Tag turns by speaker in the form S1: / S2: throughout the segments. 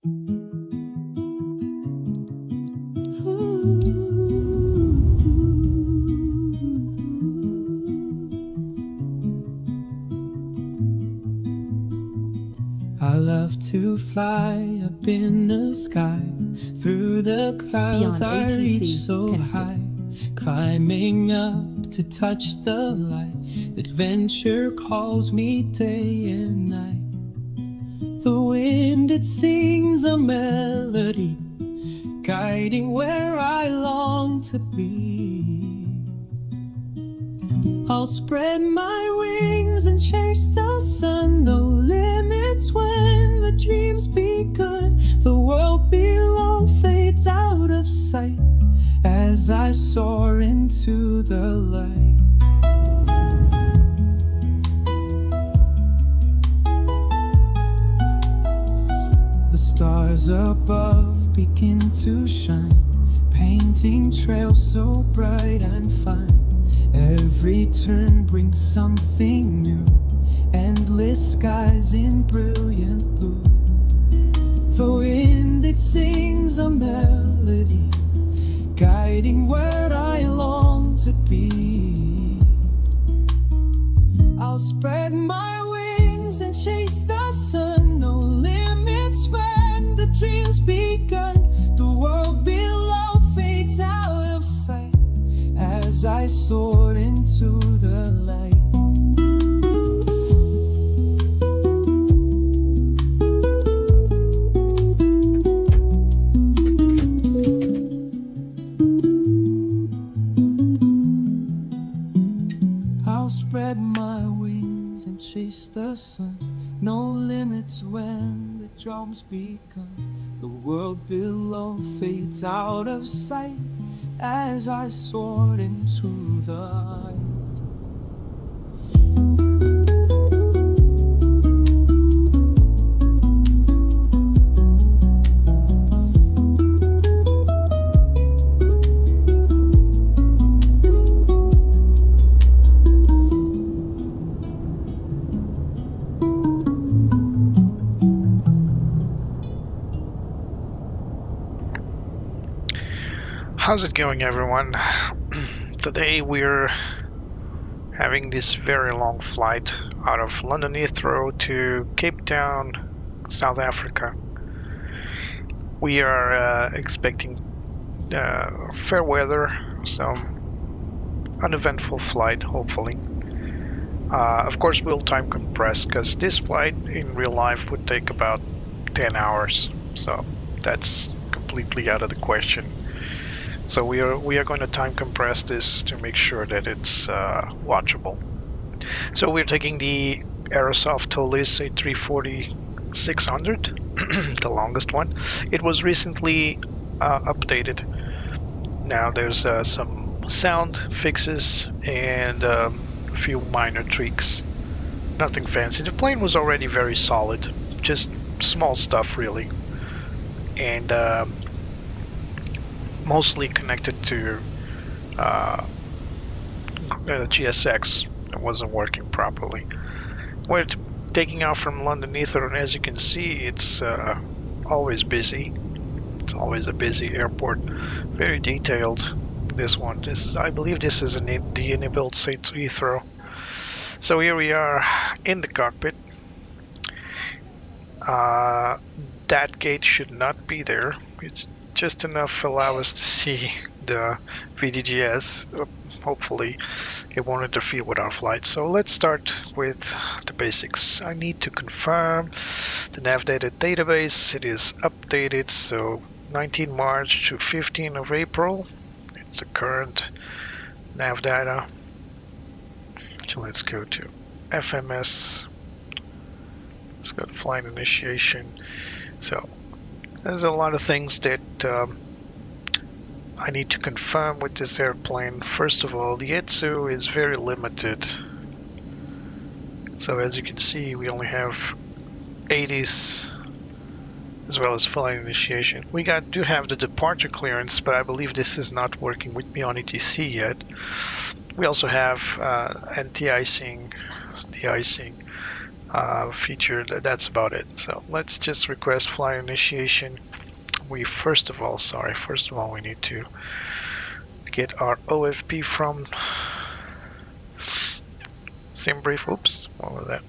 S1: I love to fly up in the sky, through the clouds I reach so high, climbing up to touch the light. Adventure calls me day and night. The wind, it sings a melody, guiding where I long to be. I'll spread my wings and chase the sun. No limits when the dream's begun. The world below fades out of sight as I soar into the light. The stars above begin to shine, painting trails so bright and fine. Every turn brings something new, endless skies in brilliant blue. The wind, it sings a melody, guiding where I long to be. I'll spread my wings and chase the sun. No limits when the dream's begun. The world below fades out of sight as I soar into the light. I'll spread my wings and chase the sun. No limits when the drum's begun. The world below fades out of sight as I soared into the light.
S2: How's it going, everyone? Today we're having this very long flight out of London Heathrow to Cape Town, South Africa. We are expecting fair weather, some uneventful flight, hopefully. Of course, we'll time compress because this flight in real life would take about 10 hours, so that's completely out of the question. So we are going to time compress this to make sure that it's watchable. So we're taking the Aerosoft Toliss A340-600, the longest one. It was recently updated. Now there's some sound fixes and a few minor tweaks. Nothing fancy. The plane was already very solid, just small stuff really, and mostly connected to GSX that wasn't working properly. We're taking off from London Heathrow, and as you can see, it's always busy. It's always a busy airport. Very detailed. This one. I believe this is the inbuilt Heathrow. So here we are in the cockpit. That gate should not be there. It's just enough to allow us to see the VDGS. Hopefully it won't interfere with our flight. So let's start with the basics. I need to confirm the nav data database. It is updated, so 19 March to 15 of April. It's the current nav data. So let's go to FMS. Let's go to flight initiation. So there's a lot of things that I need to confirm with this airplane. First of all, the ETSU is very limited. So as you can see, we only have 80s as well as flight initiation. We do have the departure clearance, but I believe this is not working with me on ATC yet. We also have anti-icing, de-icing, feature. That's about it. So let's just request flight initiation. First of all we need to get our OFP from Simbrief. Oops, what was that?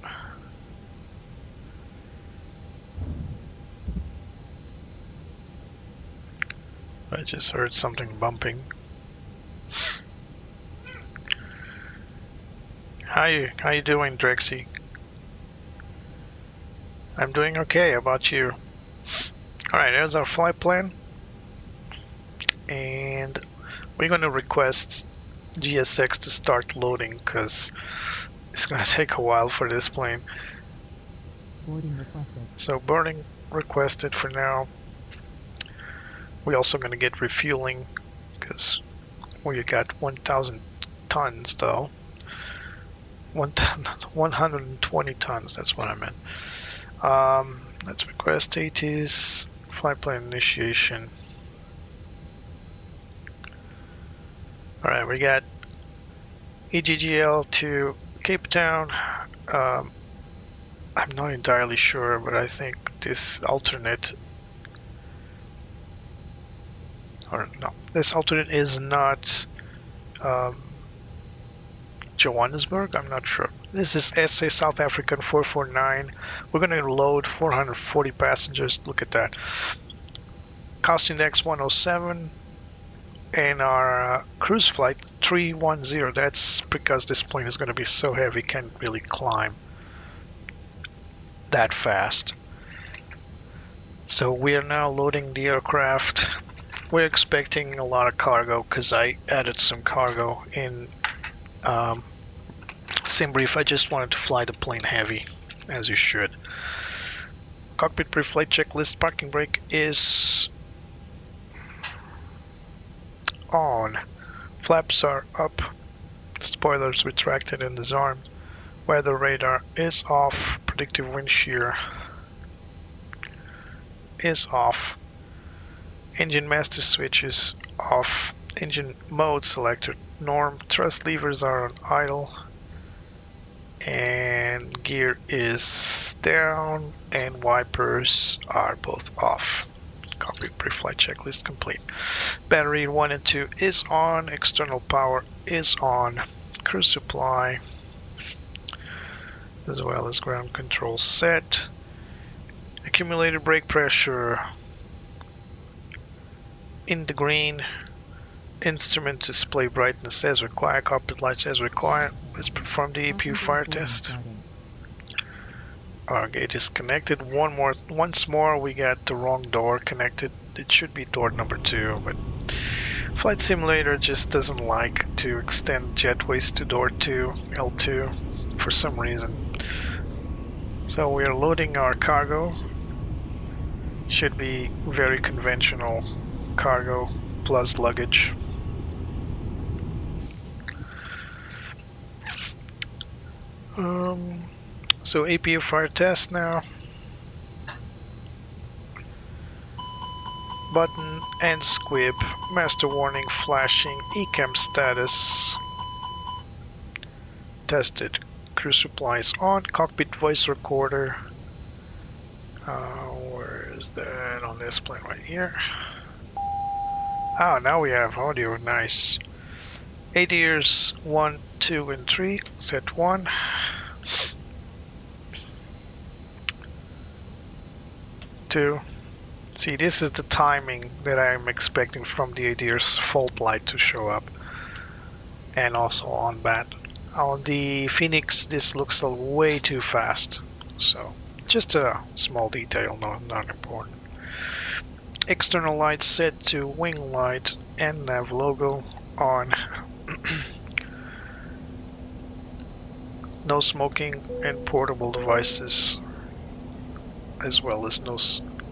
S2: I just heard something bumping. How you doing, Drexy? I'm doing okay. How about you? Alright, there's our flight plan. And we're going to request GSX to start loading because it's going to take a while for this plane.
S1: Boarding requested.
S2: So boarding requested for now. We're also going to get refueling because we got 1,000 tons though. 120 tons, that's what I meant. Let's request ATC flight plan initiation. Alright, we got EGGL to Cape Town. I'm not entirely sure, but I think this alternate is not Johannesburg. I'm not sure. This is SA South African 449. We're going to load 440 passengers. Look at that. Cost index 107. And our cruise flight 310. That's because this plane is going to be so heavy, can't really climb that fast. So we are now loading the aircraft. We're expecting a lot of cargo because I added some cargo in Simbrief. I just wanted to fly the plane heavy, as you should. Cockpit pre-flight checklist. Parking brake is on. Flaps are up. Spoilers retracted and disarmed. Weather radar is off. Predictive wind shear is off. Engine master switches off. Engine mode selected norm. Thrust levers are on idle. And gear is down. And wipers are both off. Cockpit pre-flight checklist complete. Battery 1 and 2 is on. External power is on. Cruise supply as well as ground control set. Accumulated brake pressure in the green. Instrument display brightness as required. Cockpit lights as required. Let's perform the APU fire test. Our gate is connected. Once more we got the wrong door connected. It should be door number 2, but Flight Simulator just doesn't like to extend jetways to door 2, L2, for some reason. So we are loading our cargo. Should be very conventional cargo plus luggage. So APU fire test now. Button and squib. Master warning flashing. ECAM status. Tested. Crew supplies on. Cockpit voice recorder. Where is that? On this plane right here. Ah, now we have audio. Nice. ADIRS 1, 2, and 3. Set 1. See, this is the timing that I'm expecting from the ADIRS fault light to show up, and also on BAT. On the Phoenix, this looks way too fast, so just a small detail, not important. External lights set to wing light and nav logo on. No smoking and portable devices, as well as no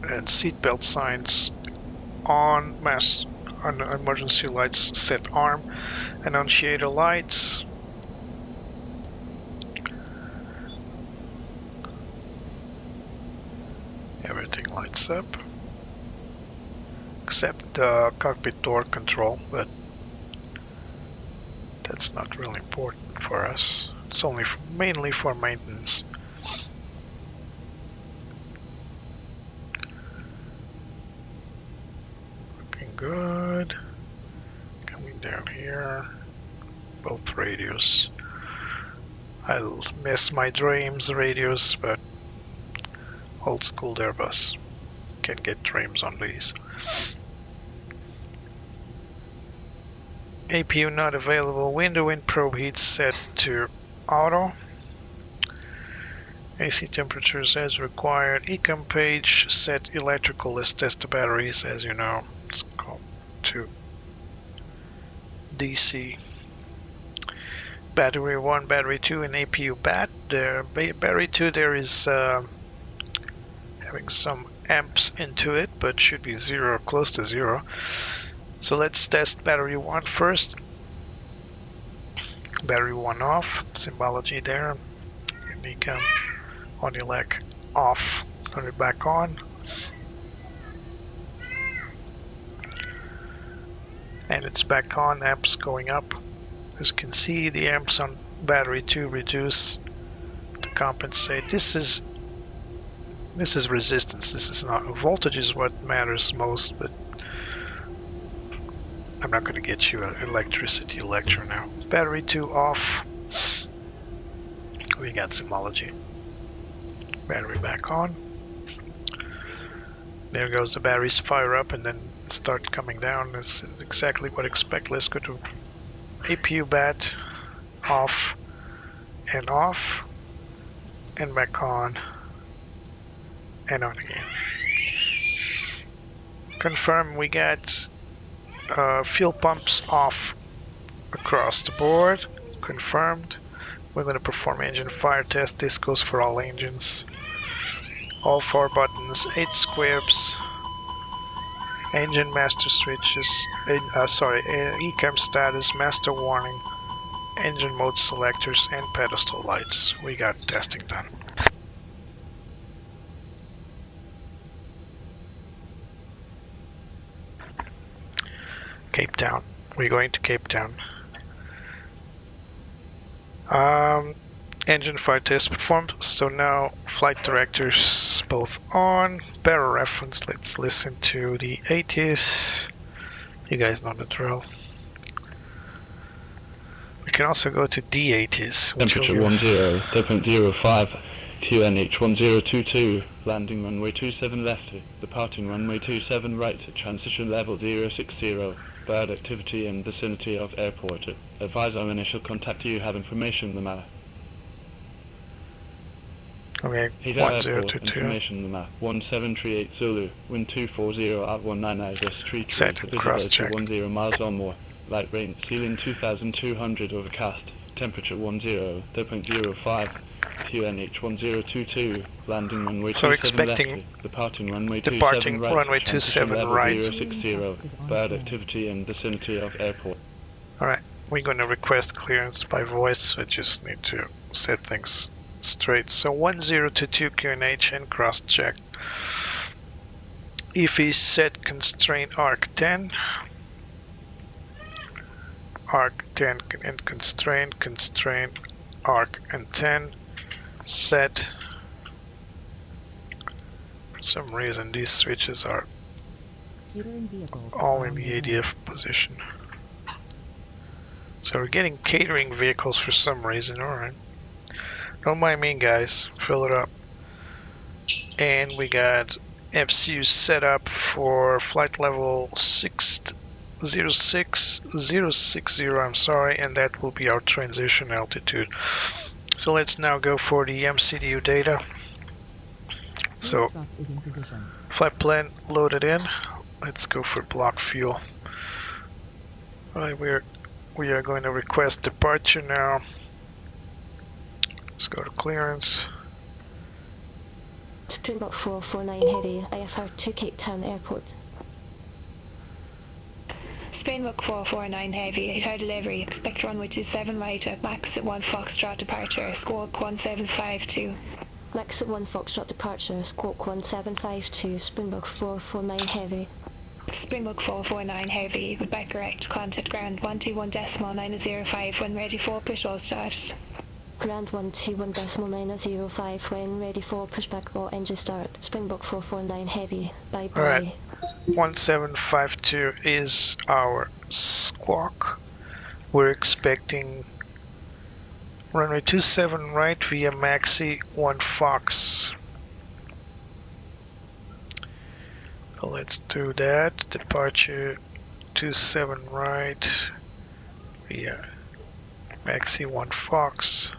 S2: and seatbelt signs on. On emergency lights set arm. Annunciator lights. Everything lights up except the cockpit door control, but that's not really important for us. It's only mainly for maintenance. good. Coming down here. Both radios. I'll miss my dreams radios, but old school Airbus can get dreams on these. APU not available. Window in probe heat set to auto. AC temperatures as required. Econ page set electrical. Let's test the batteries. As you know, let's go to DC. Battery 1, battery 2, and APU bat. There, battery 2 there is having some amps into it, but should be zero, close to zero. So let's test battery 1 first. Battery 1 off. Symbology there. Unicam on your leg off. Turn it back on. And it's back on. Amps going up. As you can see, the amps on battery 2 reduce to compensate. This is resistance. This is not voltage is what matters most, but I'm not going to get you an electricity lecture now. Battery 2 off. We got symbology. Battery back on. There goes the batteries, fire up and then start coming down. This is exactly what I expect. Let's go to APU bat off and back on and on again. Confirm we got fuel pumps off across the board. Confirmed. We're going to perform engine fire test. This goes for all engines. All 4 buttons, 8 squares. Engine master switches, ECAM status, master warning, engine mode selectors, and pedestal lights. We got testing done. Cape Town. We're going to Cape Town. Engine fire test performed, so now flight directors both on. Barrel reference, let's listen to the 80s. You guys know the drill. We can also go to D80s.
S3: Temperature 10.05, QNH 1022, landing runway 27 left, departing runway 27 right, transition level 060. Bird activity in vicinity of airport. Advise on initial contact you have information in the matter.
S2: Okay,
S3: Heathrow Airport, information in the map. 1738 Zulu, wind 240 out 199, street
S2: set and cross check.
S3: 10 miles or more. Light rain, ceiling 2200 overcast. Temperature 10.05, QNH 1022, landing runway 27 left, departing runway 27 right,
S2: runway 27 right.
S3: 060, bird activity in vicinity of airport.
S2: Alright, we're going to request clearance by voice. I just need to set things straight. So 1022 QNH and cross check. EFI set constraint arc 10. Arc 10 and constraint, arc and 10. Set. For some reason these switches are all in the ADF position. So we're getting catering vehicles for some reason, alright. Don't mind me guys, fill it up. And we got FCU set up for flight level 060, I'm sorry, and that will be our transition altitude. So let's now go for the MCDU data. So flight plan loaded in. Let's go for block fuel. Alright, we are going to request departure now. Let's go to clearance.
S4: Springbok 449 Heavy, IFR to Cape Town Airport.
S5: Springbok 449 Heavy, IFR delivery, expect runway 27 right at max at 1 Foxtrot departure, squawk 1752.
S4: Max at 1 Foxtrot departure, squawk 1752, Springbok 449 Heavy.
S5: Springbok 449 Heavy, goodbye correct, contact ground 121.905 when ready for push all start.
S4: Grand 121.905 when ready for pushback or engine start. Springbok 449 heavy. Bye bye.
S2: Alright. 1752 is our squawk. We're expecting runway 27 right via Maxi 1 Fox. So let's do that. Departure 27 right via Maxi 1 Fox.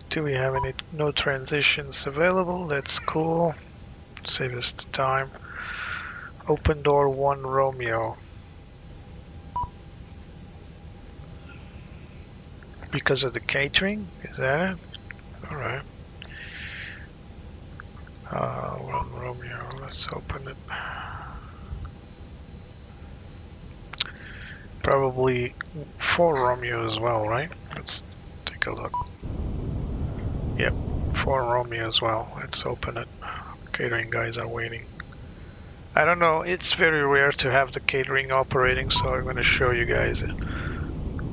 S2: Do we have any no transitions available? That's cool. Save us the time. Open door 1 Romeo. Because of the catering? Is that it? Alright. 1 Romeo. Let's open it. Probably 4 Romeo as well, right? Let's take a look. Yep, 4 Romeo as well. Let's open it. Catering guys are waiting. I don't know, it's very rare to have the catering operating, so I'm going to show you guys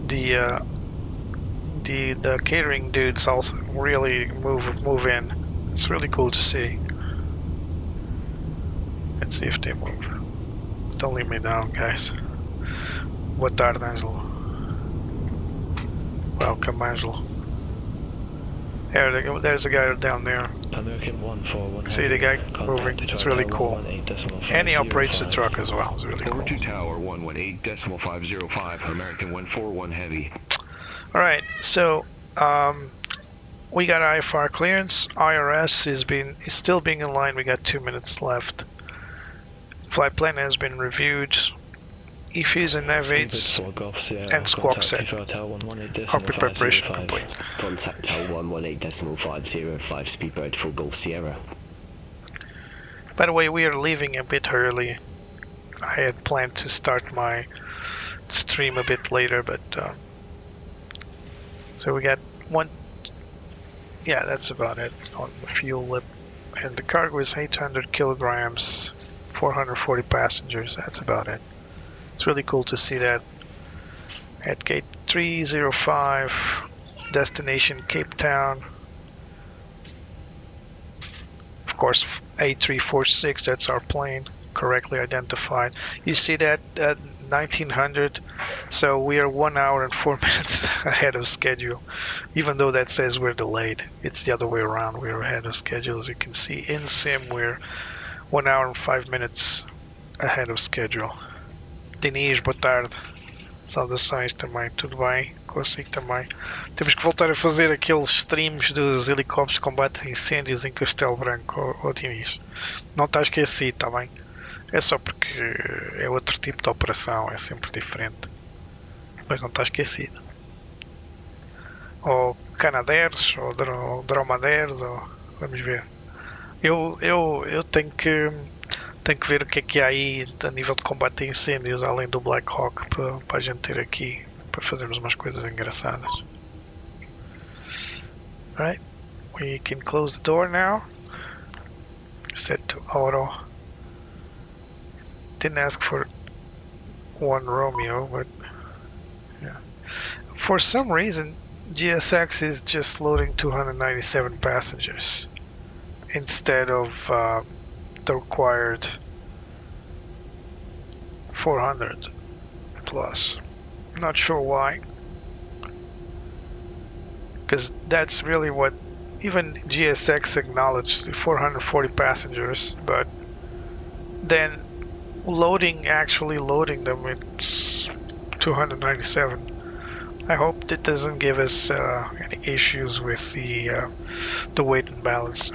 S2: the catering dudes also really move in. It's really cool to see. Let's see if they move. Don't leave me down, guys. Boa tarde, Angelo. Welcome, Angelo. There's a guy down there.
S6: American 141.
S2: See the guy moving? It's really cool. And he operates the truck as well. It's really cool.
S7: Over to Tower 118.505, American 141 Heavy.
S2: Alright, so we got IFR clearance. IRS is still being in line. We got 2 minutes left. Flight plan has been reviewed. EFIs and NAVAIDs and squawk set. Cockpit preparation complete.
S8: Contact Tower 118.505 speedbird for Golf Sierra.
S2: By the way, we are leaving a bit early. I had planned to start my stream a bit later, but so we got one. Yeah, that's about it on the fuel lip, and the cargo is 800 kilograms, 440 passengers. That's about it. It's really cool to see that. At gate 305, destination Cape Town. Of course, A346, that's our plane, correctly identified. You see that at 1900, so we are 1 hour and 4 minutes ahead of schedule. Even though that says we're delayed, it's the other way around. We're ahead of schedule. As you can see in sim, we're 1 hour and 5 minutes ahead of schedule. Diniz, boa tarde. Saudações também, tudo bem? Consigo também. Temos que voltar a fazer aqueles streams dos helicópteros de combate a incêndios em Castelo Branco, ô Diniz. Não está esquecido, está bem? É só porque é outro tipo de operação, é sempre diferente. Mas não está esquecido. Ou Canadairs, ou Dromadairs, ou... vamos ver. Eu tenho que ver o que há aí a nível de combate a incêndios, além do Black Hawk, para a gente ter aqui, para fazermos umas coisas engraçadas. Alright, we can close the door now. Set to auto. Didn't ask for 1 Romeo, but yeah. For some reason, GSX is just loading 297 passengers instead of the required 400 plus. Not sure why, because that's really what even GSX acknowledged, the 440 passengers, but then actually loading them, it's 297. I hope that doesn't give us any issues with the weight and balance.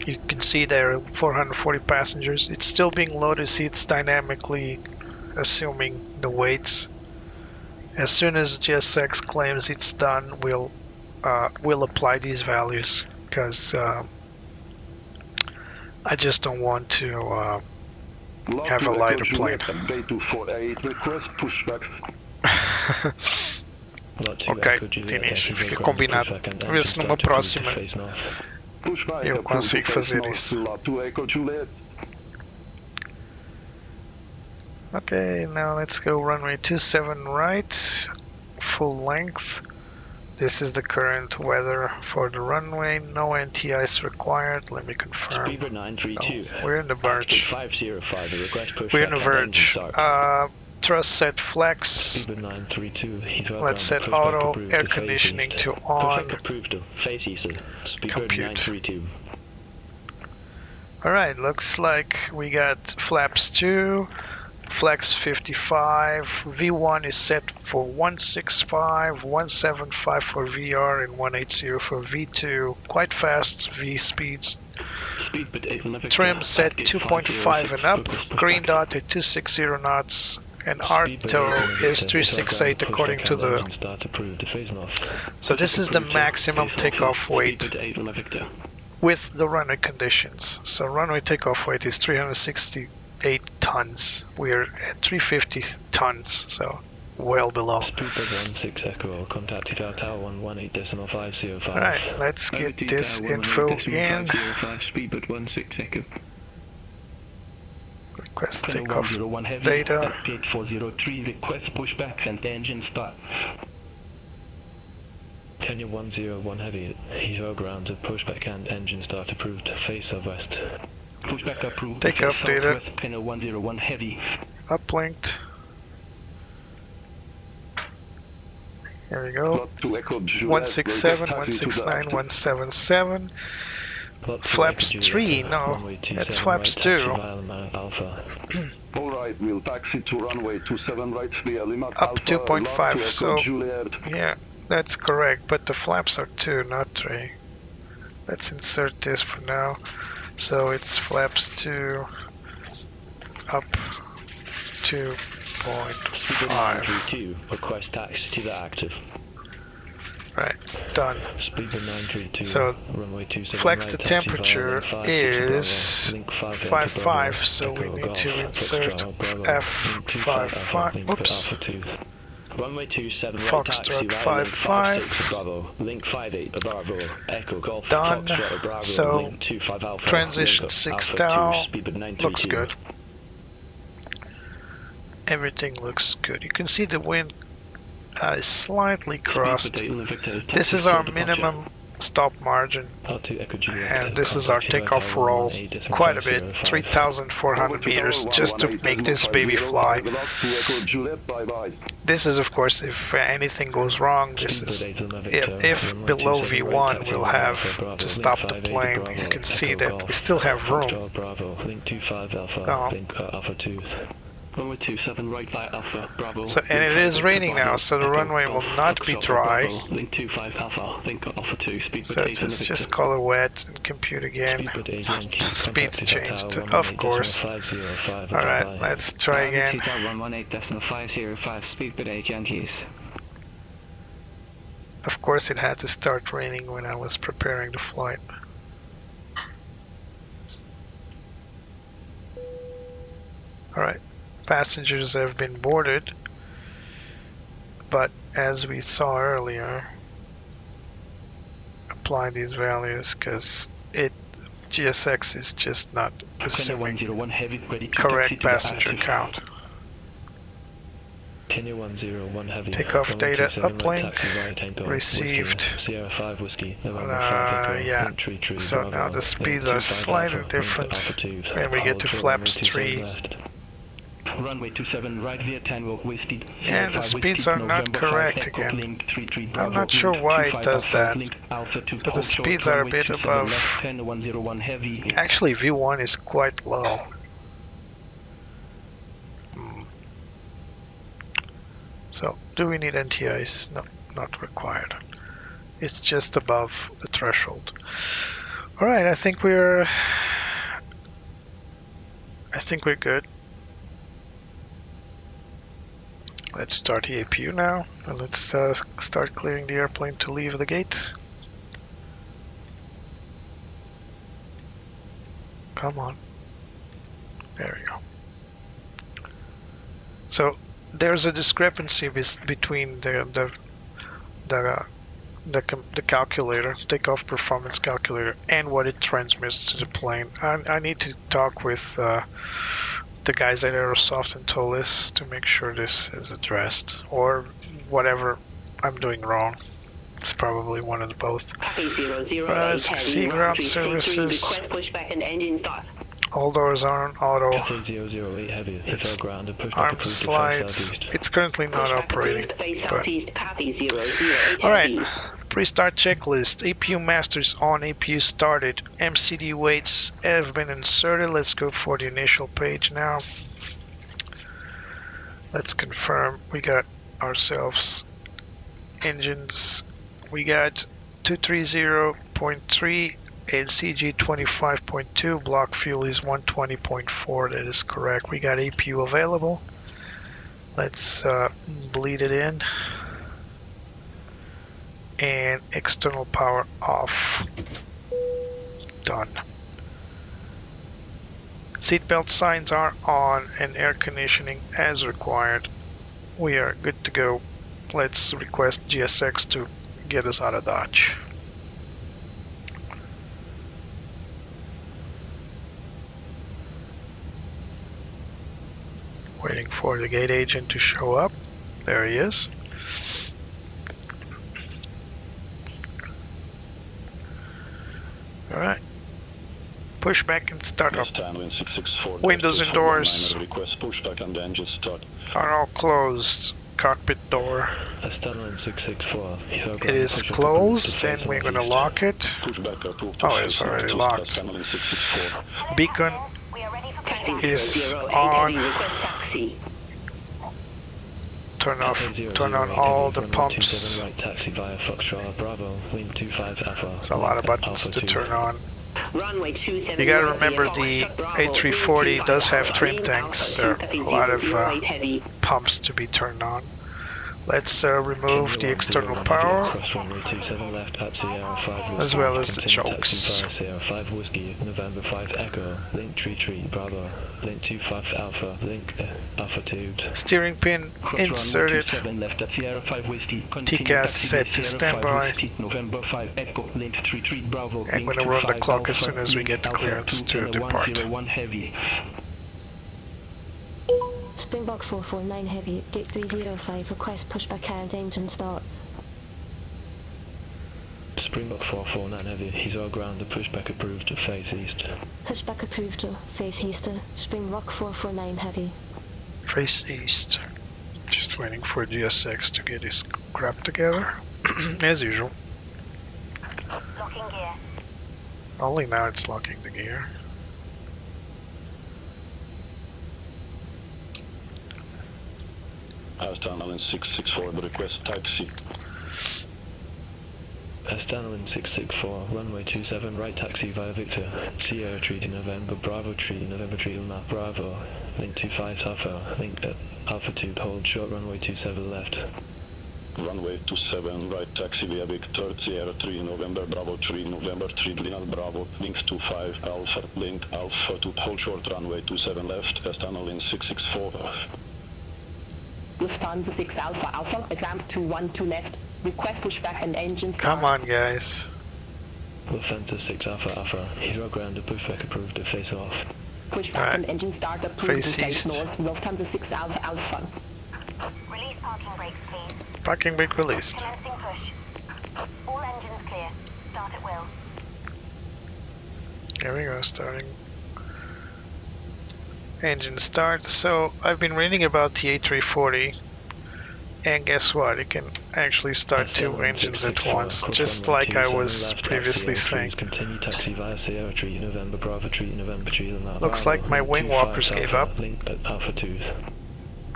S2: You can see there 440 passengers. It's still being loaded. See, it's dynamically assuming the weights. As soon as GSX claims it's done, we'll apply these values, because I just don't want to have a lighter plane. Ok, Diniz, fica combinado. Vê se numa próxima eu consigo fazer isso. Okay, now let's go runway 27 right, full length. This is the current weather for the runway. No anti-ice required. Let me confirm.
S8: Speedbird 932.
S2: No, we're in the verge.
S8: 505. A request push
S2: We're in the
S8: back and engine
S2: verge.
S8: start.
S2: Thrust set flex.
S8: Speedbird 932. Heathrow
S2: Let's
S8: ground,
S2: set
S8: pushback
S2: auto,
S8: approved
S2: air
S8: to face
S2: conditioning
S8: east.
S2: to on.
S8: Pushback approved to face east. Speedbird
S2: Compute.
S8: 932.
S2: Alright, looks like we got flaps 2, flex 55, V1 is set for 165, 175 for VR, and 180 for V2. Quite fast V speeds.
S8: Speedbird 8 Navigraph.
S2: Trim set
S8: Target
S2: 2.5 and up,
S8: 506,
S2: green dot at 260 knots, and RTO is 368 according to the... So this is the maximum takeoff weight with the runway conditions. So runway takeoff weight is 368 tons. We're at 350 tons, so well below.
S8: Speedbird 16 Echo, contact Tower 118.505.
S2: Alright, let's get this info in.
S7: Speedbird 16 Echo.
S2: Request takeoff data.
S8: 8403, request pushback and engine start. Kenya 101 Heavy, Heathrow ground, pushback and engine start approved, face of west. Pushback approved.
S2: Takeoff data.
S8: Kenya 101 Heavy.
S2: Uplinked. Here we go. 167, 169, 177. Flaps 3, no, it's flaps 2.
S6: Alright, we'll taxi to runway 27 right, clear, Lima
S2: Up
S6: Alpha,
S2: 2.5, so
S6: Juliet.
S2: yeah, that's correct, but the flaps are 2, not 3. Let's insert this for now. So it's flaps 2, up 2.5.
S8: Request taxi to the active.
S2: Right, done.
S8: Speedbird 932.
S2: So
S8: runway 27
S2: flex
S8: right,
S2: the
S8: taxi
S2: temperature
S8: via
S2: is
S8: link 5
S2: 55,
S8: Bravo,
S2: so we
S8: Echo
S2: need
S8: Golf,
S2: to insert
S8: Bravo,
S2: F55.
S8: link
S2: Oops.
S8: Alpha 2. Runway 27 right,
S2: Foxtrot
S8: taxi via link
S2: 55.
S8: 56 Bravo, link 58 Bravo, Echo Golf,
S2: Done.
S8: Foxtrot Bravo,
S2: So
S8: link 25 Alpha,
S2: transition
S8: link
S2: 6
S8: Alpha
S2: down.
S8: 2, Speedbird 932.
S2: Looks good. Everything looks good. You can see the wind is slightly crossed. This is our minimum stop margin, and this is our takeoff roll. Quite a bit, 3,400 meters, just to make this baby fly. This is, of course, if anything goes wrong. This is if below V1 we'll have to stop the plane. You can see that we still have room.
S8: Runway 27 right by Alpha Bravo.
S2: So, and it is raining now, so the runway will not be dry.
S8: Link 25 Alpha, link Alpha 2, Speedbird
S2: So
S8: 8
S2: just color wet and compute again. Speeds changed, of course. Alright, let's try again.
S8: 118.505, Speedbird 8 Yankees.
S2: Of course it had to start raining when I was preparing the flight. Alright. Passengers have been boarded, but as we saw earlier, apply these values because GSX is just not assuming correct passenger count.
S8: Kenya 101 Heavy.
S2: Takeoff data uplink received. Yeah, so now the speeds are slightly different when we get to flaps 3.
S8: Runway 27 right via 10 walkway speed.
S2: And the speeds are not correct again. I'm not sure why it does that. So the speeds are a bit above. Actually V1 is quite low. So do we need anti-ice? No, not required. It's just above the threshold. Alright, I think we're good. Let's start the APU now, and let's start clearing the airplane to leave the gate. Come on. There we go. So there's a discrepancy between the calculator, takeoff performance calculator, and what it transmits to the plane. I need to talk with the guys at Aerosoft and Toliss to make sure this is addressed, or whatever I'm doing wrong. It's probably one of the both.
S9: Copy 008
S2: Ask
S9: heavy,
S2: Sea Ground
S9: 1333,
S2: Services.
S9: request pushback and engine start.
S2: All doors are on auto.
S8: Cathay 008 heavy, Heathrow ground and pushback
S2: Arm
S8: approved to face
S2: slides.
S8: southeast.
S2: It's currently not
S9: Pushback
S2: operating.
S9: approved, face
S2: But
S9: southeast, copy 008
S2: alright.
S9: heavy.
S2: Pre-start checklist. APU masters on. APU started. MCD weights have been inserted. Let's go for the initial page now. Let's confirm we got ourselves engines. We got 230.3 and CG 25.2. Block fuel is 120.4. That is correct. We got APU available. Let's bleed it in. And external power off. Done. Seatbelt signs are on and air conditioning as required. We are good to go. Let's request GSX to get us out of Dodge. Waiting for the gate agent to show up. There he is. Alright. Push back and start up. Windows and doors
S6: Request pushback and engine start.
S2: are all closed. Cockpit door.
S8: Stanley 664.
S2: It is closed and we're gonna lock it.
S6: Pushback approved.
S2: Oh, it's already locked.
S6: Stanley 664.
S2: Beacon
S9: Copy
S2: is
S9: 008
S2: on.
S9: heavy, request taxi.
S2: Turn on all the pumps.
S8: Right taxi via Foxtrot Bravo, wind 25 Alpha.
S2: There's a lot of buttons to turn on.
S9: Runway 27.
S2: You gotta remember the A340 does have trim tanks. There are a lot of pumps to be turned on. Let's remove the external power as well as the chokes.
S8: Sierra 5 Whiskey, November 5 Echo, link 33 Bravo, link 25 Alpha, link Alpha 2.
S2: Steering pin inserted. TCAS set to standby. I'm gonna run the clock as soon as we get the clearance to depart.
S4: Springbok 449 heavy, gate 305, request pushback and engine start.
S8: Springbok 449 heavy, Heathrow ground and pushback approved to face east.
S4: Pushback approved to face east, Springbok 449 heavy.
S2: Face east. Just waiting for GSX to get his crap together, as usual.
S10: Locking gear.
S2: Only now it's locking the gear.
S6: Stanley 664, request taxi.
S8: Stanley 664, runway 27, right taxi via Victor, Sierra Treaty November, Bravo Treaty November Treaty Map Bravo, link 25 Alpha, link Alpha 2, hold short runway 27 left.
S6: Runway 27, right taxi via Victor, Sierra 3 November, Bravo 3 November 3 Lima Bravo, link 25 Alpha, link Alpha 2, hold short runway 27 left, Stanley 664.
S9: Lufthansa 6 Alpha Alpha, advance to 12 left. Request pushback and engine start.
S2: Come on, guys.
S8: Lufthansa 6 Alpha Alpha, Heathrow ground and pushback approved to face off.
S9: Pushback and engine start approved to face north. Lufthansa 6 Alpha Alpha.
S10: Release parking brakes, please.
S2: Parking brake released.
S10: Commencing push. All engines clear. Start at will.
S2: There we go, starting. Engine start. So I've been reading about the A340, and guess what? It can actually start two engines at once, just like I was previously saying.
S8: Continue taxi via Sierra Tree, November Bravo Tree, November Tree.
S2: Looks like my wing walkers gave up.
S8: Link at Alpha 2.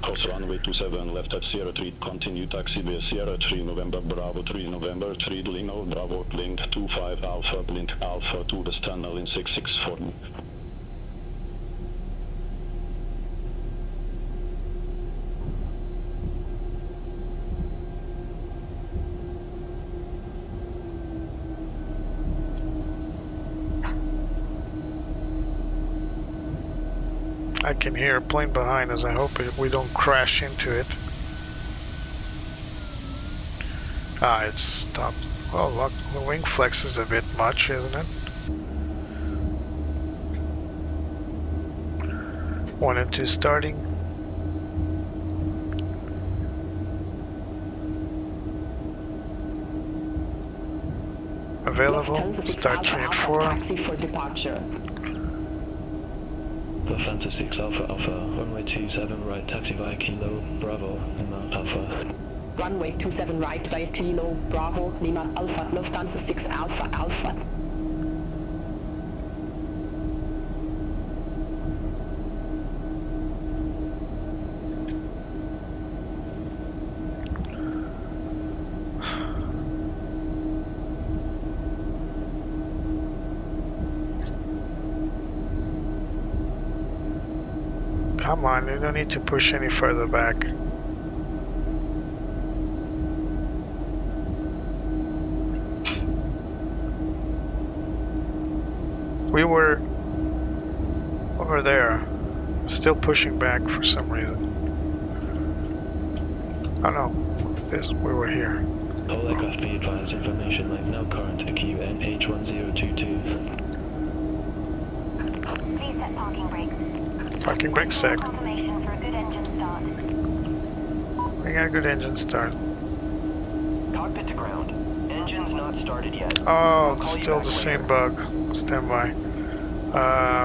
S6: Course runway 27 left at Sierra 3, continue taxi via Sierra 3 November Bravo 3 November 3 Lino Bravo, link 25 Alpha, link Alpha 2 the Stanley 664.
S2: I can hear a plane behind us. I hope we don't crash into it. Ah, it's stopped. Oh, look, the wing flex is a bit much, isn't it? 1 and 2 starting. available. Start 3 and 4.
S9: Taxi for departure.
S8: Lufthansa 6 Alpha Alpha, runway 27 right, taxi via Kilo Bravo, Lima Alpha.
S9: Runway 27 right via Kilo Bravo, Lima Alpha, Lufthansa 6 Alpha Alpha.
S2: Come on, you don't need to push any further back. We were over there, still pushing back for some reason. Oh no, we were here.
S8: All aircraft be advised, information like now current to QNH1022.
S10: Please set parking brakes.
S2: Parking brake set.
S10: Confirmation for a good engine start.
S2: We got a good engine start.
S11: Cockpit to ground. Engine's not started yet.
S2: Oh, still the same bug. Stand by.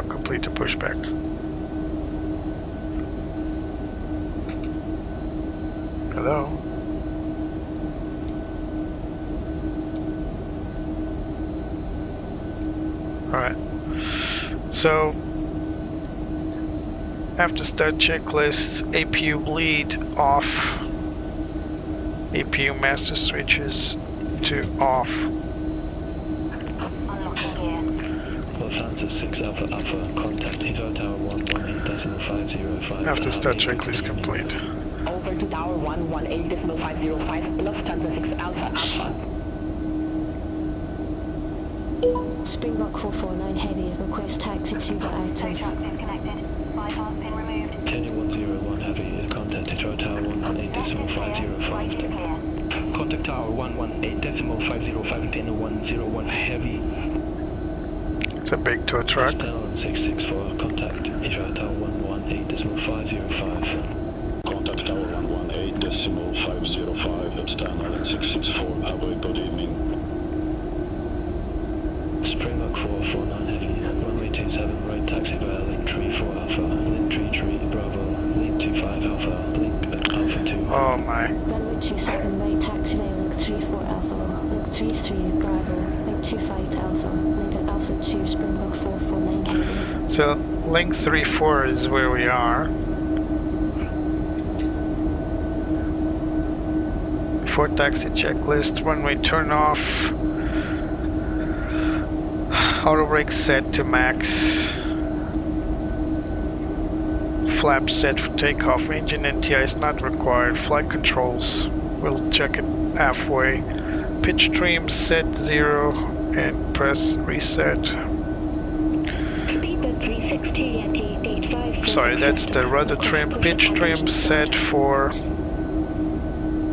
S2: Complete the pushback. Hello? Alright. So, after start checklist, APU bleed off. APU master switches to off.
S8: Lufthansa 6 Alpha Alpha, contact Heathrow Tower 118.505.
S2: After start checklist complete.
S9: Over to Tower 118.505, Lufthansa 6 Alpha Alpha.
S4: Springbok 449 Heavy, request taxi to the active.
S10: Truck disconnected. Bypass pin removed.
S8: Kenny 101 Heavy, contact Heathrow Tower 118.505.
S7: Contact Tower 118.505, antenna 101 Heavy.
S2: It's a big tow truck.
S8: 664, contact Heathrow Tower 118.505.
S6: Contact Tower 118.505, Epstein 664, have a good evening.
S8: Springbok 449 Heavy, runway 27 right, taxi via link 34 Alpha, link 33 Bravo, link 25 Alpha, link Alpha 2.
S2: Oh my.
S4: Runway 27 right, taxi via link 34 Alpha, link 33 Bravo, link 25 Alpha, link at Alpha 2 Springbok 449 Heavy.
S2: So, link 34 is where we are. Before taxi checklist, runway turn off. Auto brake set to max. Flap set for takeoff. Engine NTI is not required. Flight controls, we'll check it halfway. Pitch trim set 0 and press reset. Sorry, that's the rudder trim. Pitch trim set for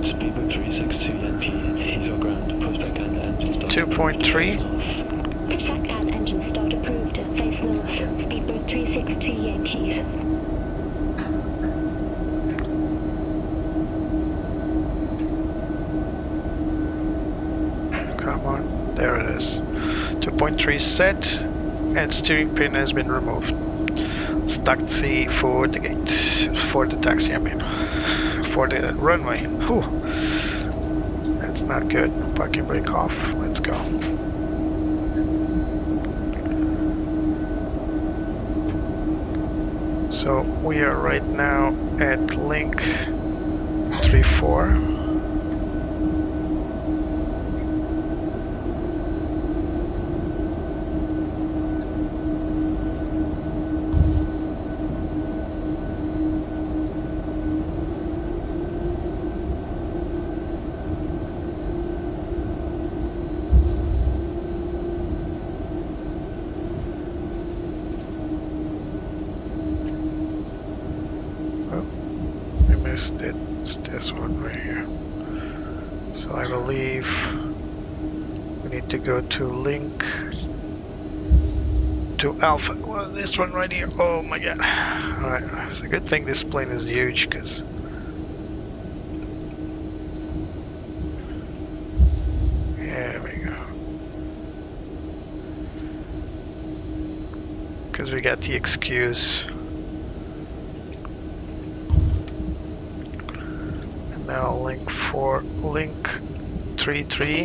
S8: Speedboat 362 Yankee, Heathrow ground, pushback and engine start.
S2: 2.3.
S4: Pushback and engine start approved. Face north. Speedboat 362 Yankees.
S2: Come on, there it is. 2.3 set, and steering pin has been removed. It's taxi for the gate, for the taxi, I mean, for the runway. Whew. That's not good. Parking brake off. Let's go. So we are right now at link 34. It's this one right here. So I believe we need to go to link to Alpha. Well, this one right here. Oh my god. Alright, it's a good thing this plane is huge, because there we go. because we got the excuse. And now link 33.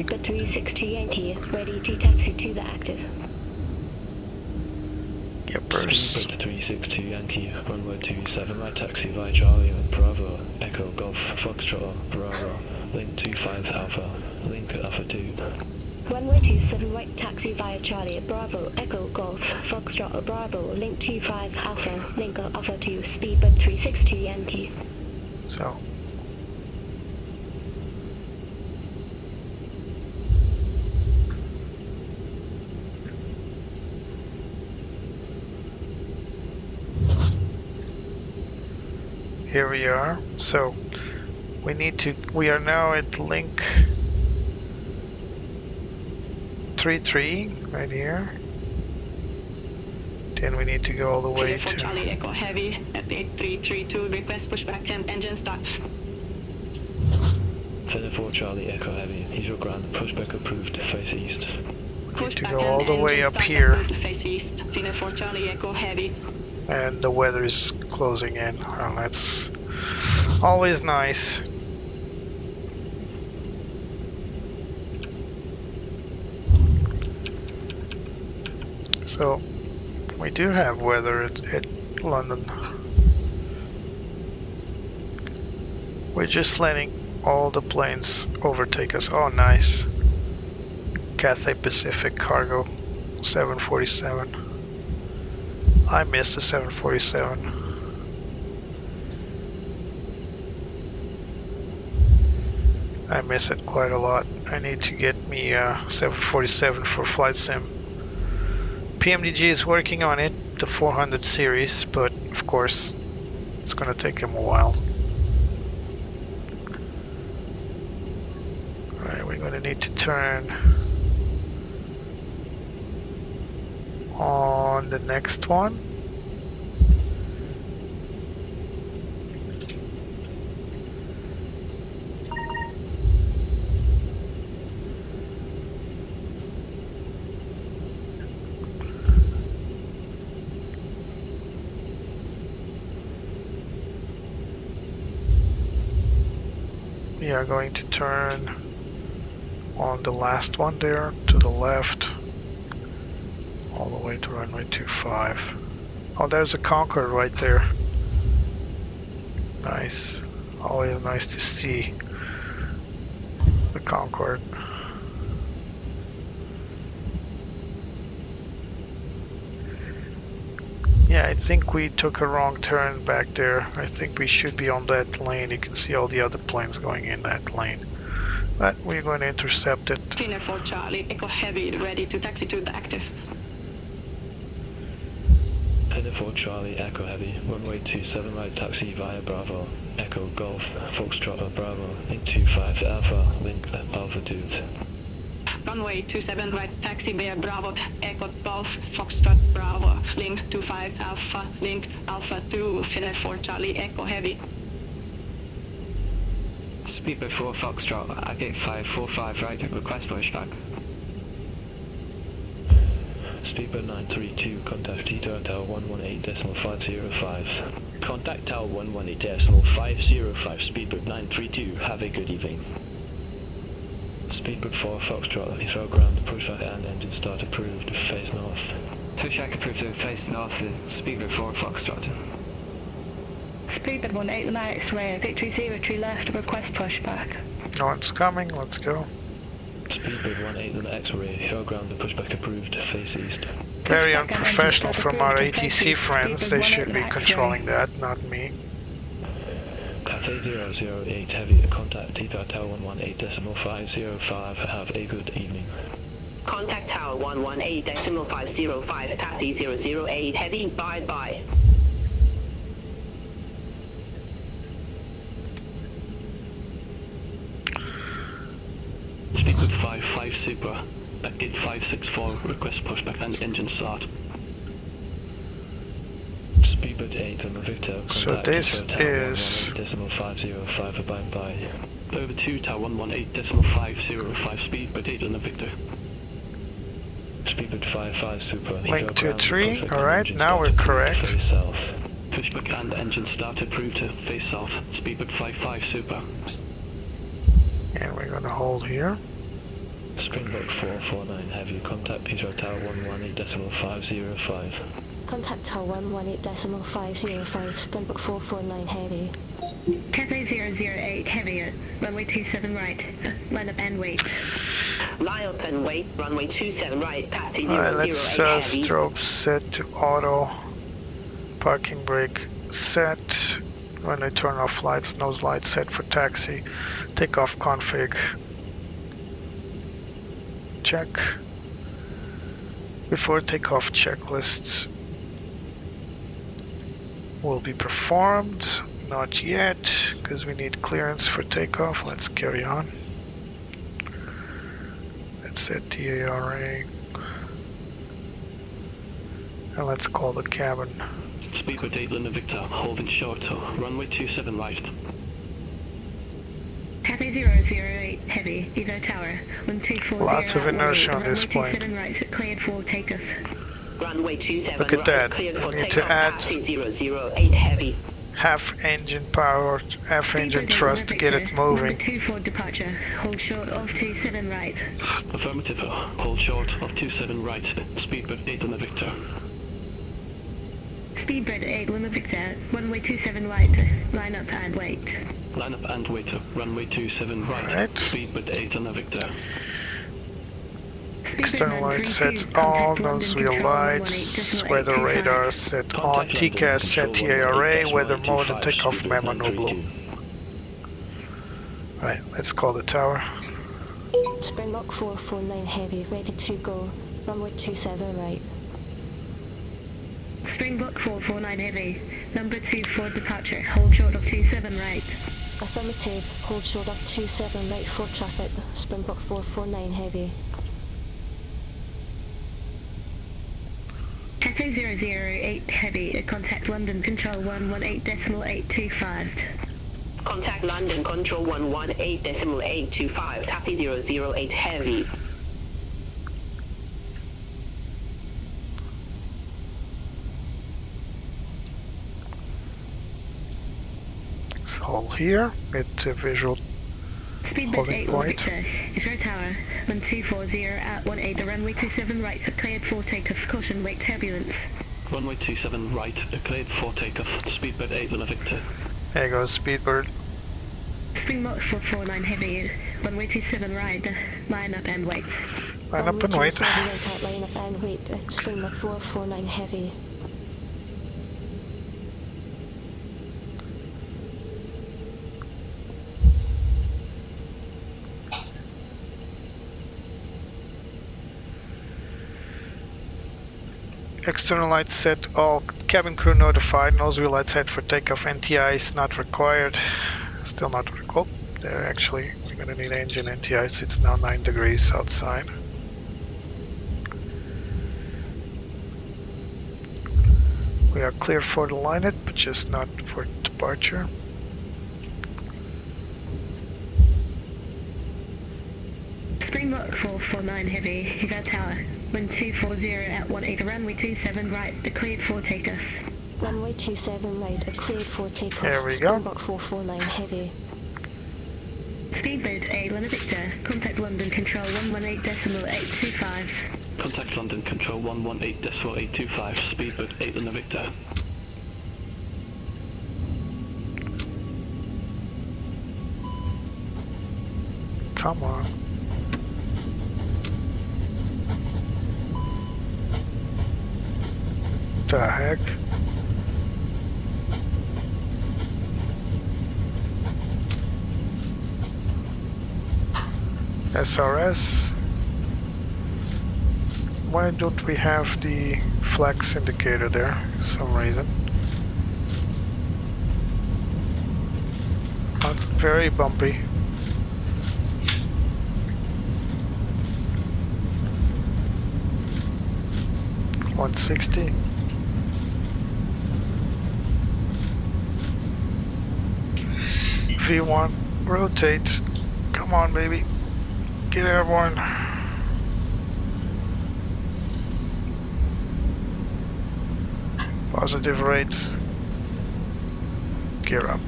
S4: The 360 NT ready to taxi to the active.
S2: Yippers.
S8: Speedbird 362 Yankee, runway 27 right taxi via Charlie with Bravo, Echo Golf, Foxtrot, Bravo, link 25 Alpha, link Alpha 2.
S4: Runway 27 right taxi via Charlie, Bravo, Echo Golf, Foxtrot, Bravo, link 25 Alpha, link Alpha 2, Speedbird 360 NT.
S2: So. Here we are. So we are now at link 33 right here. Then we need to go all the way to
S9: Charlie Echo Heavy at 8332, request pushback and engine start.
S8: Center 4 Charlie Echo Heavy, Heathrow Ground, pushback approved, face east.
S2: We need to go all the way up here.
S9: Face east, Center 4 Charlie Echo Heavy.
S2: And the weather is closing in. Oh, that's always nice. So we do have weather at London. We're just letting all the planes overtake us. Oh, nice. Cathay Pacific cargo 747. I missed the 747. I miss it quite a lot. I need to get me 747 for flight sim. PMDG is working on it, the 400 series, but of course it's gonna take him a while. Alright, we're gonna need to turn on the next one. We are going to turn on the last one there to the left all the way to runway 25. Oh, there's a Concorde right there. Nice. Always nice to see the Concorde. Yeah, I think we took a wrong turn back there. I think we should be on that lane. You can see all the other planes going in that lane. But we're going to intercept it.
S9: Cleaner 4 Charlie, Echo Heavy, ready to taxi to the active.
S8: Center 4 Charlie Echo Heavy, runway 27 right taxi via Bravo, Echo Golf, Foxtrot Bravo, link 25 Alpha, link Alpha 2.
S9: Runway 27 right taxi via Bravo, Echo Golf, Foxtrot Bravo, link 25 Alpha, link Alpha 2, Center 4 Charlie Echo Heavy.
S12: Speedbird 4 Foxtrot, Agate 545 right, request pushback.
S8: Speedbird 932, contact Tito Tower 118.505.
S13: Contact Tower 118.505, Speedbird 932, have a good evening.
S8: Speedbird 4 Foxtrot, Heathrow Ground, pushback and engine start approved, face north.
S12: Pushback approved to face north, Speedbird 4 Foxtrot.
S5: Speedbird 18 Lima X-ray, Victory 03 left, request pushback.
S2: No one's coming, let's go.
S8: Speedbird 18 Lima X-ray, Heathrow Ground, pushback approved, face east.
S2: Very unprofessional from our ATC friends, they should be controlling that, not me.
S8: Cathay 008 Heavy, contact Tito Tower 118.505, have a good evening.
S9: Contact Tower 118.505, taxi 008 Heavy, bye-bye.
S13: Speedbird 55 Super, Gate 564, request pushback and engine start.
S8: Speedbird 8 on the Victor,
S2: so this is
S8: 118.505, bye-bye.
S13: Over 2 Tower 118.505, Speedbird 8 on the Victor.
S8: Speedbird 55 Super.
S2: Link
S8: Heathrow
S2: 23,
S8: ground,
S2: alright, now we're correct.
S8: face south. Pushback and engine start approved to face south. Speedbird 55 Super.
S2: And we're gonna hold here.
S8: Springbok 449 Heavy, contact Heathrow Tower 118.505.
S4: Contact Tower 118.505, Springbok 449 Heavy.
S5: Cathay 008 Heavy at runway 27 right, line up and wait.
S9: Line up and wait, runway 27 right, taxi 008
S2: Alright, let's
S9: heavy.
S2: strobe set to auto. Parking brake set. When I turn off lights, nose light set for taxi. Takeoff config. Check. Before takeoff checklists will be performed. Not yet, because we need clearance for takeoff. Let's carry on. Let's set TARA. And let's call the cabin.
S8: Speedbird 8 London Victor, holding short, runway 27 right.
S5: Cathay 008 Heavy, Evo Tower, 1240.
S2: Lots of inertia on this
S5: runway
S2: plane.
S5: 27 right, cleared for takeoff.
S9: Runway 27
S2: Look at
S9: right,
S2: that.
S9: cleared for
S2: We need to
S9: takeoff,
S2: add
S9: taxi 008 heavy.
S2: half engine power, half engine thrust to get it moving.
S5: Number 2 for departure, hold short of 27 right.
S8: Affirmative, hold short of 27 right. Speedbird 8 London Victor.
S5: Speedbird 8 Lima Victor, runway 27 right, line up and wait.
S8: Line up and wait, runway 27 right.
S2: Alright.
S8: Speedbird 8 London Victor.
S2: External lights set on, nose wheel lights, weather radar set on, TCAS set TARA, weather mode and takeoff memo no blue. Right, let's call the tower.
S4: Springbok 449 Heavy, ready to go. Runway 27 right.
S5: Springbok 449 Heavy, number 2 for departure, hold short of 27 right.
S4: Affirmative, hold short of 27 right for traffic. Springbok 449 Heavy.
S5: Cathay 008 Heavy, contact London Control 118.825.
S9: Contact London Control 118.825, taxi 008 heavy.
S2: Let's hold here with the visual
S5: Speedbird
S2: holding
S5: 8
S2: point.
S5: Victor, Heathrow Tower, 1240 at 18, the runway 27 right, cleared for takeoff, caution, wait turbulence.
S8: Runway 27 right, cleared for takeoff. Speedbird 8 London Victor.
S2: There goes Speedbird.
S5: Springbok 449 Heavy, runway 27 right, line up and wait.
S2: Line up and wait.
S4: Line up and wait. Springbok 449 Heavy.
S2: External lights set, all cabin crew notified, nose wheel lights set for takeoff, NTI is not required. Still not required. Oh, there actually, we're gonna need engine NTIs, it's now 9 degrees outside. We are clear for the line it, but just not for departure.
S5: Springbok 449 Heavy, Heathrow Tower, 1240 at 18, runway 27 right, cleared for takeoff.
S4: Runway 27 right, cleared for takeoff.
S2: There we go.
S4: Springbok 449 Heavy.
S5: Speedbird 8 London Victor, contact London Control 118.825.
S8: Contact London Control 118.825, Speedbird 8 London Victor.
S2: Come on. The heck? SRS. Why don't we have the flex indicator there for some reason? Not very bumpy. $160. V1, rotate. Come on, baby. Get airborne. Positive rate. Gear up.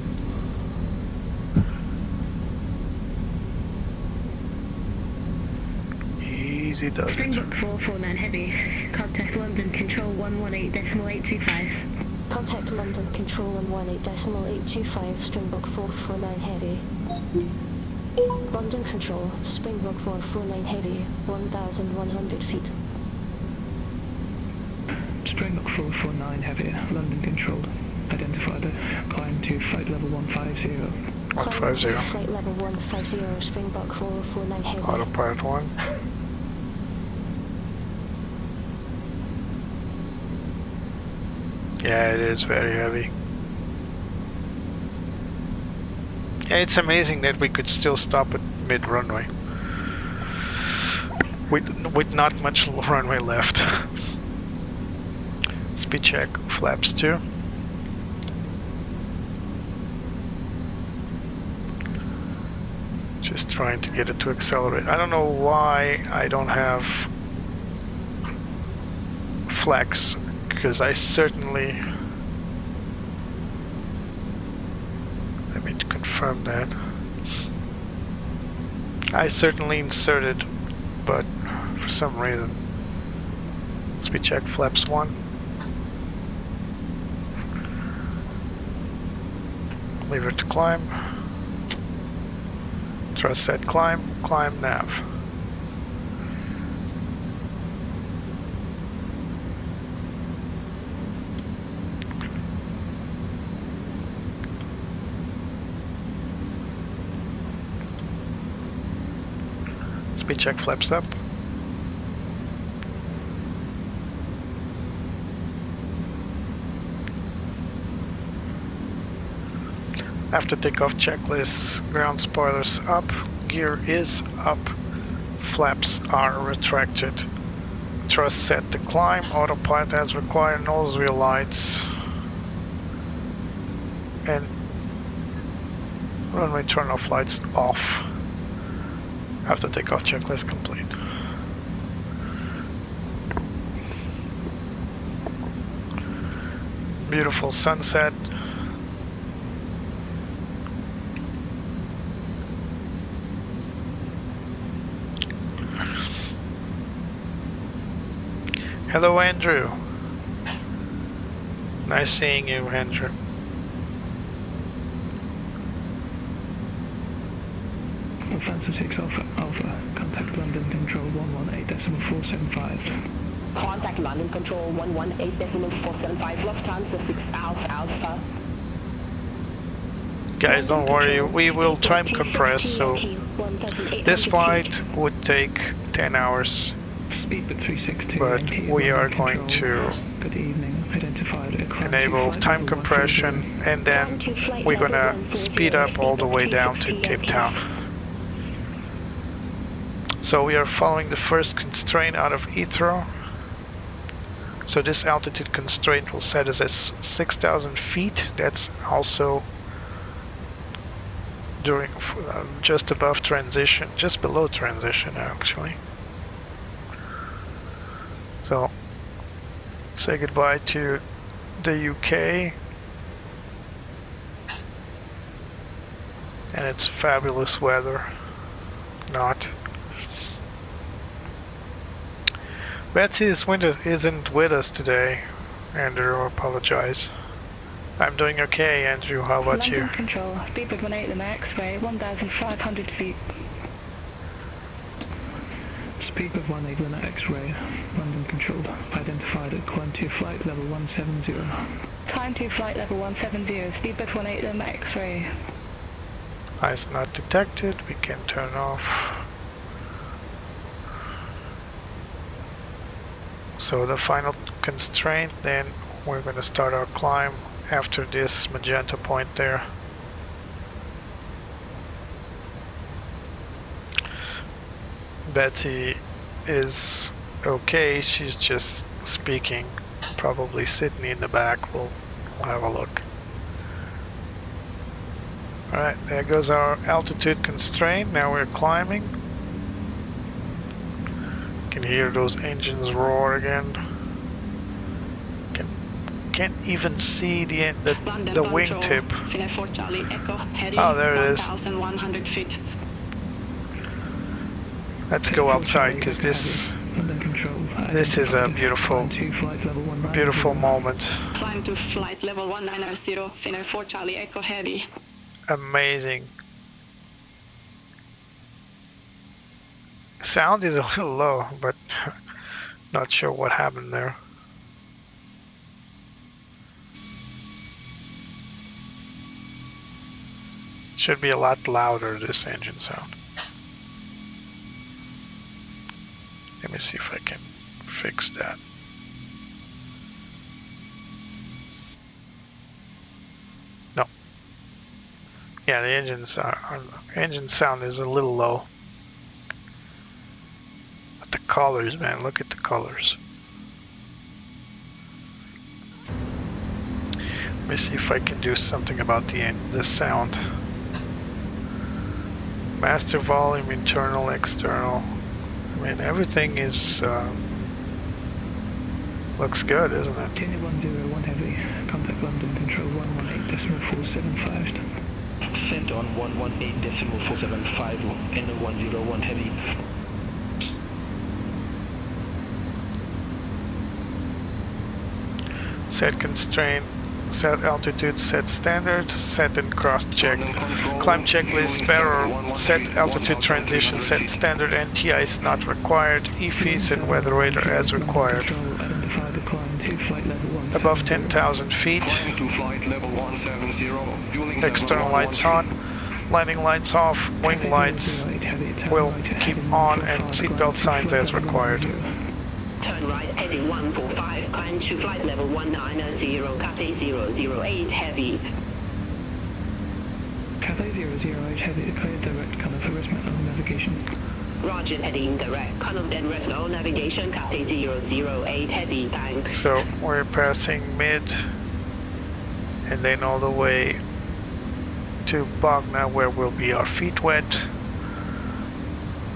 S2: Easy does it.
S4: Springbok 449 Heavy. Contact London Control 118.825. Contact London Control 118.825. Springbok 449 Heavy. London Control, Springbok 449 Heavy, 1,100 feet.
S8: Springbok 449 Heavy, London Control. Identified it. Climb to flight level 150.
S2: 150.
S4: Flight level 150, Springbok 449 Heavy.
S2: Autopilot 1. Yeah, it is very heavy. It's amazing that we could still stop at mid-runway with not much runway left. Speed check, flaps 2. Just trying to get it to accelerate. I don't know why I don't have flex, because I certainly... Let me confirm that. I certainly inserted, but for some reason. Speed check, flaps 1. Lever to climb. Thrust set climb, climb nav. Speed check, flaps up. After takeoff checklist, ground spoilers up, gear is up, flaps are retracted. Thrust set to climb, autopilot as required, nose wheel lights, and runway turn off lights off. After takeoff checklist complete. Beautiful sunset. Hello, Andrew. Nice seeing you, Andrew.
S8: Lufthansa 6 Alpha, contact London Control 118.475.
S9: Contact London Control 118.475, Lufthansa 6 Alpha.
S2: Guys, don't worry, we will time compress, so this flight would take 10 hours. But we are going to enable time compression, and then we're gonna speed up all the way down to Cape Town. So we are following the first constraint out of Heathrow. So this altitude constraint will set us at 6,000 feet. That's also during just above transition, just below transition actually. So say goodbye to the UK and its fabulous weather. Not. Betsy isn't with us today. Andrew, I apologize. I'm doing okay, Andrew. How about
S5: London
S2: you?
S5: Control, speedbird 18 Lima X-ray, 1,500 feet.
S8: Speedbird 18 Lima X-ray, London Control. Identified at climb to flight level 170.
S5: Climb to flight level 170, speedbird 18 Lima X-ray.
S2: Ice not detected. We can turn off. So the final constraint, then we're going to start our climb after this magenta point there. Betsy is okay, she's just speaking. Probably Sydney in the back. We'll have a look. Alright, there goes our altitude constraint. Now we're climbing. You can hear those engines roar again. can't even see the wingtip.
S9: Finnair 4 Charlie Echo heading
S2: Oh, there it is.
S9: 1,100 feet.
S2: Let's go outside because this is a beautiful moment.
S9: Climb to flight level 190, Finnair 4 Charlie Echo heavy.
S2: Amazing. Sound is a little low, but not sure what happened there. Should be a lot louder, this engine sound. Let me see if I can fix that. No. Yeah, the engine sound is a little low. But the colors, man, look at the colors. Let me see if I can do something about the sound. Master volume, internal, external. I mean, everything is looks good, isn't it?
S8: 101 heavy, contact London control 118.475.
S13: Sent on 118.475, N101 heavy.
S2: Set constraint, set altitude, set standard, set and cross-check. Climb checklist, barrel, set altitude transition, set standard, NTI is not required, EFIS and weather radar as required. Above 10,000 feet. External lights on, landing lights off, wing lights will keep on, and seatbelt signs as required.
S4: Turn right, heading 145, climb to flight level 190, Cathay 008 heavy.
S8: Cathay 008 heavy, clear direct, kind of rest on navigation.
S4: Roger, heading direct, kind and rest on navigation, Cathay 008 heavy, thanks.
S2: So we're passing mid, and then all the way to Bogna, where will be our feet wet.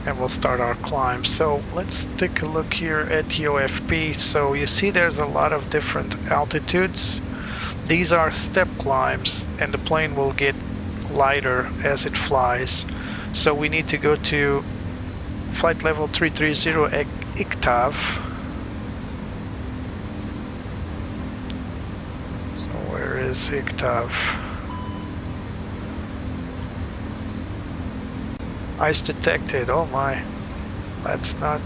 S2: And we'll start our climb. So let's take a look here at the OFP. So you see there's a lot of different altitudes. These are step climbs, and the plane will get lighter as it flies. So we need to go to flight level 330 ICTAV. So where is ICTAV? Ice detected, oh my, let's not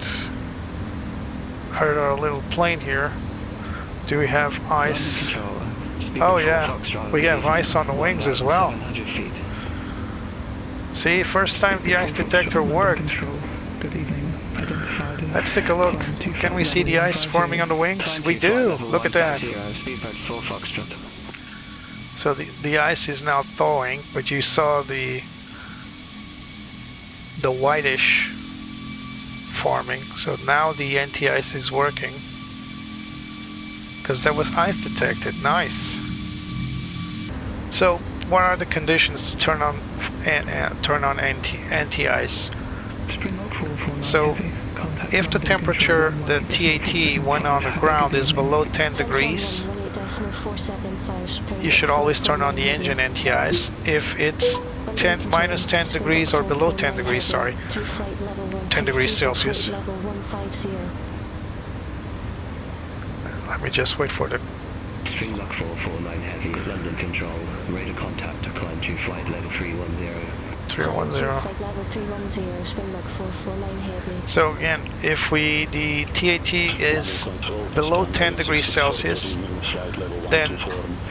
S2: hurt our little plane here. Do we have ice? Oh yeah, we have ice on the wings as well. See, first time the ice detector worked. Let's take a look. Can we see the ice forming on the wings? We do, look at that. So the ice is now thawing, but you saw the whitish forming. So now the anti-ice is working because there was ice detected. Nice. So what are the conditions to turn on anti-ice? So if the temperature, the TAT when on the ground is below 10 degrees, you should always turn on the engine anti-ice. If it's minus 10 degrees or below 10 degrees, sorry, 10 degrees Celsius. Let me just wait for the
S13: String lock 449 heavy, London control, radar contact to climb to flight level 310.
S2: 310. So again, if the TAT is below 10 degrees Celsius, then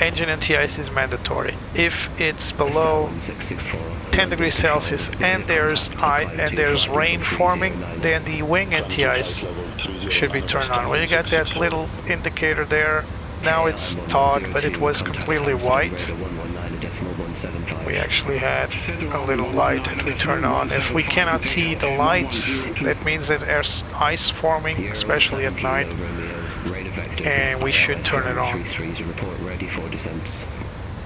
S2: engine anti-ice is mandatory. If it's below 10 degrees Celsius and there's rain forming, then the wing anti-ice should be turned on. When you got that little indicator there, now it's thawed, but it was completely white. We actually had a little light that we turn on. If we cannot see the lights, that means that there's ice forming, especially at night, and we should turn it on.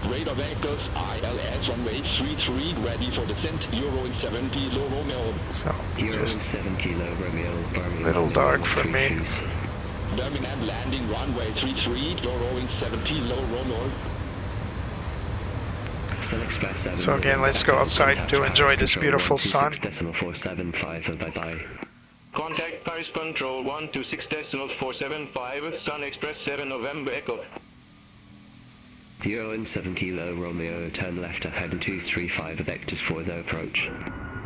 S6: Radar vectors ILS runway 33 ready for descent, Euro 7 kilo Romeo.
S2: So just a little dark for me.
S6: Birmingham landing runway 33, you're rowing 70, low roll.
S2: So again, let's go outside to enjoy this beautiful sun.
S13: 475, bye-bye.
S7: Contact Paris Control 126.475, Sun Express 7 November Echo.
S13: Euro and 70 low Romeo, turn left at heading 235, vectors for the approach.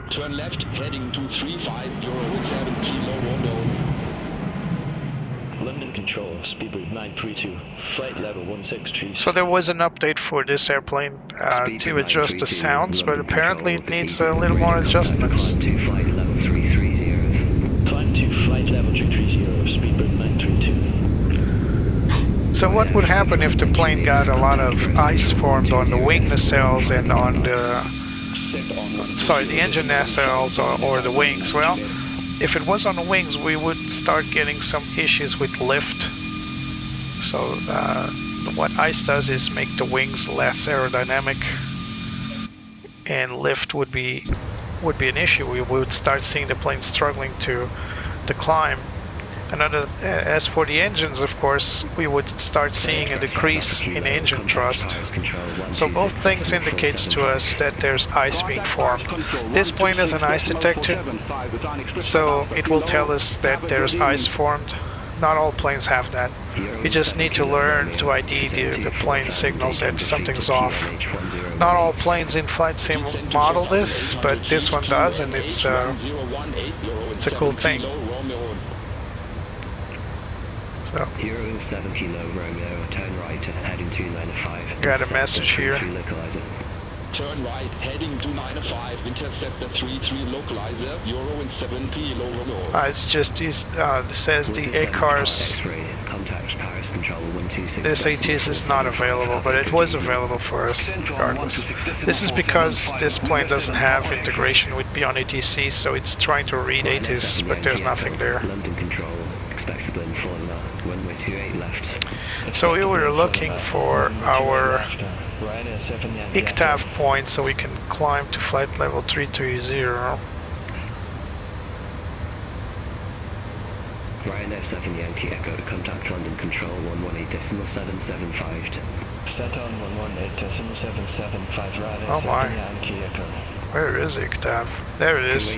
S6: Turn left, heading 235, Euro and 70 low Romeo.
S8: London Control, Speedbrief 932, flight level 163.
S2: So there was an update for this airplane to adjust the sounds, but apparently it needs a little more adjustments.
S8: Climb to flight level 330, Speedbrief 932.
S2: So what would happen if the plane got a lot of ice formed on the wing nacelles and on the engine nacelles or the wings? Well, if it was on the wings, we would start getting some issues with lift. So what ice does is make the wings less aerodynamic, and lift would be an issue. We would start seeing the plane struggling to climb. As for the engines, of course, we would start seeing a decrease in engine thrust. So both things indicates to us that there's ice being formed. This plane has an ice detector, so it will tell us that there's ice formed. Not all planes have that. You just need to learn to ID the plane signals that something's off. Not all planes in Flight Sim model this, but this one does, and it's a cool thing. So,
S13: Euro 70 low Romeo, turn right at heading 295.
S2: Got a message here.
S6: Turn right, heading 295, intercept the 33 localizer, Euro and 70 low Romeo.
S2: It's just this says the ACARS. This ATC is not available, but it was available for us regardless. This is because this plane doesn't have integration with Beyond ATC, so it's trying to read ATIS, but there's nothing there.
S13: London Control, expect blend for runway 28 left.
S2: So we were looking for our ICTAV point so we can climb to flight level 330.
S13: Ryanair 7 Yankee Echo, contact London Control 118.775.
S8: Set on 118.775, Ryanair
S2: Oh my.
S8: 7 Yankee Echo.
S2: Where is ICTAV? There it is.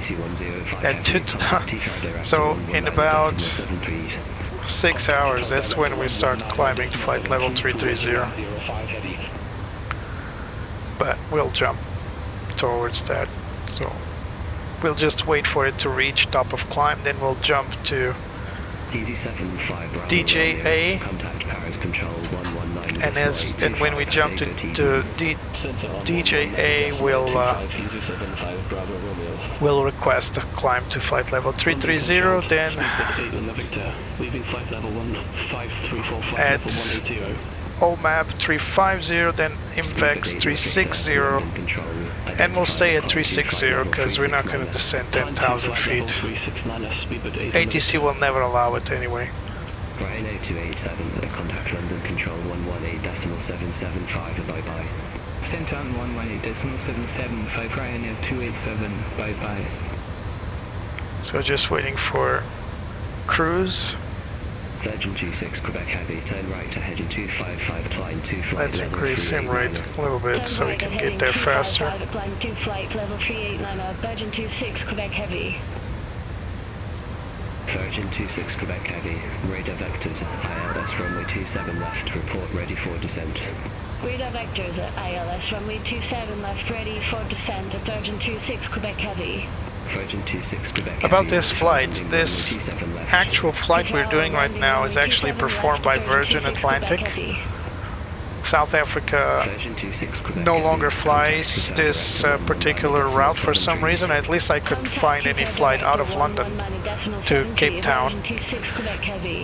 S2: So in about 6 hours, that's when we start climbing to flight level 330. But we'll jump towards that. So we'll just wait for it to reach top of climb, then we'll jump to DJA, and when we jump to DJA, we'll request a climb to flight level 330, then at OMAP 350, then IMVEX 360, and we'll stay at 360 because we're not going to descend 10,000 feet. ATC will never allow it anyway.
S13: Ryanair 287, contact London Control 118.775, bye-bye.
S12: Sent on 118.775, Ryanair 287, bye-bye.
S2: So just waiting for cruise.
S13: Virgin 26, Quebec Heavy, turn right to heading 255, climb 2 flight.
S2: Let's increase sim rate a little bit so we can get there faster.
S4: Climb 2 flight level 389, Virgin 26, Quebec Heavy.
S13: Virgin 26, Quebec Heavy, radar vectors, ILS runway 27 left, report ready for descent.
S4: Radar vectors at ILS runway 27 left, ready for descent at Virgin 26, Quebec Heavy.
S13: Virgin 26, Quebec
S2: About this flight, this actual flight we're doing right now is actually performed by Virgin Atlantic. South Africa no longer flies this particular route for some reason. At least I couldn't find any flight out of London to Cape Town.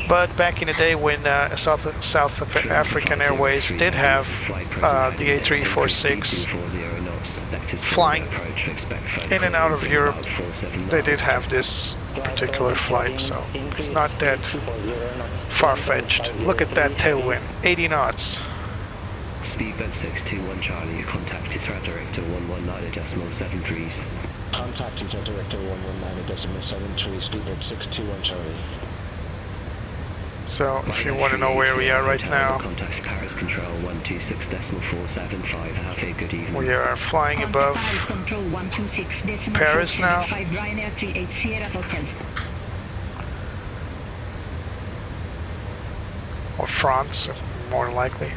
S2: But back in the day when South African Airways did have the A346 flying in and out of Europe, they did have this particular flight, so it's not that far-fetched. Look at that tailwind, 80 knots.
S13: Speedbird 621 Charlie, contact Heathrow Director 119.73.
S6: Contact Heathrow Director 119.73, Speedbird 621 Charlie.
S2: So if you want to know where we are right now,
S13: Contact Paris Control 126.475. Have a good evening.
S2: we are flying above Paris now. Or France, more likely.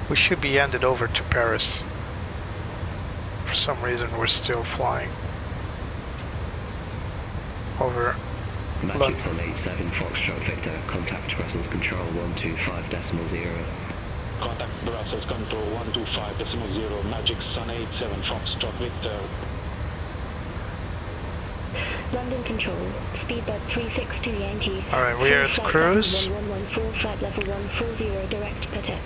S2: We should be handed over to Paris. For some reason we're still flying over
S13: Magic on 87 Foxtrot Victor. Contact Brussels Control 125.0.
S6: Contact Brussels Control 125.0. Magic Sun 87 Foxtrot Victor.
S4: London Control, speedbird 362 Yankee.
S2: Alright, we are at cruise.
S4: 1114, flight level 140, direct Patex.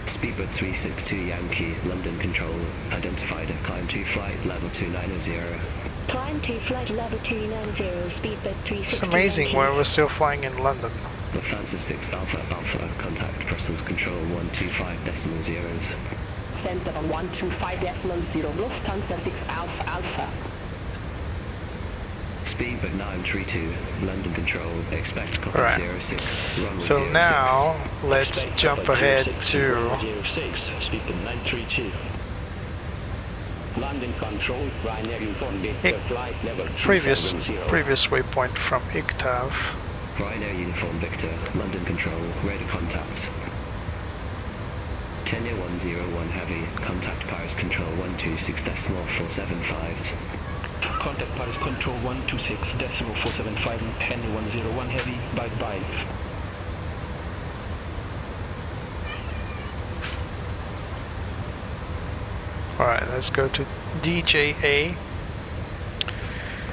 S13: Speedbird 362 Yankee, London Control, identified at climb 2 flight level 290.
S4: Climb 2 flight level 290, speedbird 362
S2: It's amazing
S4: Yankee.
S2: where we're still flying in London.
S13: Lufthansa 6 Alpha Alpha, contact Brussels Control 125.0.
S9: Center 125.0, Lufthansa 6 Alpha Alpha.
S13: Speedbird 932, London Control, expect copy
S2: Alright.
S13: 06. Runway
S2: So
S13: 06.
S2: now let's jump ahead to
S6: 06, Speedbird 932. London Control, Ryanair Uniform Victor, flight level
S2: previous
S6: 270.
S2: waypoint from ICTAV.
S13: Ryanair Uniform Victor, London Control, ready contact. Kenya 101 Heavy, contact Paris Control 126.475.
S8: Contact Paris Control 126.475 and Kenya 101 Heavy, bye-bye.
S2: Alright, let's go to DJA.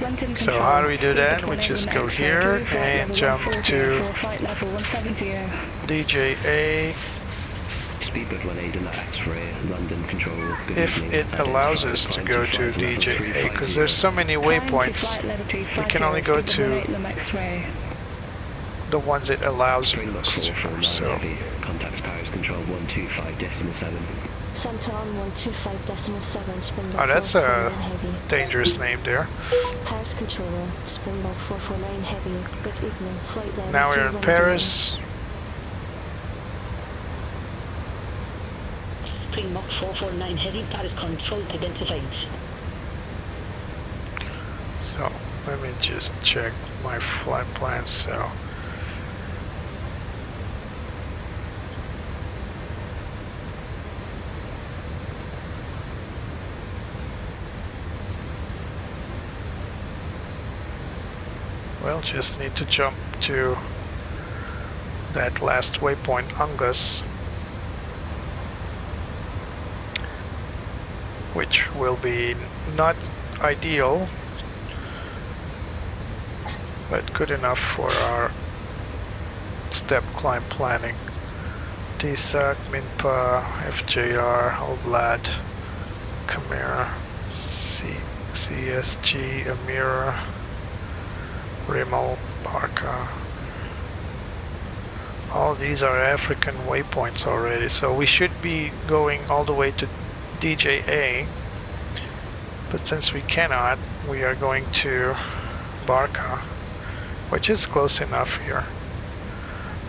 S5: London
S2: So
S5: Control,
S2: how do we do that?
S5: speedbird
S2: We just
S5: 189
S2: go
S5: X-ray,
S2: here
S5: flight
S2: and
S5: level
S2: jump
S5: 140,
S2: to
S5: flight level 170.
S2: DJA.
S13: Speedbird 189 X-ray, London Control. Good
S2: If
S13: evening.
S2: it allows us to go to DJA, because there's so many waypoints, we can only go to the ones it allows us to. So
S13: Contact Paris Control 125.7.
S4: Santon 125.7, Springbok
S2: oh, that's
S4: 449
S2: a
S4: Heavy.
S2: dangerous name there.
S4: Paris Controller, Springbok 449 Heavy. Good evening, flight level
S2: Now we're in
S4: 210.
S2: Paris.
S9: Springbok 449 Heavy, Paris Control identified.
S2: So let me just check my flight plan. So we'll just need to jump to that last waypoint, Angus, which will be not ideal, but good enough for our step climb planning. TSAC, Minpa, FJR, Oblad, Khmer, CSG, Amira, Rimmel, Barca. All these are African waypoints already, so we should be going all the way to DJA, but since we cannot, we are going to Barca, which is close enough here.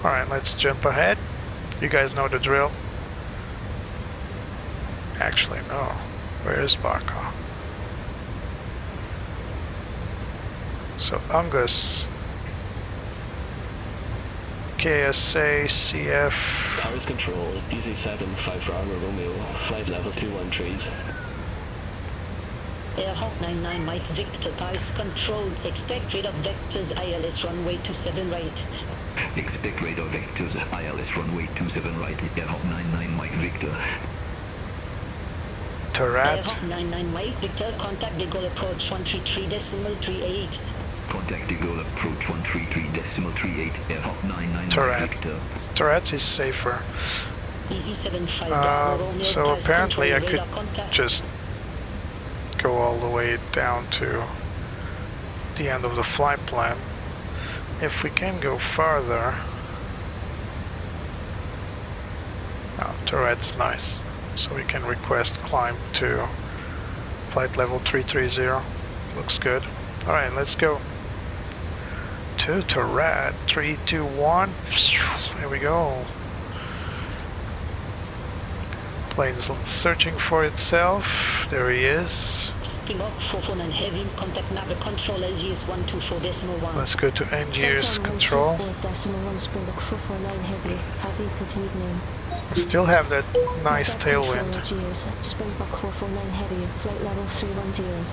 S2: Alright, let's jump ahead. You guys know the drill. Actually, no. Where is Barca? So Angus, KSA, CF.
S8: Paris Control, DC-7, 5 Bravo Romeo, flight level 213.
S9: Airhawk 99 Mike Victor, Paris Control, expect radar vectors ILS runway 27 right.
S7: Expect radar vectors ILS runway 27 right, Airhawk 99 Mike Victor.
S2: Tarat.
S9: Airhawk 99 Mike Victor, contact the goal approach 133.38.
S7: Contact the goal approach 133.38, Airhawk 99
S2: Tarat.
S7: Mike Victor.
S2: Tarat is safer.
S9: Easy 75 Bravo Romeo,
S2: So
S9: Paris
S2: apparently I
S9: Control,
S2: could
S9: radar contact.
S2: just go all the way down to the end of the flight plan. If we can go farther, oh, Tarat's nice, so we can request climb to flight level 330. Looks good. Alright, let's go. To red. 3, 2, 1. Here we go. Plane's searching for itself. There he is.
S4: Springbok 449 Heavy, contact Navigraph control LGS 124.1.
S2: Let's go to NGS control.
S4: Springbok 449 Heavy, have a good evening.
S2: We still have that nice tailwind.
S4: Springbok 449 Heavy, flight level 310.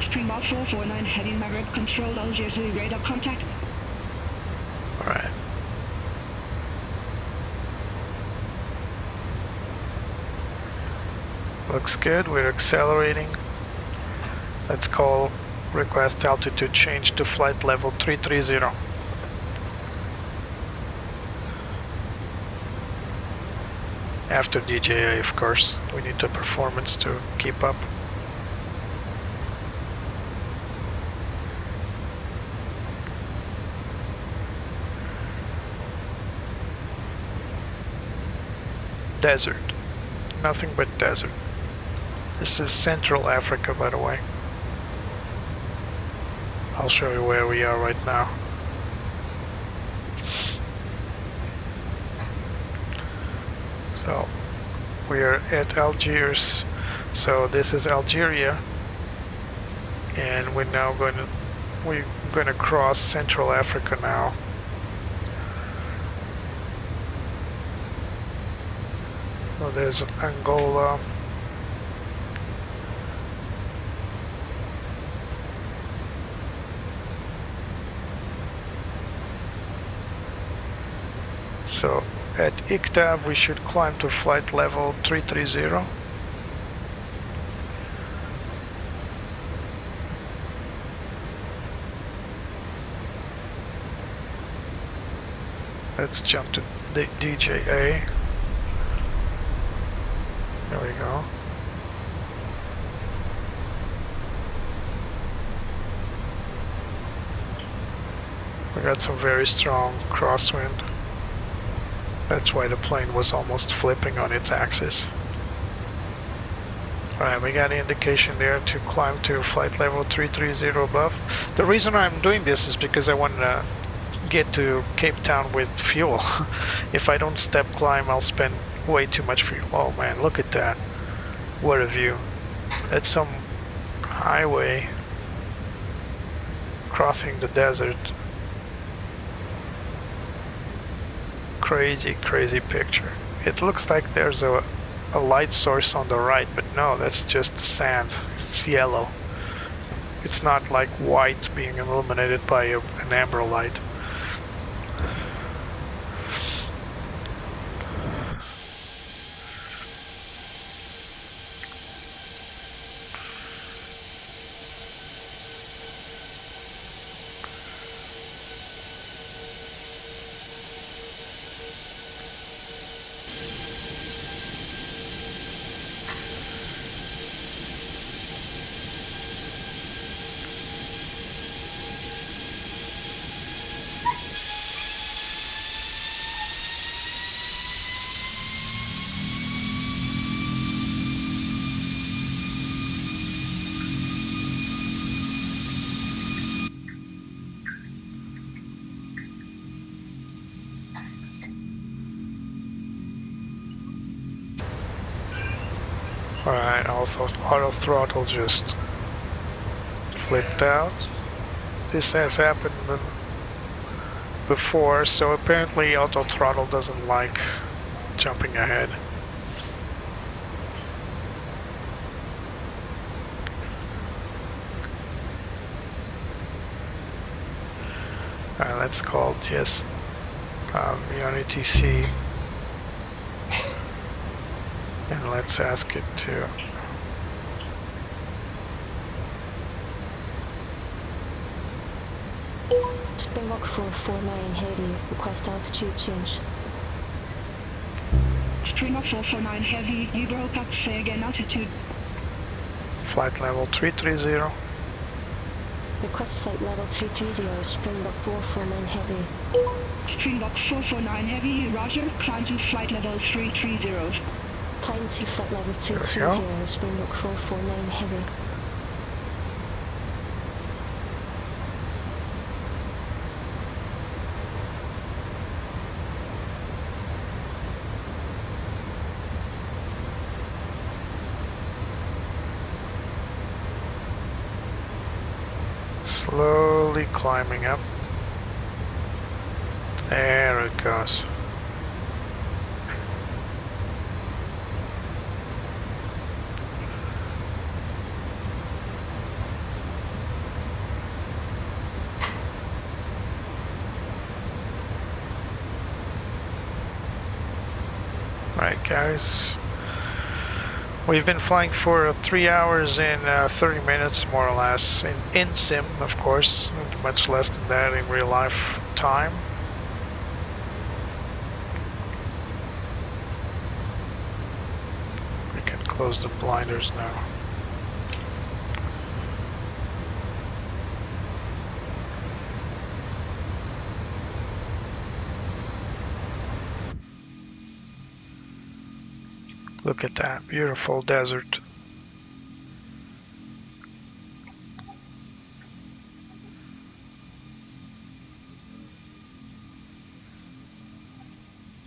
S9: Springbok 449 Heavy, Navigraph control LGS radar contact.
S2: Alright. Looks good, we're accelerating. Let's call request altitude change to flight level 330. After DJI, of course, we need the performance to keep up. Desert. Nothing but desert. This is Central Africa, by the way. I'll show you where we are right now. So we are at Algiers. So this is Algeria, and we're going to cross Central Africa now. So there's Angola. So at ICTAB we should climb to flight level 330. Let's jump to the DJI. There we go. We got some very strong crosswind. That's why the plane was almost flipping on its axis. Alright, we got an indication there to climb to flight level 330 above. The reason I'm doing this is because I want to get to Cape Town with fuel. If I don't step climb, I'll spend way too much fuel. Oh man, look at that. What a view. That's some highway crossing the desert. Crazy, crazy picture. It looks like there's a light source on the right, but no, that's just sand. It's yellow. It's not like white being illuminated by an amber light. Alright, also auto throttle just flipped out. This has happened before, so apparently auto throttle doesn't like jumping ahead. Alright, let's call just beyond ATC. And let's ask it to
S4: Springbok 449 Heavy, request altitude change.
S9: Springbok 449 Heavy, you broke up, say again altitude.
S2: flight level 330.
S4: Request flight level 330, Springbok 449 Heavy.
S9: Springbok 449 Heavy, roger, climb to flight level 330.
S4: Climb to flight level 230, Springbok 449 heavy.
S2: Slowly climbing up. There it goes. Right, guys. We've been flying for 3 hours and 30 minutes, more or less, in sim, of course, much less than that in real life time. We can close the blinders now. Look at that beautiful desert.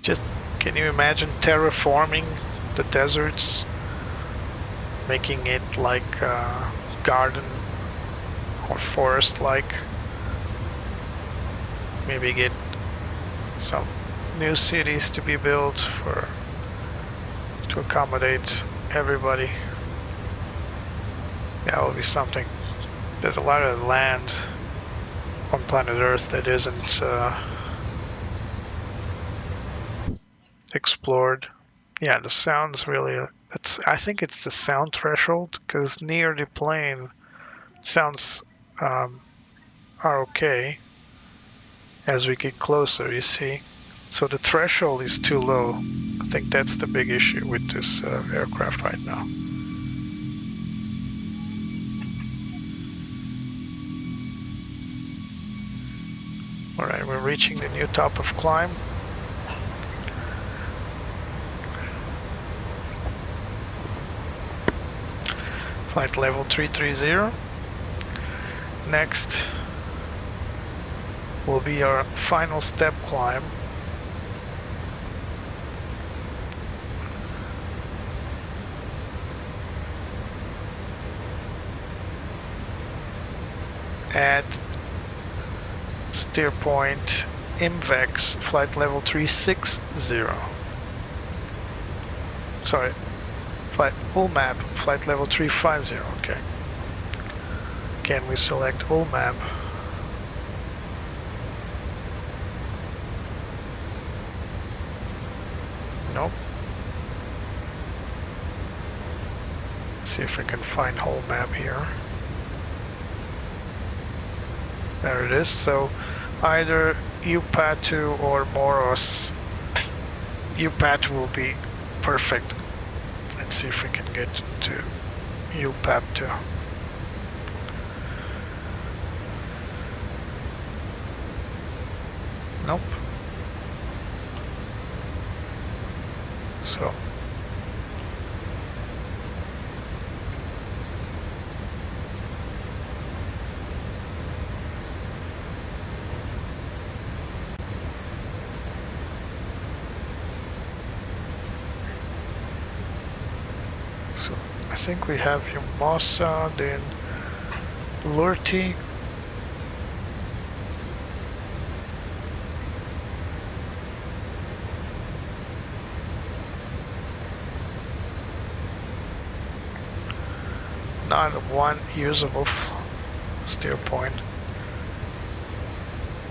S2: Just, can you imagine terraforming the deserts? Making it like a garden or forest-like. Maybe get some new cities to be built to accommodate everybody. That will be something. There's a lot of land on planet Earth that isn't explored. Yeah, the sound's really, I think it's the sound threshold, because near the plane sounds are okay. As we get closer, you see. So the threshold is too low. I think that's the big issue with this aircraft right now. Alright, we're reaching the new top of climb. Flight level 330. Next will be our final step climb. At steer point IMVEX flight level 360. Sorry, flight ULMAP flight level 350. Okay. Can we select ULMAP? Nope. See if I can find whole map here. There it is. So either UPATU or Moros. UPATU will be perfect. Let's see if we can get to UPATU. Nope. So I think we have Mimosa, then Lurti. Not one usable steer point.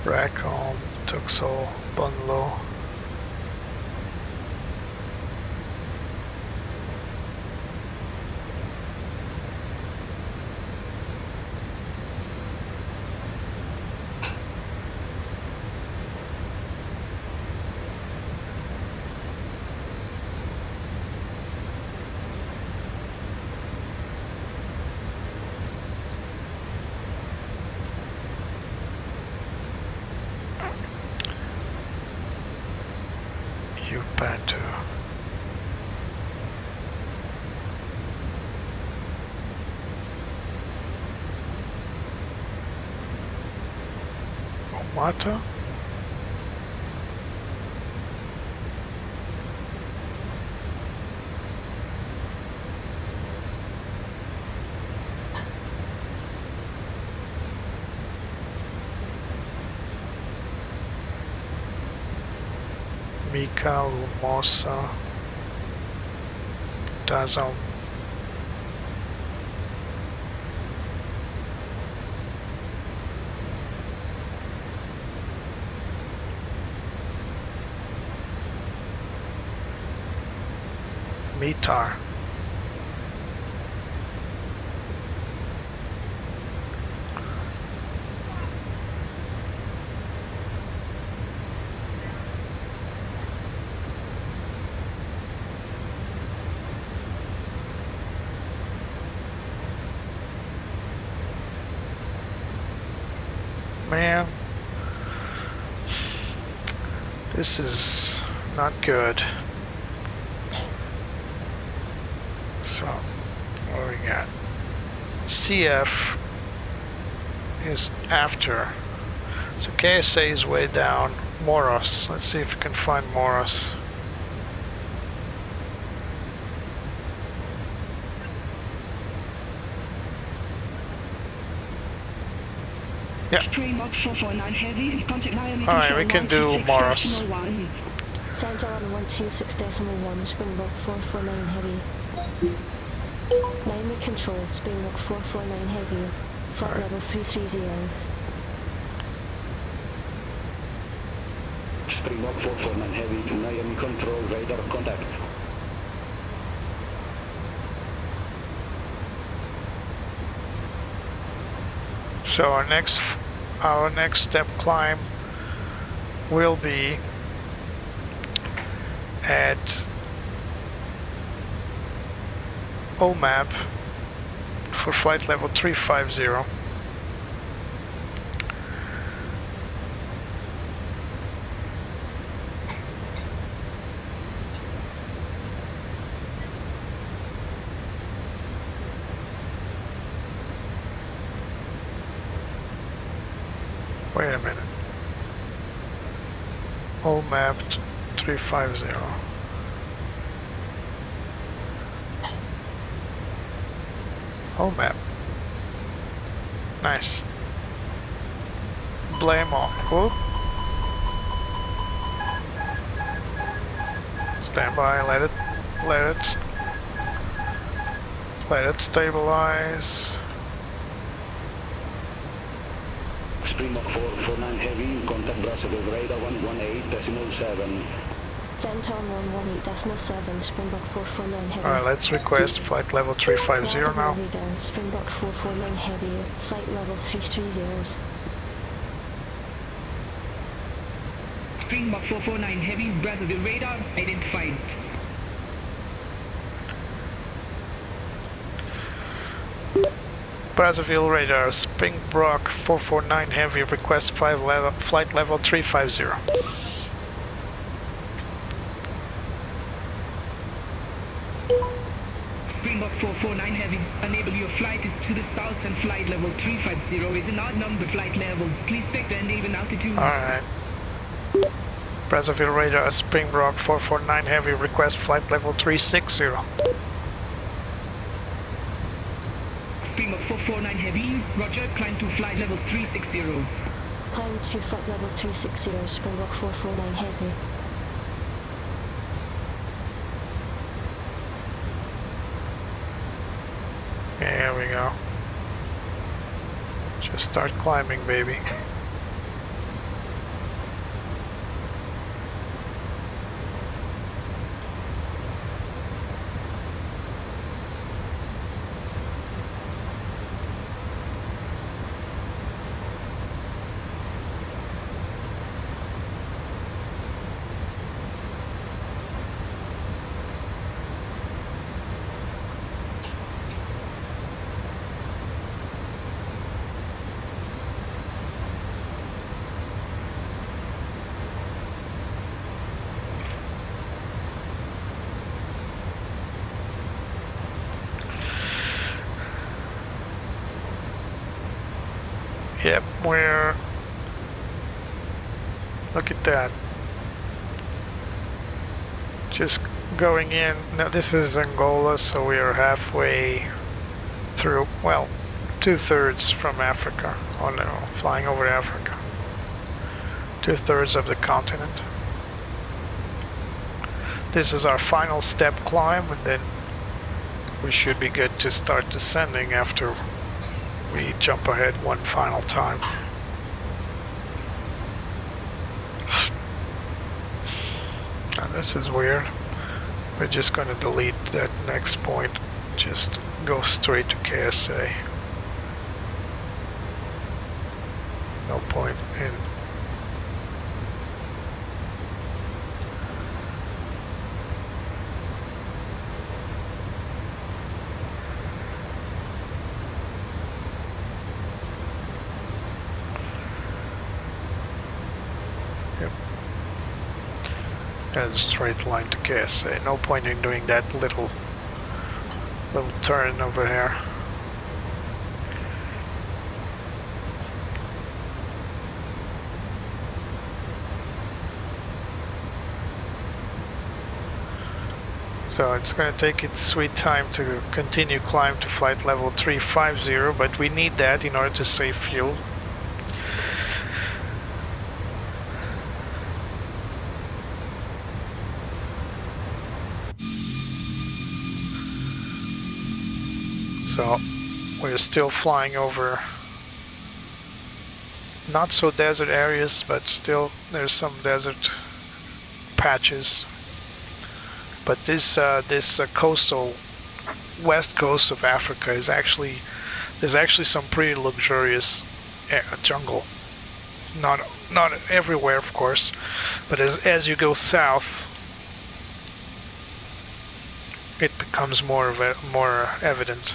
S2: Rackham, Tuxel, Bunlo. Mata. Mika, Lumosa, Dazom. Mitar. Man, this is not good. So, what do we got? CF is after. So KSA is way down. Moros. Let's see if we can find Moros. Yeah. Alright, we can do Moros.
S4: Center on 126.1, Springbok 449 heavy. 9 control, Springbok 449 heavy. Flight level 330.
S6: Springbok 449 heavy, 9 control, radar contact.
S2: So our next step climb will be at OMAP for flight level 350. Wait a minute. OMAP 350. OMAP. Nice. Blame off. Whoop. Stand by. Let it stabilize.
S6: Springbok 449 heavy, contact Brussels radar 118.7.
S4: Center on 118.7, Springbok 449 heavy.
S2: Alright, let's request flight level 350 now.
S4: Radar, Springbok 449 heavy, flight level 330.
S14: Springbok 449 heavy, Brazzaville radar identified.
S2: Brazzaville radar, Springbok 449 heavy, request flight level 350.
S14: Springbok 449 heavy, enable your flight to the south and flight level 350 is an odd number flight level. Please pick the uneven altitude.
S2: Alright. Brazzaville radar, Springbok 449 heavy, request flight level 360.
S14: Springbok 449 heavy, roger, climb to flight level 360.
S4: Climb to flight level 360, Springbok 449 heavy.
S2: Here we go. Just start climbing, baby. Yep, we're Look at that. Just going in. Now this is Angola, so we are halfway through. Well, 2/3 from Africa. Oh no, flying over Africa. 2/3 of the continent. This is our final step climb, and then we should be good to start descending after we jump ahead one final time. Now this is weird. We're just going to delete that next point. Just go straight to KSA. No point in. Yep. And a straight line to KSA. No point in doing that little turn over here. So it's going to take its sweet time to continue climb to flight level 350, but we need that in order to save fuel. So we're still flying over not so desert areas, but still there's some desert patches. But this coastal west coast of Africa is actually, there's actually some pretty luxurious jungle. Not everywhere, of course, but as you go south, it becomes more evident.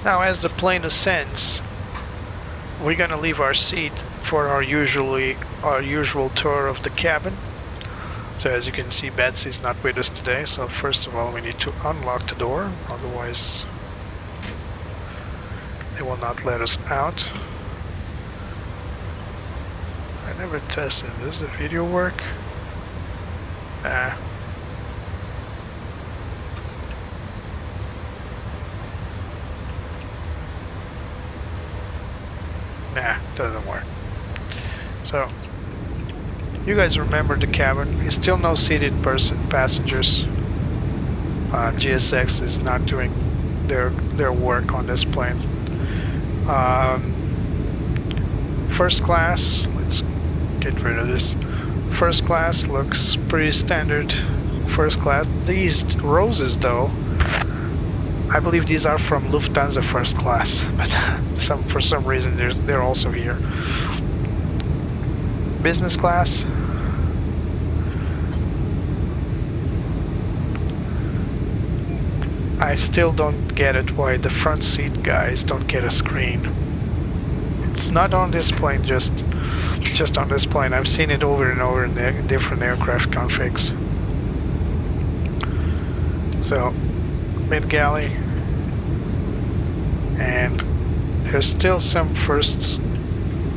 S2: Now as the plane ascends, we're gonna leave our seat for our usual tour of the cabin. So as you can see, Betsy's not with us today, so first of all we need to unlock the door, otherwise they will not let us out. I never tested, does the video work? Nah, doesn't work. So, you guys remember the cabin. Still no seated passengers. GSX is not doing their work on this plane. First class, let's get rid of this. First class looks pretty standard. First class. These roses though, I believe these are from Lufthansa first class, but for some reason they're also here. Business class. I still don't get it why the front seat guys don't get a screen. It's not on this plane, just on this plane. I've seen it over and over in the different aircraft configs. So, mid galley, and there's still some first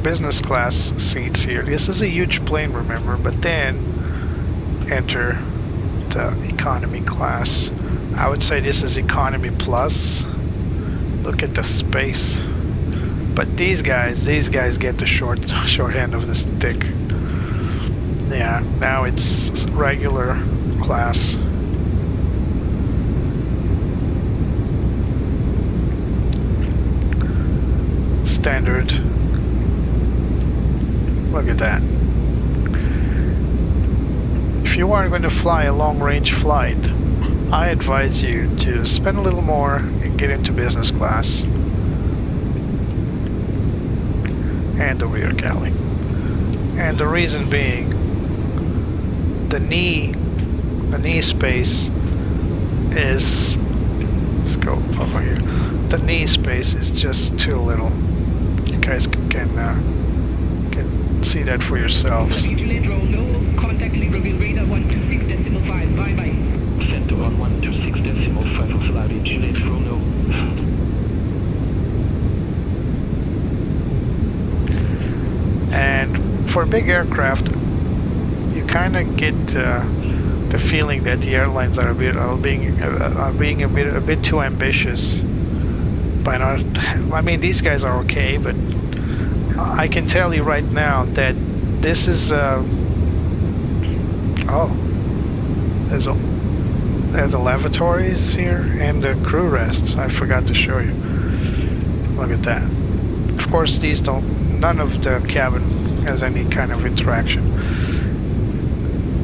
S2: business class seats here. This is a huge plane, remember, but then enter the economy class. I would say this is economy plus. Look at the space. But these guys get the short end of the stick. Yeah, now it's regular class. Standard. Look at that. If you are going to fly a long-range flight, I advise you to spend a little more and get into business class and the rear galley. And the reason being, the knee space is, let's go over here. The knee space is just too little. You guys can see that for yourselves.
S14: Juliet Romeo, contact Libreville radar 126.5, bye-bye.
S8: Center on 126.5 of Larry Juliet Romeo.
S2: And for big aircraft, you kind of get the feeling that the airlines are being a bit too ambitious. By not, I mean, these guys are okay, but I can tell you right now that this is there's the lavatories here and the crew rests. I forgot to show you. Look at that. Of course, these don't. None of the cabin has any kind of interaction.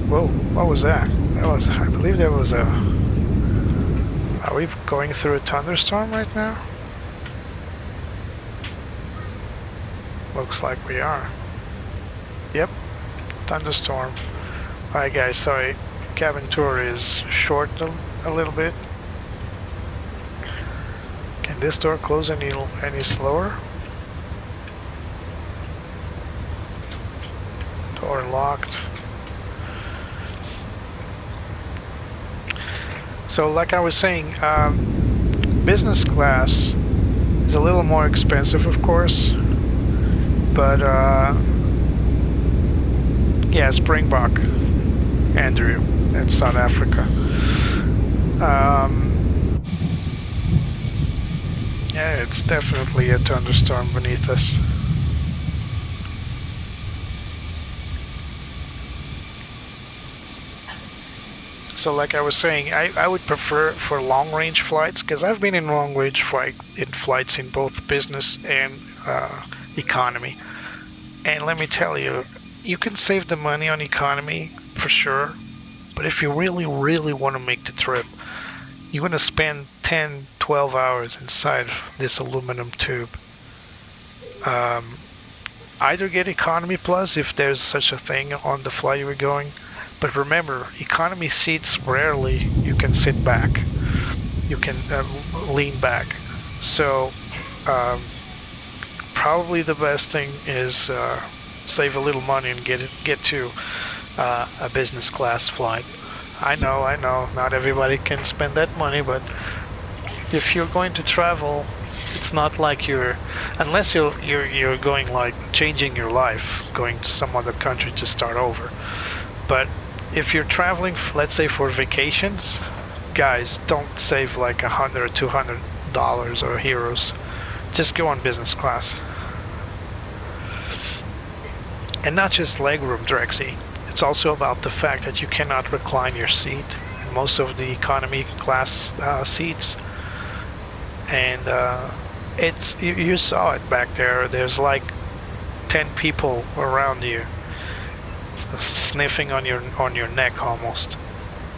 S2: Whoa! What was that? That was. I believe there was a. Are we going through a thunderstorm right now? Looks like we are. Yep, thunderstorm. Alright guys, sorry, cabin tour is short a little bit. Can this door close any slower? Door locked. So like I was saying, business class is a little more expensive, of course. But yeah, Springbok, Andrew, in South Africa. Yeah, it's definitely a thunderstorm beneath us. So like I was saying, I would prefer for long-range flights, because I've been in long-range flights in both business and economy, and let me tell you, you can save the money on economy for sure, but if you really want to make the trip, you're going to spend 10-12 hours inside this aluminum tube. Either get economy plus if there's such a thing on the flight you were going, but remember, economy seats, rarely you can sit back, you can lean back, so probably the best thing is save a little money and get to a business class flight. I know, not everybody can spend that money, but if you're going to travel, it's not like unless you're going like changing your life, going to some other country to start over. But if you're traveling, let's say for vacations, guys, don't save like $100 or $200 or euros. Just go on business class. And not just legroom, Drexy. It's also about the fact that you cannot recline your seat in most of the economy class seats. And you saw it back there. There's like 10 people around you, sniffing on your neck almost.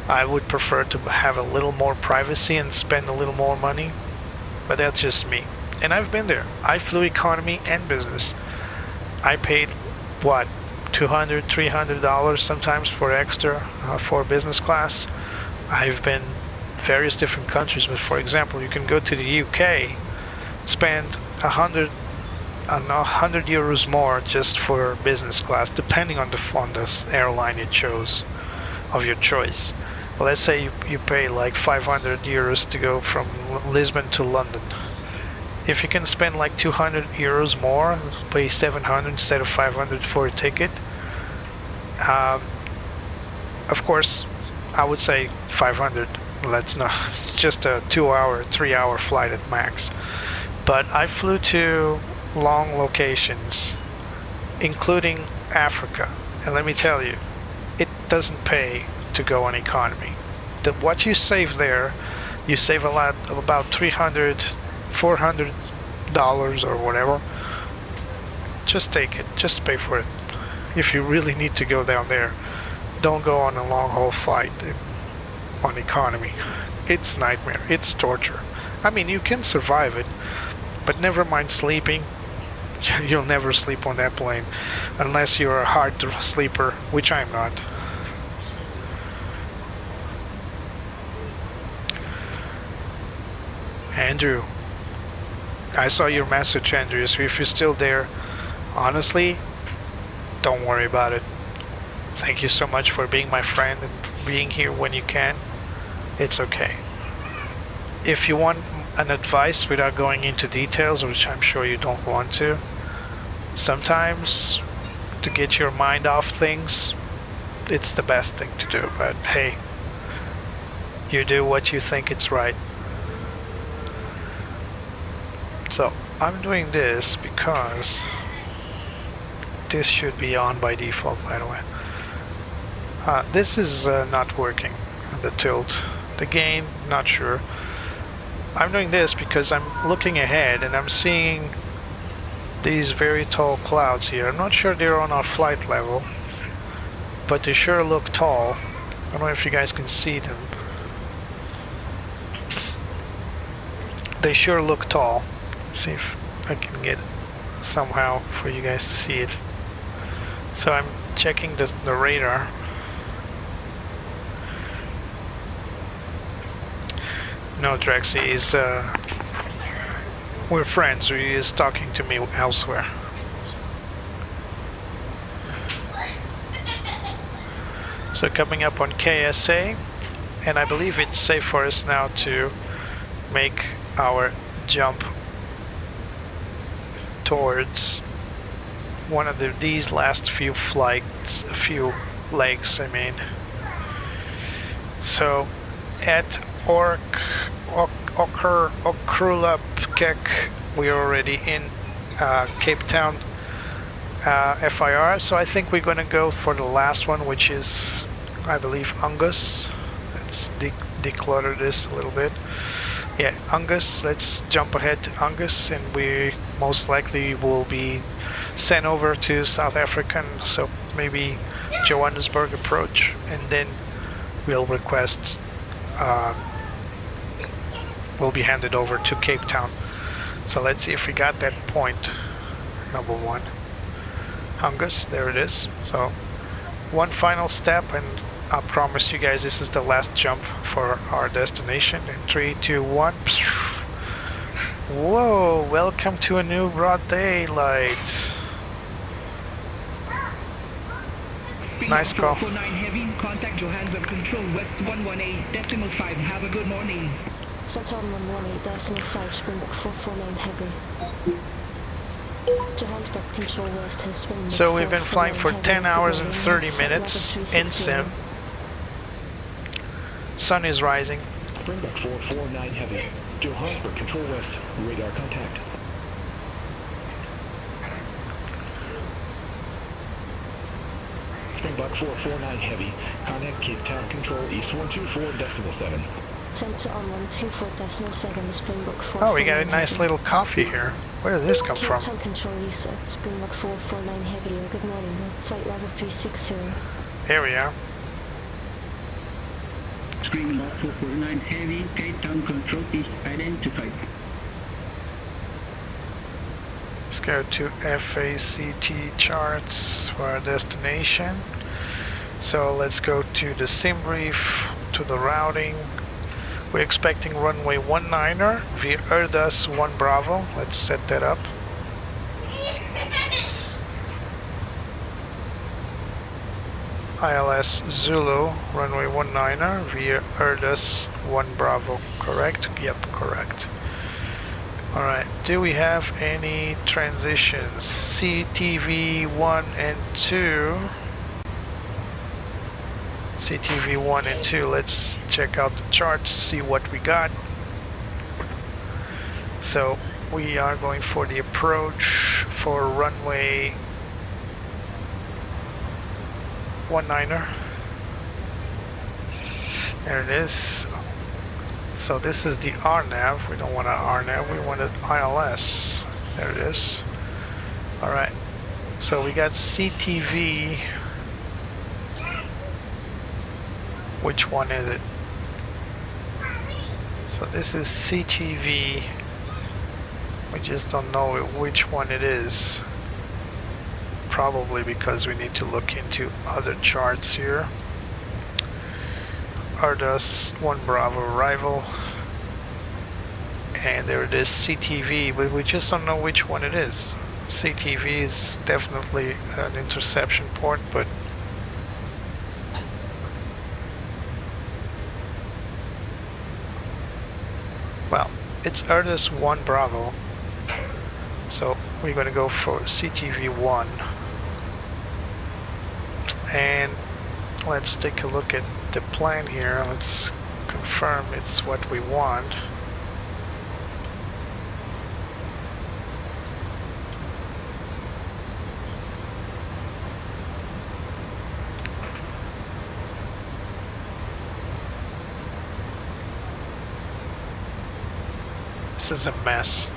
S2: I would prefer to have a little more privacy and spend a little more money, but that's just me. And I've been there. I flew economy and business. I paid what, $200, $300 sometimes for extra for business class. I've been various different countries, but for example, you can go to the UK, spend 100 euros more just for business class, depending on the airline you chose of your choice. Well, let's say you pay like 500 euros to go from Lisbon to London. If you can spend like 200 euros more, pay 700 instead of 500 for a ticket, of course, I would say 500. Let's not. It's just a 2-hour, 3-hour flight at max. But I flew to long locations, including Africa, and let me tell you, it doesn't pay to go on economy. What you save there, you save a lot, of about $300, $400 or whatever. Just take it. Just pay for it. If you really need to go down there, don't go on a long haul flight on economy. It's nightmare. It's torture. I mean, you can survive it, but never mind sleeping. You'll never sleep on that plane unless you're a hard sleeper, which I'm not. Andrew, I saw your message, Andrew, so if you're still there, honestly, don't worry about it. Thank you so much for being my friend and being here when you can. It's okay. If you want an advice without going into details, which I'm sure you don't want to, sometimes to get your mind off things, it's the best thing to do. But hey, you do what you think it's right. So I'm doing this because this should be on by default, by the way. This is not working, the tilt, the gain, not sure. I'm doing this because I'm looking ahead and I'm seeing these very tall clouds here. I'm not sure they're on our flight level, but they sure look tall. I don't know if you guys can see them. They sure look tall. Let's see if I can get it somehow for you guys to see it. So I'm checking the radar. No, Drexy is, we're friends, so he is talking to me elsewhere. So coming up on KSA, and I believe it's safe for us now to make our jump towards one of these last few flights, a few legs, I mean. So at Okrulapkek, we're already in Cape Town FIR, so I think we're going to go for the last one, which is, I believe, Angus. Let's declutter this a little bit. Yeah, Angus. Let's jump ahead to Angus, and we most likely will be sent over to South African, so maybe Johannesburg approach, and then we'll request will be handed over to Cape Town. So let's see if we got that point. Number 1, Angus, there it is. So one final step, and I promise you guys this is the last jump for our destination. In 3, 2, 1. Whoa, welcome to a new broad daylight. Nice call.
S14: 449 heavy, contact Johannesburg Control, West 118.5. Have a good morning.
S4: Center on 118.5, Springbok 449 heavy. Johannesburg Control West to Springbok.
S2: So we've been flying for 10 hours and 30 minutes in sim. Sun is rising.
S15: Springbok 449 heavy. Johannesburg Control West, radar contact. Springbok 449 heavy, contact Cape Town Control East 124.7.
S4: Center on 124.7, Springbok 449.
S2: Oh, we got a nice little coffee here. Where did this come from?
S4: Cape Town Control East, Springbok 449 heavy. Good morning, flight level 360.
S2: Here we are.
S16: Springbok 449 heavy, Cape Town Control East identified.
S2: Let's go to FACT charts for our destination. So let's go to the Simbrief, to the routing. We're expecting runway 19er via Airbus 1 Bravo. Let's set that up. ILS Zulu, runway 19er via Airbus 1 Bravo. Correct? Yep, correct. Alright, do we have any transitions? CTV 1 and 2. CTV 1 and 2, let's check out the charts, see what we got. So we are going for the approach for runway 19er. There it is. So this is the RNAV. We don't want an RNAV, we want an ILS. There it is. Alright, so we got CTV. Which one is it? So this is CTV. We just don't know which one it is. Probably because we need to look into other charts here. Airbus 1 Bravo arrival. and there it is, CTV, but we just don't know which one it is. CTV is definitely an interception port, but well, it's Airbus 1 Bravo, so we're going to go for CTV 1. And let's take a look at the plan here. Let's confirm it's what we want. This is a mess.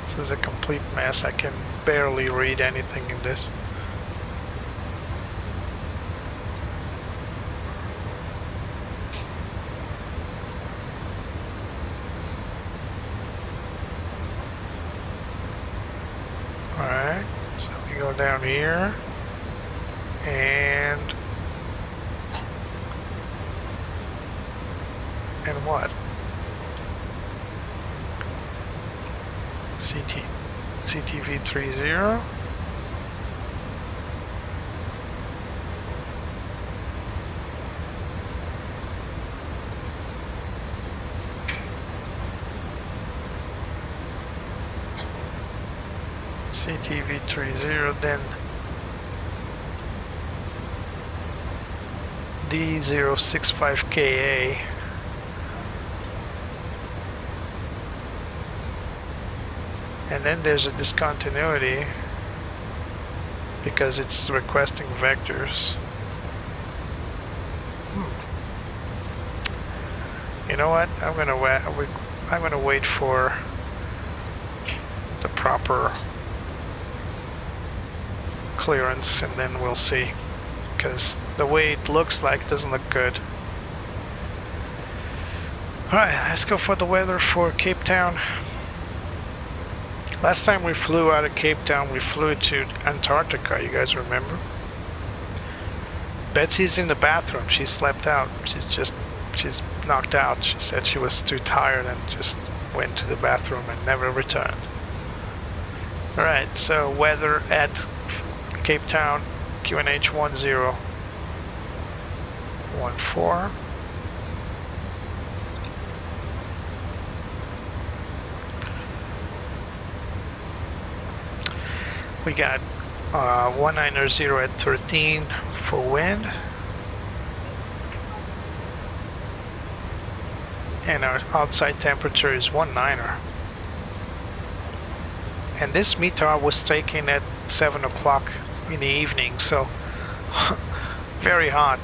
S2: This is a complete mess. I can barely read anything in this. Alright, so we go down here and what? CTV 30. CTV 30, then D065KA. And then there's a discontinuity because it's requesting vectors. You know what? I'm gonna wait for the proper clearance, and then we'll see. Because the way it looks like it doesn't look good. All right, let's go for the weather for Cape Town. Last time we flew out of Cape Town, we flew to Antarctica, you guys remember? Betsy's in the bathroom, she slept out. She's knocked out. She said she was too tired and just went to the bathroom and never returned. Alright, so weather at Cape Town, QNH 1014. We got 190 at 13 for wind, and our outside temperature is 19. And this METAR was taken at 7 o'clock in the evening, so very hot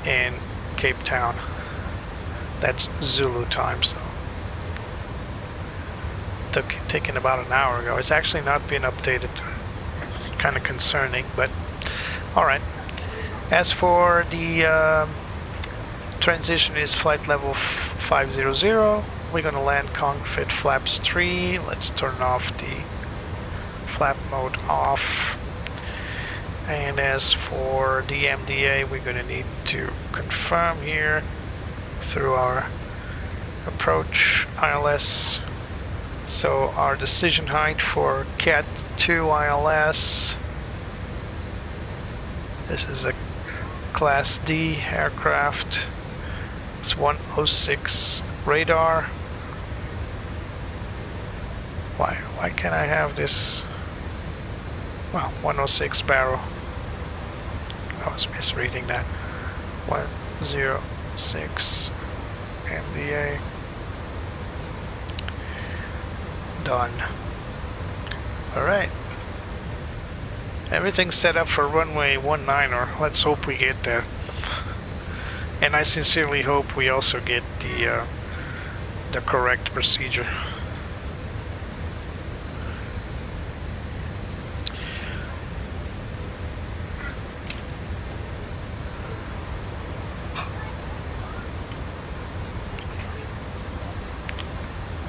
S2: in Cape Town. That's Zulu time, so taken about an hour ago. It's actually not been updated. Kind of concerning, but all right. As for the transition is flight level 500. We're gonna land cockpit flaps 3. Let's turn off the flap mode off. And as for the MDA, we're gonna need to confirm here through our approach ILS. So our decision height for Cat 2 ILS, this is a Class D aircraft, it's 106 radar. Why can't I have this? Well, 106 barrel. I was misreading that. 106 MDA. Done. Alright. Everything's set up for runway 19. Let's hope we get there. And I sincerely hope we also get the correct procedure.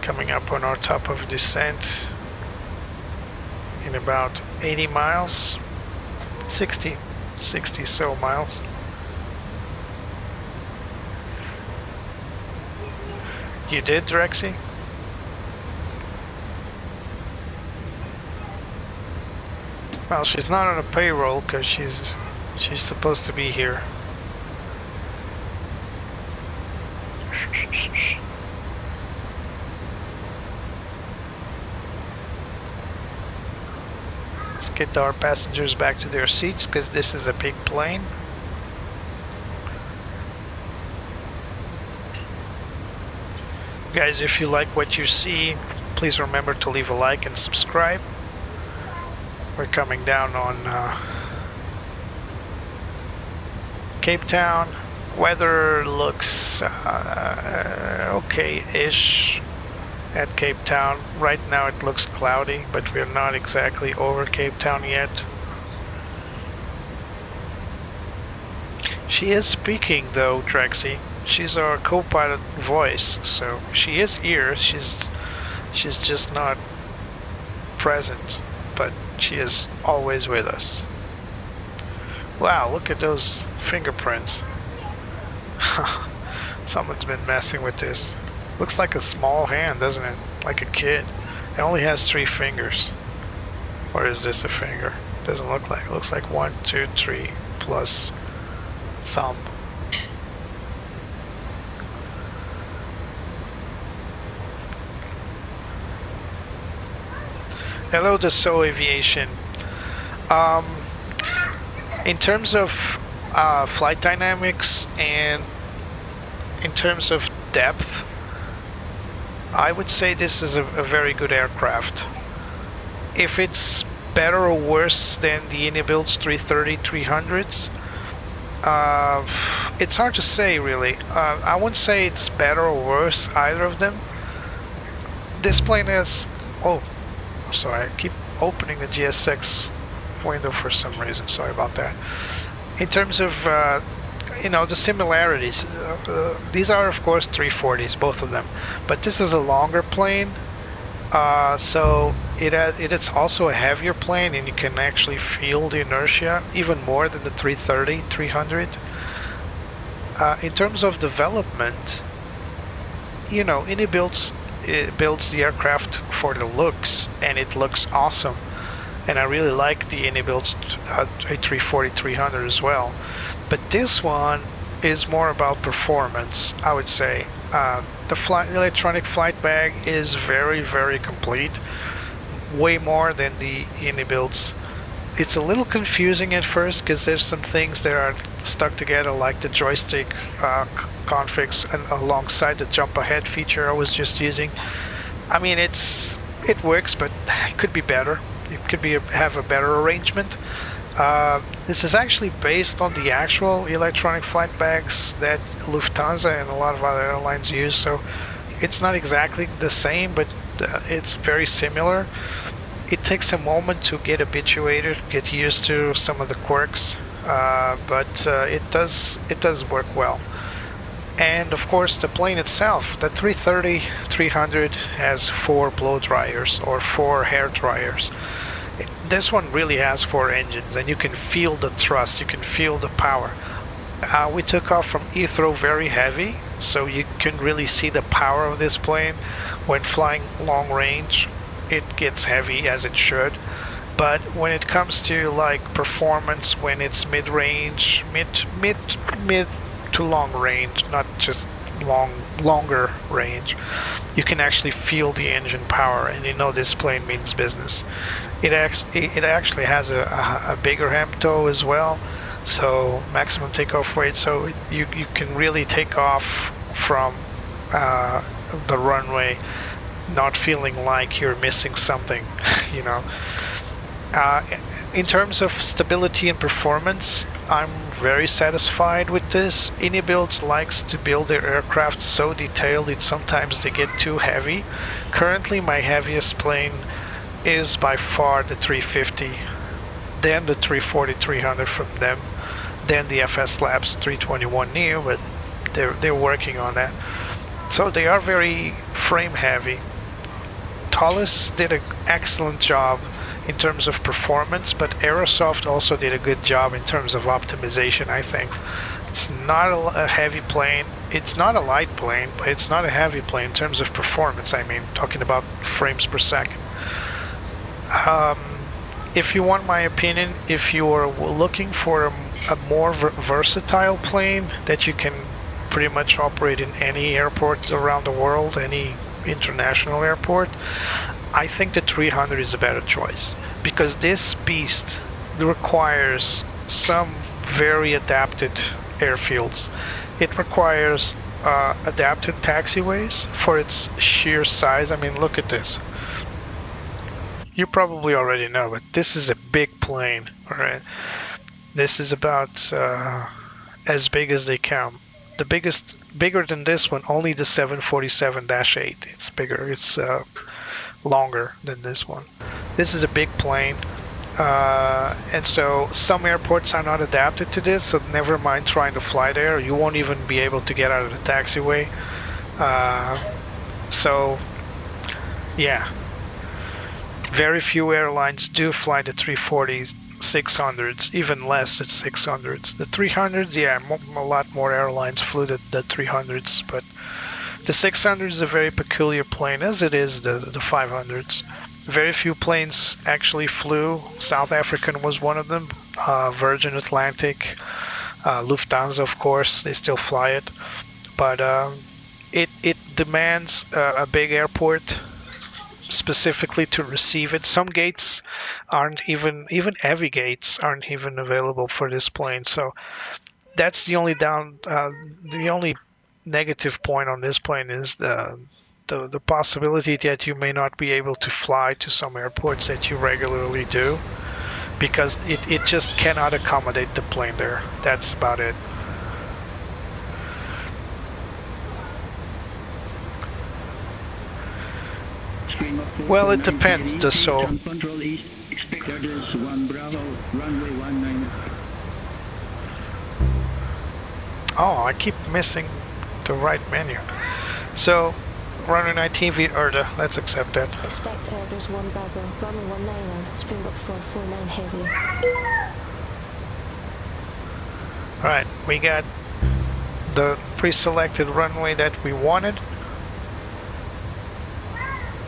S2: Coming up on our top of descent in about 80 miles, 60 so miles. You did, Drexy? Well, she's not on a payroll because she's supposed to be here. Let's get our passengers back to their seats because this is a big plane. Guys, if you like what you see, please remember to leave a like and subscribe. We're coming down on Cape Town. Weather looks okay-ish at Cape Town. Right now it looks cloudy, but we're not exactly over Cape Town yet. She is speaking though, Drexy. She's our co-pilot voice, so she is here. She's just not present, but she is always with us. Wow, look at those fingerprints. Someone's been messing with this. Looks like a small hand, doesn't it? Like a kid. It only has 3 fingers. Or is this a finger? Doesn't look like. It looks like 1, 2, 3 plus thumb. Hello, Dassault Aviation. In terms of flight dynamics and in terms of depth, I would say this is a very good aircraft. If it's better or worse than the Unibilt's 330-300s, it's hard to say really. I wouldn't say it's better or worse, either of them. This plane has... Oh, sorry, I keep opening the GSX window for some reason. Sorry about that. In terms of you know, the similarities, these are of course 340s, both of them, but this is a longer plane, so it's also a heavier plane, and you can actually feel the inertia even more than the 330-300. In terms of development, you know, Unibilt's builds the aircraft for the looks, and it looks awesome. And I really like the Unibilt's A340-300 as well. But this one is more about performance, I would say. The electronic flight bag is very, very complete. Way more than the Unibilt's. It's a little confusing at first because there's some things that are stuck together, like the joystick configs and alongside the jump ahead feature I was just using. I mean, it works, but it could be better. It could have a better arrangement. This is actually based on the actual electronic flight bags that Lufthansa and a lot of other airlines use, so it's not exactly the same, but it's very similar. It takes a moment to get habituated, get used to some of the quirks, but it does work well. And of course the plane itself, the 330-300 has 4 blow dryers or 4 hair dryers. This one really has 4 engines, and you can feel the thrust, you can feel the power. We took off from Heathrow very heavy, so you can really see the power of this plane. When flying long range, it gets heavy, as it should. But when it comes to like performance, when it's mid-range, mid to long range, not just longer range, you can actually feel the engine power, and you know this plane means business. It actually has a bigger MTOW as well, so maximum takeoff weight, so you can really take off from the runway not feeling like you're missing something, you know. In terms of stability and performance, I'm very satisfied with this. Unibilt likes to build their aircraft so detailed that sometimes they get too heavy. Currently my heaviest plane is by far the 350, then the 340-300 from them, then the FS Labs 321 Neo, but they're working on that. So they are very frame heavy. Toliss did an excellent job in terms of performance, but Aerosoft also did a good job in terms of optimization, I think. It's not a heavy plane. It's not a light plane, but it's not a heavy plane in terms of performance. I mean, talking about frames per second. If you want my opinion, if you are looking for a more versatile plane that you can pretty much operate in any airport around the world, any international airport, I think the 300 is a better choice, because this beast requires some very adapted airfields. It requires adapted taxiways for its sheer size. I mean, look at this. You probably already know, but this is a big plane, all right? This is about as big as they come. The bigger than this one, only the 747-8. It's bigger, it's longer than this one. This is a big plane, and so some airports are not adapted to this, so never mind trying to fly there. You won't even be able to get out of the taxiway. So, yeah. Very few airlines do fly the 340s, 600s, even less at 600s. The 300s, yeah, a lot more airlines flew the 300s, but the 600 is a very peculiar plane, as it is the 500s. Very few planes actually flew. South African was one of them. Virgin Atlantic, Lufthansa, of course, they still fly it. But it demands a big airport specifically to receive it. Some gates aren't even heavy gates aren't even available for this plane. So that's the only the only negative point on this plane is the possibility that you may not be able to fly to some airports that you regularly do, because it just cannot accommodate the plane there. That's about it. Well, it depends. So
S16: Control East, expect orders 1 Bravo, runway 19.
S2: Oh, I keep missing the right menu. So runway 19 via Erda, let's accept that.
S4: Expect orders 1 Bravo, runway 19 on Springbok 449 heavy.
S2: Alright, we got the pre-selected runway that we wanted.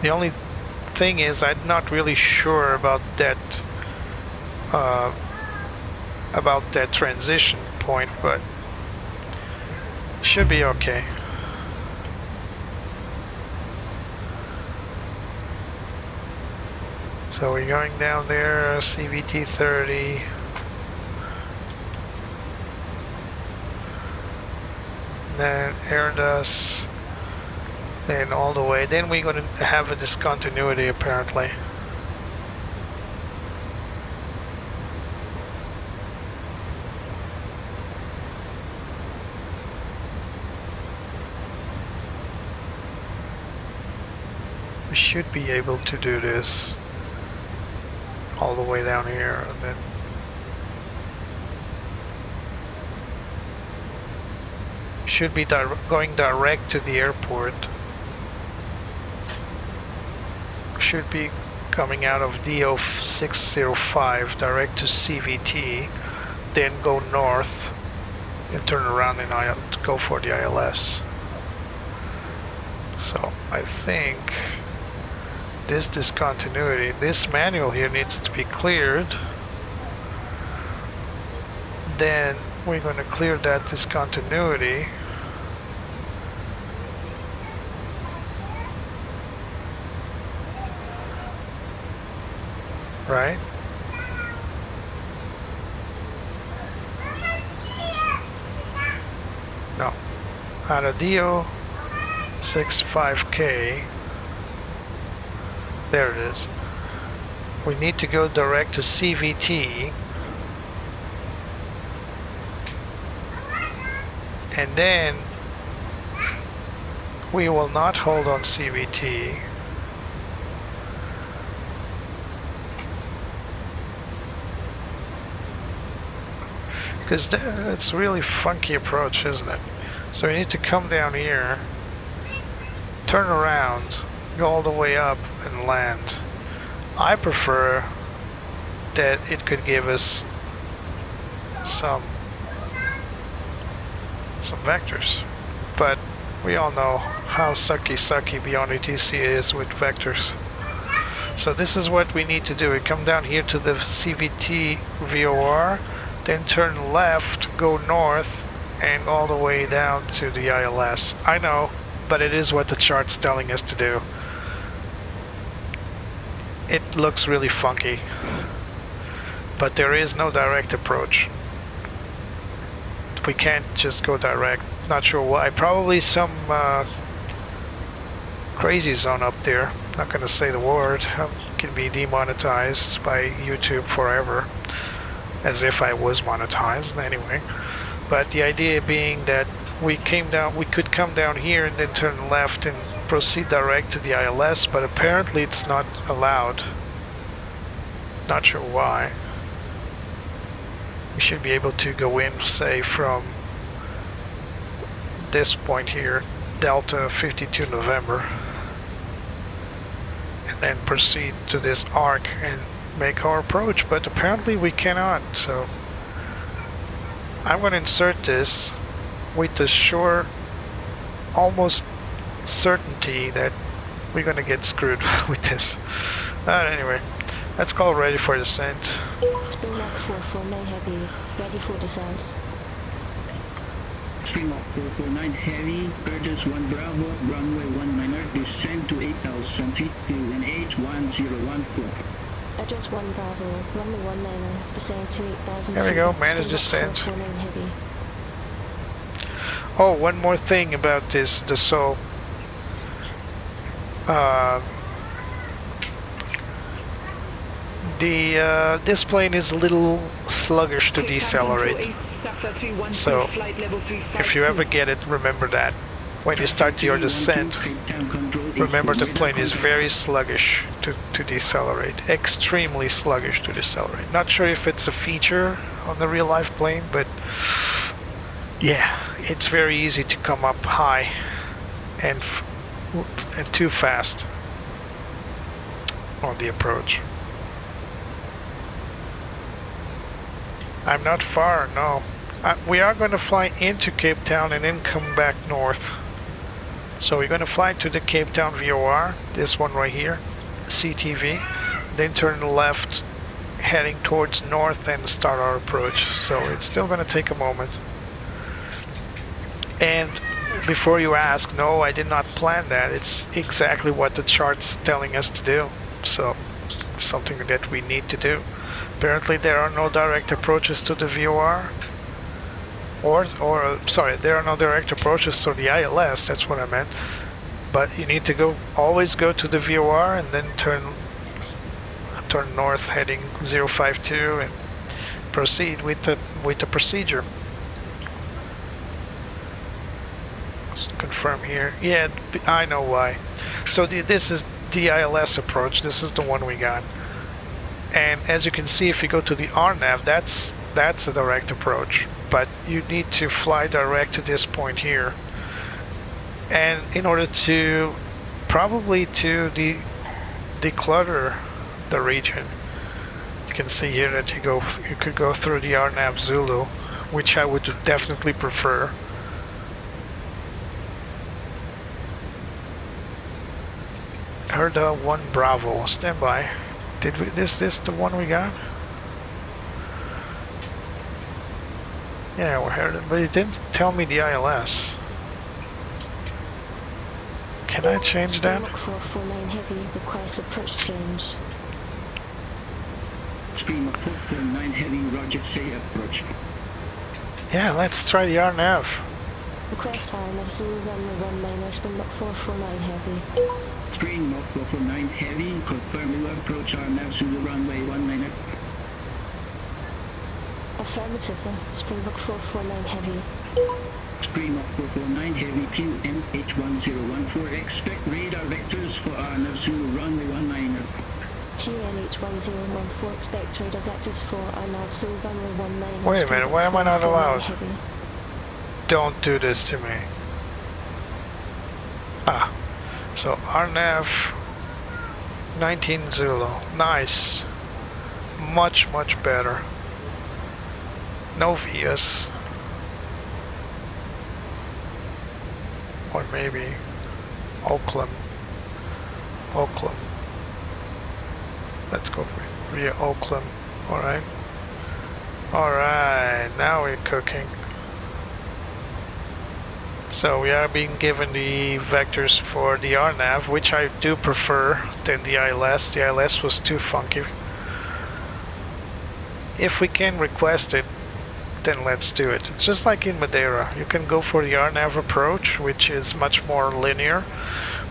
S2: The only thing is, I'm not really sure about that transition point, but should be okay. So we're going down there, CVT 30. Then Airbus. Then all the way. Then we're going to have a discontinuity apparently. We should be able to do this all the way down here, and then should be going direct to the airport. Should be coming out of DO 605 direct to CVT, then go north and turn around and go for the ILS. So I think this discontinuity, this manual here needs to be cleared. Then we're going to clear that discontinuity. Right? No. Out of DO 65K. There it is. We need to go direct to CVT. And then we will not hold on CVT. Because that's a really funky approach, isn't it? So we need to come down here, turn around, go all the way up and land. I prefer that it could give us some some vectors. But we all know how sucky Beyond ATC is with vectors. So this is what we need to do. We come down here to the CVT VOR, then turn left, go north, and all the way down to the ILS. I know, but it is what the chart's telling us to do. It looks really funky, but there is no direct approach. We can't just go direct. Not sure why. Probably some crazy zone up there. Not gonna say the word. Can be demonetized by YouTube forever, as if I was monetized anyway. But the idea being that we could come down here and then turn left and proceed direct to the ILS, but apparently it's not allowed. Not sure why. We should be able to go in, say, from this point here, Delta 52 November, and then proceed to this arc and make our approach, but apparently we cannot. So I'm going to insert this with the sure, almost certainty that we're going to get screwed with this. Anyway, let's call ready for descent.
S4: Springlock 449 Heavy, ready for descent.
S16: Springlock 449 Heavy, Curtis 1 Bravo, runway 19, descend to 8,000 feet to NH1014.
S4: Address 1 Bravo, runway 19, descend to 8,000 feet.
S2: There we go, managed descent.
S4: 449 Heavy.
S2: Oh, one more thing about this, this plane is a little sluggish to decelerate. So if you ever get it, remember that. When you start your descent, remember the plane is very sluggish to decelerate. Extremely sluggish to decelerate. Not sure if it's a feature on the real life plane, but yeah, it's very easy to come up high and too fast on the approach. I'm not far, no. We are going to fly into Cape Town and then come back north. So we're going to fly to the Cape Town VOR, this one right here, CTV, then turn left, heading towards north and start our approach. So it's still going to take a moment. And before you ask, no, I did not plan that. It's exactly what the chart's telling us to do. So something that we need to do. Apparently there are no direct approaches to the VOR. Sorry, there are no direct approaches to the ILS, that's what I meant. But you need to always go to the VOR and then turn north heading 052 and proceed with the procedure. Let's confirm here. Yeah, I know why. So this is the ILS approach. This is the one we got. And as you can see, if you go to the RNAV, that's a direct approach. But you need to fly direct to this point here. And in order to probably to declutter the region, you can see here that you could go through the RNAV Zulu, which I would definitely prefer. Herda 1 Bravo, stand by. Did we this the one we got? Yeah, we heard it, but it didn't tell me the ILS. Can I change that?
S4: 449 Heavy requires approach change.
S16: Stream of 449 Heavy, roger, say approach.
S2: Yeah, let's try the RNAV.
S4: Request time of Zulu runway 19, Springbok 449 Heavy.
S16: Stream of 449 Heavy, confirm your approach RNAV Zulu runway 19.
S4: Affirmative, Springbok 449 Heavy.
S16: Stream of 449 Heavy, QNH1014, expect radar vectors for RNAV Zulu runway 19.
S4: QNH1014, expect radar vectors for RNAV Zulu runway 19.
S2: Wait a minute, why am I not allowed? Don't do this to me. So RNAV 19 Zulu, nice. Much better. No VS. or maybe Auckland. Let's go for via Auckland. Alright. Alright, now we're cooking. So we are being given the vectors for the RNAV, which I do prefer than the ILS. The ILS was too funky. If we can request it, then let's do it. It's just like in Madeira. You can go for the RNAV approach, which is much more linear,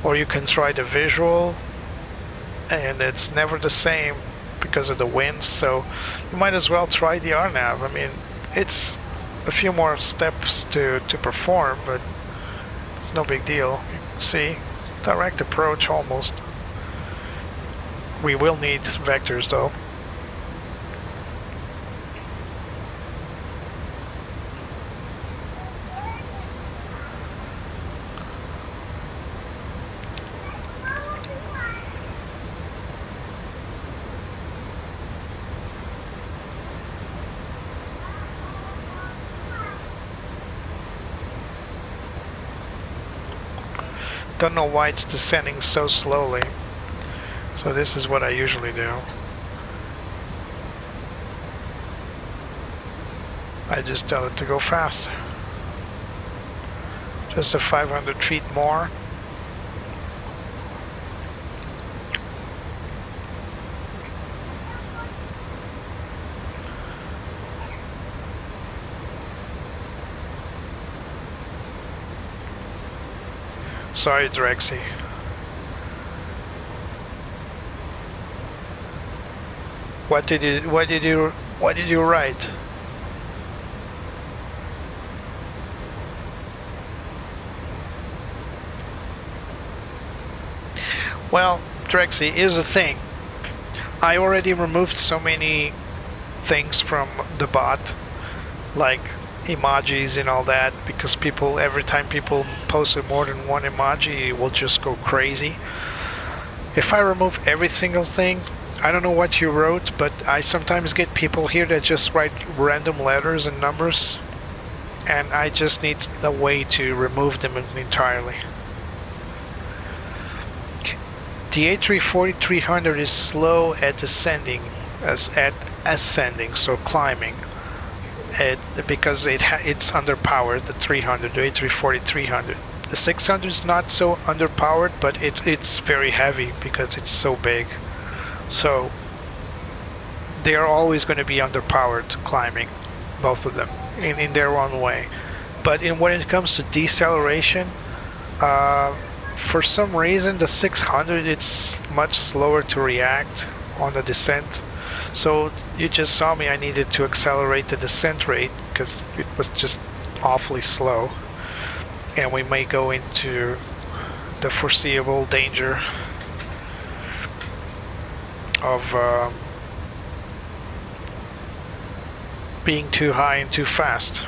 S2: or you can try the visual, and it's never the same because of the winds, so you might as well try the RNAV. I mean, it's a few more steps to perform, but it's no big deal. See, direct approach almost. We will need vectors though. Don't know why it's descending so slowly. So this is what I usually do. I just tell it to go faster. Just a 500 feet more. Sorry, Drexy. What did you write? Well, Drexy, here's the thing. I already removed so many things from the bot, like emojis and all that, because people, every time people posted more than one emoji, it will just go crazy. If I remove every single thing, I don't know what you wrote, but I sometimes get people here that just write random letters and numbers, and I just need a way to remove them entirely. The A340-300 is slow at ascending, so climbing. Because it's underpowered, the 300, the A340-300. The 600 is not so underpowered, but it's very heavy because it's so big. So they are always going to be underpowered climbing, both of them, in their own way. But when it comes to deceleration, for some reason the 600 it's much slower to react on the descent. So you just saw me, I needed to accelerate the descent rate because it was just awfully slow, and we may go into the foreseeable danger of being too high and too fast.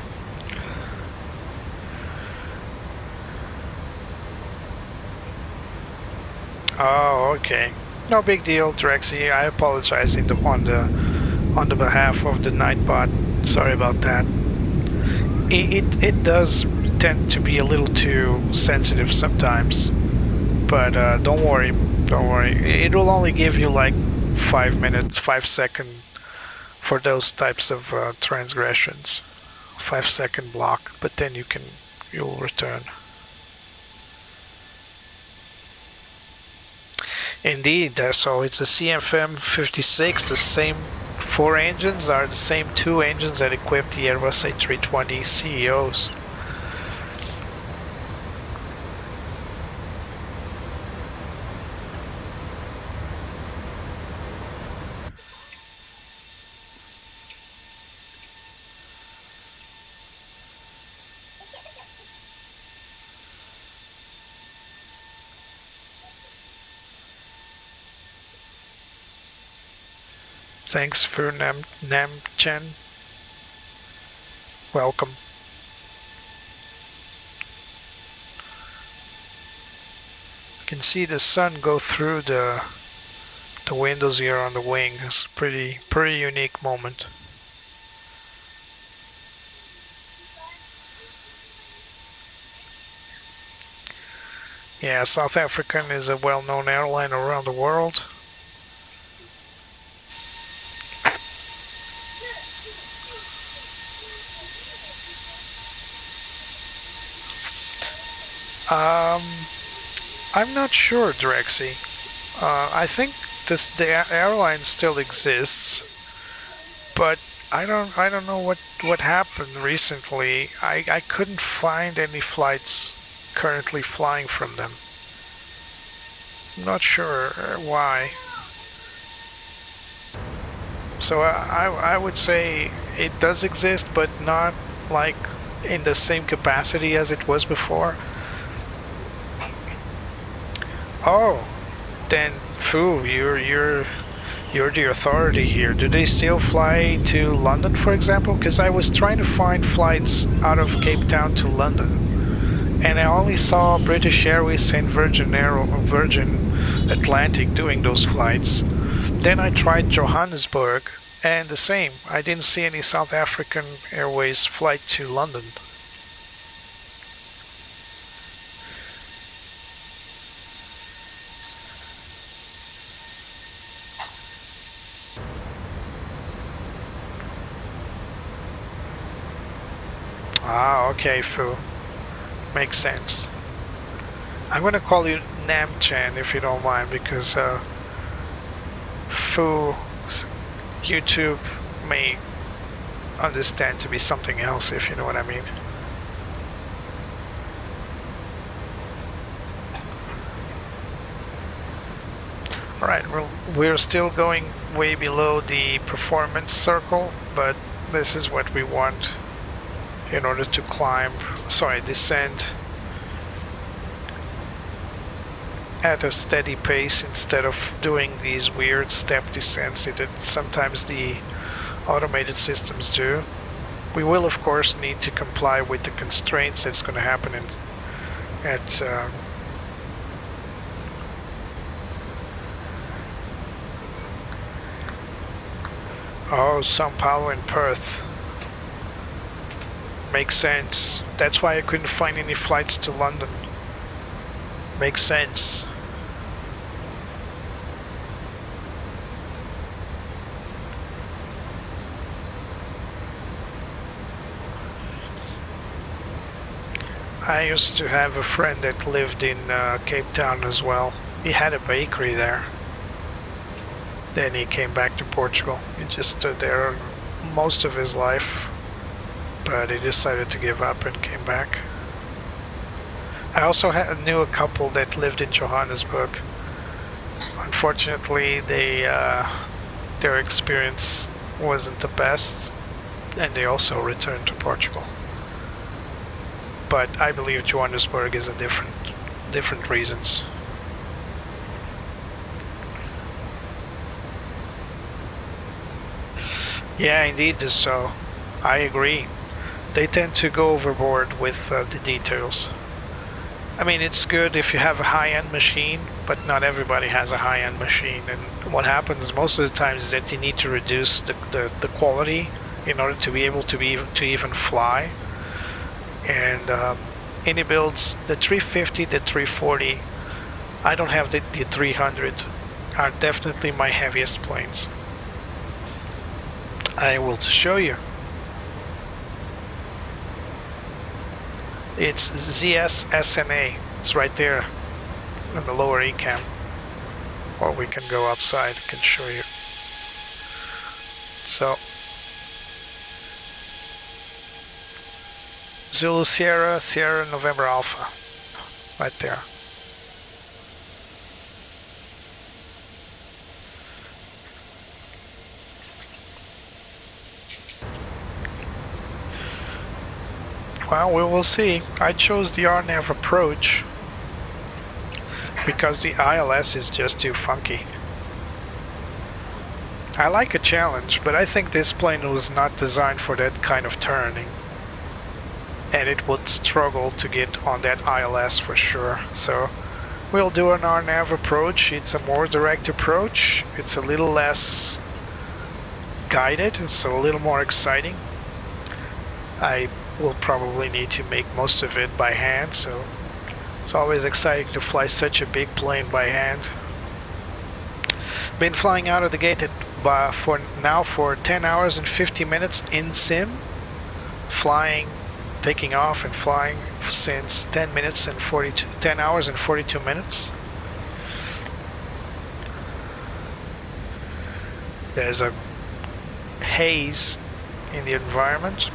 S2: Oh, okay. No big deal, Drexy. I apologize on the behalf of the Nightbot. Sorry about that. It does tend to be a little too sensitive sometimes, but don't worry. It will only give you like 5 minutes, 5 seconds for those types of transgressions. 5-second block, but then you'll return. Indeed, so it's a CFM56. The same 4 engines are the same 2 engines that equip the Airbus A320 CEOs. Thanks for Nam-Chen. Welcome. You can see the sun go through the windows here on the wing. It's a pretty unique moment. Yeah, South African is a well-known airline around the world. I'm not sure, Drexy. I think the airline still exists, but I don't know what happened recently. I couldn't find any flights currently flying from them. I'm not sure why. So I would say it does exist, but not like in the same capacity as it was before. Oh, then Foo, you're the authority here. Do they still fly to London, for example? Because I was trying to find flights out of Cape Town to London, and I only saw British Airways and Virgin Atlantic doing those flights. Then I tried Johannesburg, and the same. I didn't see any South African Airways flight to London. Ah, okay, Fu. Makes sense. I'm gonna call you Namchan if you don't mind, because Fu YouTube may understand to be something else, if you know what I mean. Alright, we're still going way below the performance circle, but this is what we want in order to descend at a steady pace instead of doing these weird step descents that sometimes the automated systems do. We will of course need to comply with the constraints that's going to happen at São Paulo and Perth. Makes sense. That's why I couldn't find any flights to London. Makes sense. I used to have a friend that lived in Cape Town as well. He had a bakery there. Then he came back to Portugal. He just stood there most of his life, but he decided to give up and came back. I also knew a couple that lived in Johannesburg. Unfortunately, their experience wasn't the best, and they also returned to Portugal. But I believe Johannesburg is a different reasons. Yeah, indeed, so I agree. They tend to go overboard with the details. I mean, it's good if you have a high-end machine, but not everybody has a high-end machine. And what happens most of the times is that you need to reduce the quality in order to be able to even fly. And any builds, the 350, the 340, I don't have the 300, are definitely my heaviest planes. I will show you. It's ZS SNA. It's right there in the lower ECAM. Or we can go outside, I can show you. So, Zulu Sierra, Sierra November Alpha. Right there. Well, we will see. I chose the RNAV approach because the ILS is just too funky. I like a challenge, but I think this plane was not designed for that kind of turning. And it would struggle to get on that ILS for sure. So we'll do an RNAV approach. It's a more direct approach. It's a little less guided, so a little more exciting. I will probably need to make most of it by hand, so It's always exciting to fly such a big plane by hand. Been flying out of the gate for 10 hours and 50 minutes in sim. Taking off and flying since 10 hours and 42 minutes. There's a haze in the environment.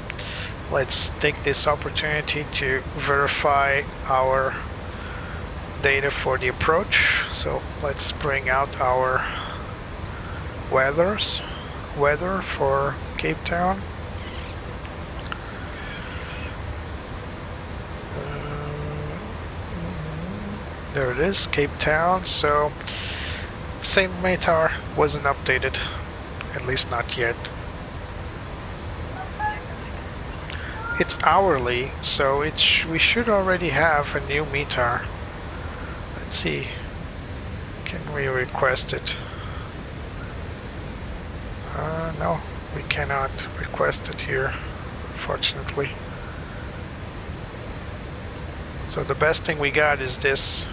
S2: Let's take this opportunity to verify our data for the approach. So let's bring out our weather for Cape Town. There it is, Cape Town. So same METAR wasn't updated, at least not yet. It's hourly, so we should already have a new METAR. Let's see, can we request it? No, we cannot request it here, unfortunately. So the best thing we got is this,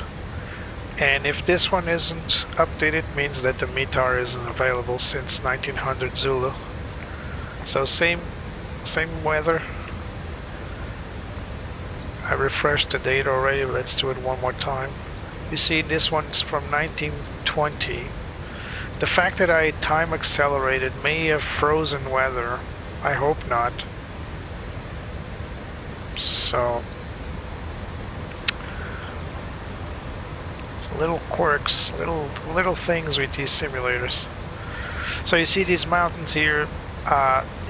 S2: and if this one isn't updated, means that the METAR isn't available since 1900 Zulu. So same weather. I refreshed the date already. Let's do it one more time. You see, this one's from 1920. The fact that I time accelerated may have frozen weather. I hope not. So little quirks, little things with these simulators. So you see these mountains here.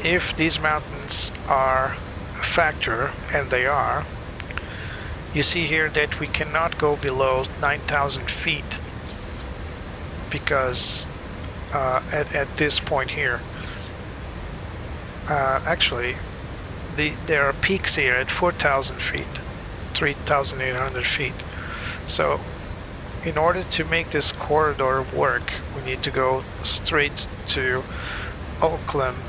S2: If these mountains are a factor, and they are, you see here that we cannot go below 9,000 feet because at this point here, actually, there are peaks here at 4,000 feet, 3,800 feet. So in order to make this corridor work, we need to go straight to Auckland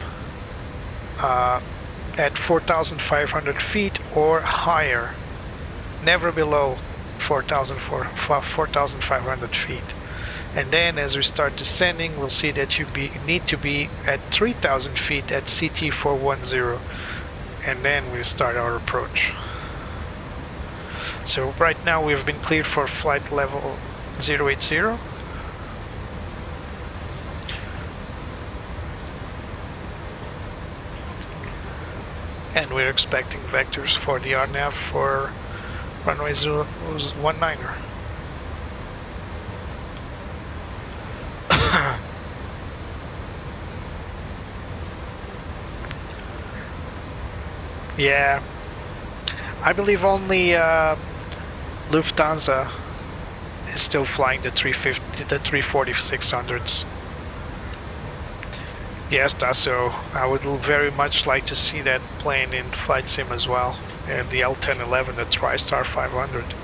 S2: at 4,500 feet or higher, never below 4,500 feet. And then as we start descending, we'll see that you need to be at 3,000 feet at CT 410, and then we start our approach. So right now we've been cleared for flight level 080. And we're expecting vectors for the RNAV for runway 019er. Yeah, I believe only Lufthansa is still flying the 340-600s. Yes, Tasso, I would very much like to see that plane in flight sim as well, and the L1011, the TriStar 500.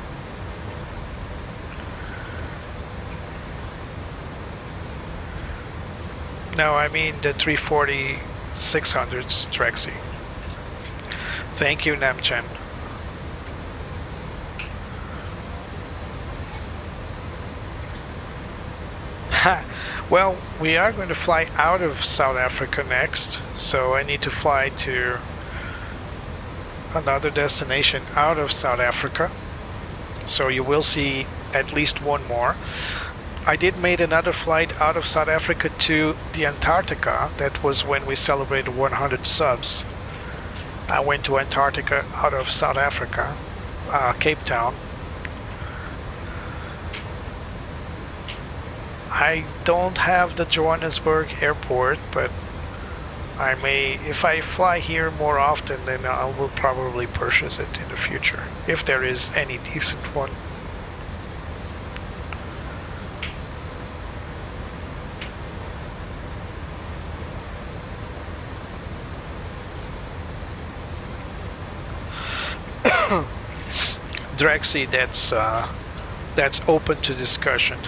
S2: No, I mean the 340-600s, Trexie. Thank you, Namchen. Well, we are going to fly out of South Africa next, so I need to fly to another destination out of South Africa. So you will see at least one more. I did make another flight out of South Africa to the Antarctica. That was when we celebrated 100 subs. I went to Antarctica out of South Africa, Cape Town. I don't have the Johannesburg airport, but I may, if I fly here more often, then I will probably purchase it in the future, if there is any decent one. Drexy, that's open to discussion.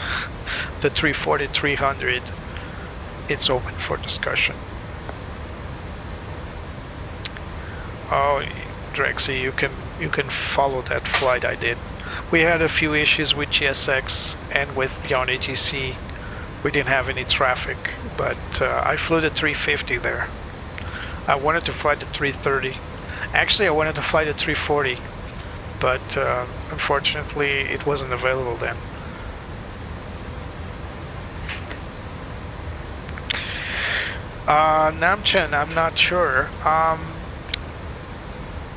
S2: The 340-300, it's open for discussion. Oh, Drexy, you can follow that flight I did. We had a few issues with GSX and with Beyond ATC. We didn't have any traffic, but I flew the 350 there. I wanted to fly the 330. Actually, I wanted to fly the 340, but unfortunately it wasn't available then. Namchen, I'm not sure.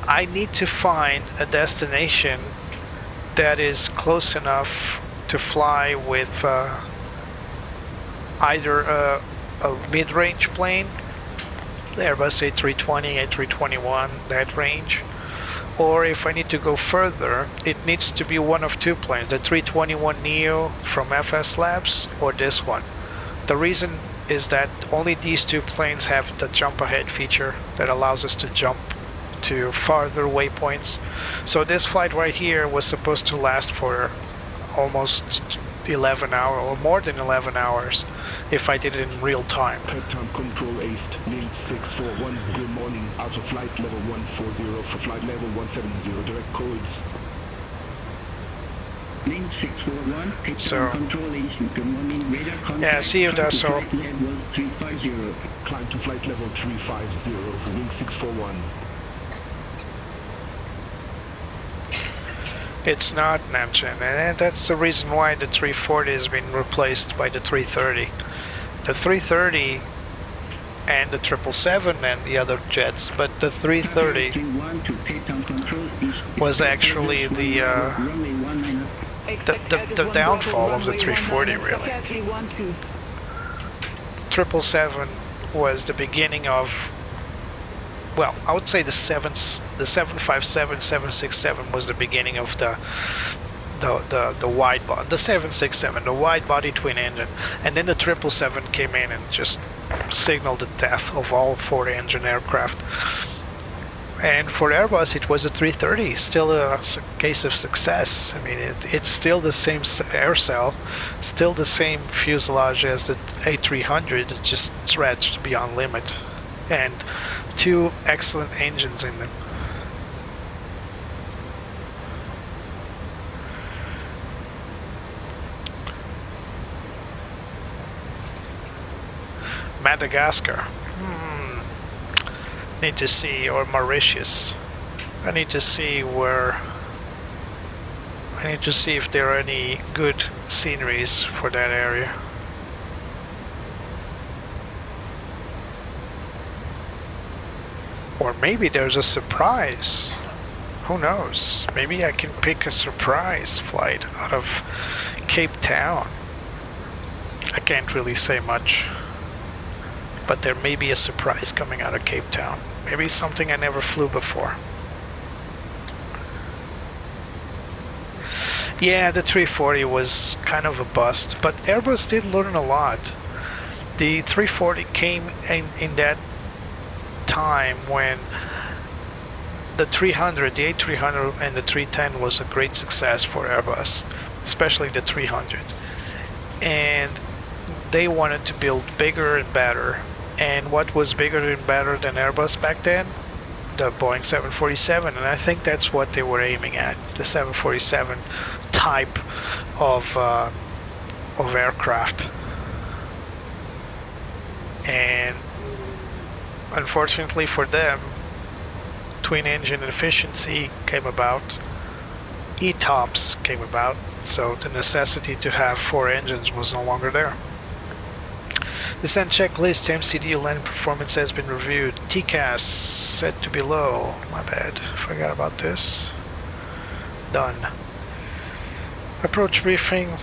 S2: I need to find a destination that is close enough to fly with either a mid-range plane, the Airbus A320, A321, that range, or if I need to go further, it needs to be one of two planes, the 321neo from FS Labs or this one. The reason is that only these two planes have the jump ahead feature that allows us to jump to farther waypoints. So this flight right here was supposed to last for almost 11 hours or more than 11 hours if I did it in real time.
S15: Time control east, link 641, good morning, out of flight level 140 for flight level 170, direct codes.
S16: Link 641,
S2: So,
S16: control east, good morning, radar contact.
S2: Yeah, see you, Dasso.
S16: Level 350.
S15: Climb to flight level 350, link 641.
S2: It's not Namchen, and that's the reason why the 340 has been replaced by the 330. The 330 and the 777 and the other jets, but the 330 was actually the downfall of the 340, really. 777 was the beginning of, well, I would say the 757, 767 was the beginning of the wide body, the 767, the wide body twin engine, and then the 777 came in and just signaled the death of all 4-engine aircraft. And for Airbus, it was a 330, still a case of success. I mean, it's still the same air cell, still the same fuselage as the A300, it just stretched beyond limit, and two excellent engines in them. Madagascar. Need to see, or Mauritius. I need to see if there are any good sceneries for that area. Or maybe there's a surprise. Who knows? Maybe I can pick a surprise flight out of Cape Town. I can't really say much, but there may be a surprise coming out of Cape Town. Maybe something I never flew before. Yeah, the 340 was kind of a bust, but Airbus did learn a lot. The 340 came in that time when the 300, the A300 and the 310 was a great success for Airbus, especially the 300. And they wanted to build bigger and better. And what was bigger and better than Airbus back then? The Boeing 747, and I think that's what they were aiming at, the 747 type of aircraft. And unfortunately for them, twin engine efficiency came about, ETOPS came about, so the necessity to have 4 engines was no longer there. Descent checklist, MCD landing performance has been reviewed. TCAS set to be low. My bad, forgot about this. Done. Approach briefing.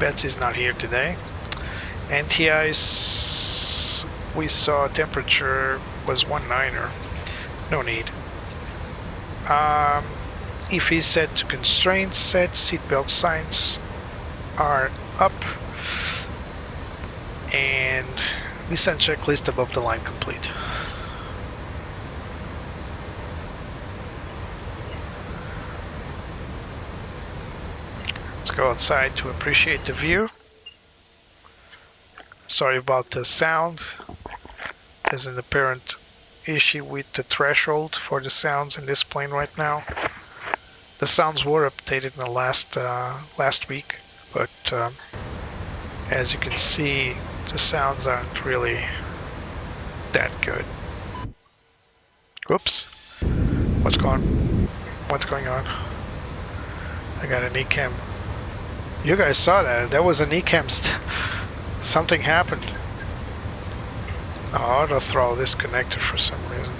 S2: Betsy's not here today. NTIs, we saw temperature was 19er. No need. EFI set to constraints set. Seatbelt signs are up. And descent checklist above the line complete. Let's go outside to appreciate the view. Sorry about the sound. There's an apparent issue with the threshold for the sounds in this plane right now. The sounds were updated in the last week, but as you can see, the sounds aren't really that good. Whoops. What's going on? I got an ECAM. You guys saw that. There was an ECAM. Something happened. Oh, auto throttle disconnected for some reason.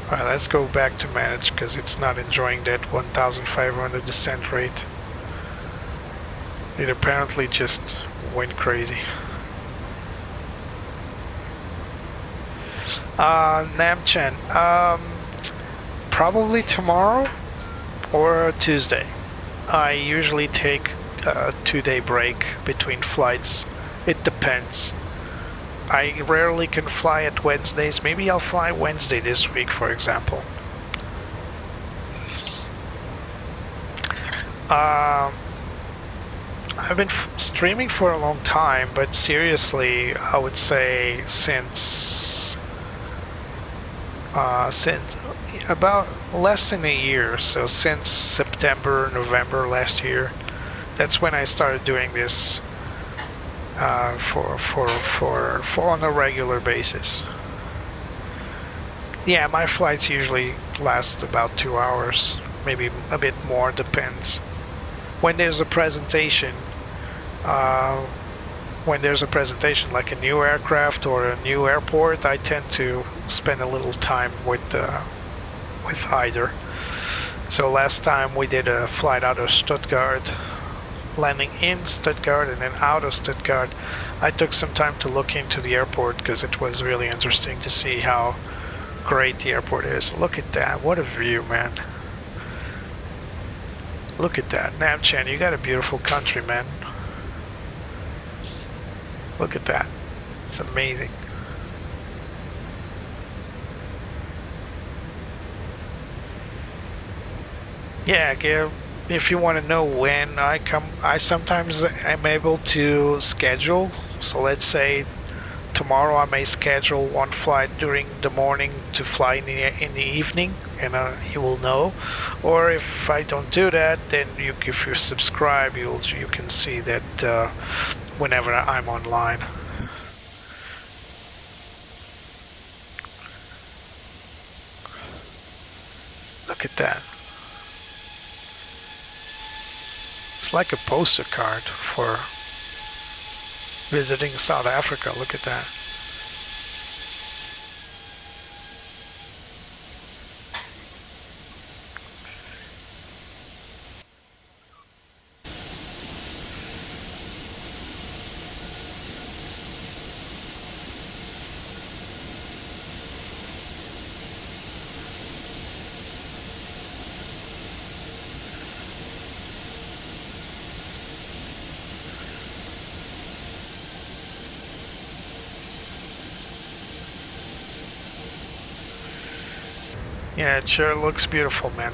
S2: Alright, let's go back to manage because it's not enjoying that 1,500 descent rate. It apparently just went crazy. Namchan, probably tomorrow or Tuesday. I usually take a 2-day break between flights. It depends. I rarely can fly at Wednesdays. Maybe I'll fly Wednesday this week, for example. I've been streaming for a long time, but seriously, I would say since about less than a year, so since September, November last year, that's when I started doing this for on a regular basis. Yeah, my flights usually last about 2 hours, maybe a bit more, depends. When there's a presentation, like a new aircraft or a new airport, I tend to spend a little time with either. So last time we did a flight out of Stuttgart, landing in Stuttgart and then out of Stuttgart. I took some time to look into the airport because it was really interesting to see how great the airport is. Look at that, what a view, man. Look at that. Namchan, you got a beautiful country, man. Look at that. It's amazing. Yeah, Gail, if you want to know when I come, I sometimes am able to schedule. So let's say tomorrow I may schedule one flight during the morning to fly in the evening, and you will know. Or if I don't do that, then if you subscribe, you can see that whenever I'm online. Look at that. It's like a poster card for visiting South Africa. Look at that. Yeah, it sure looks beautiful, man.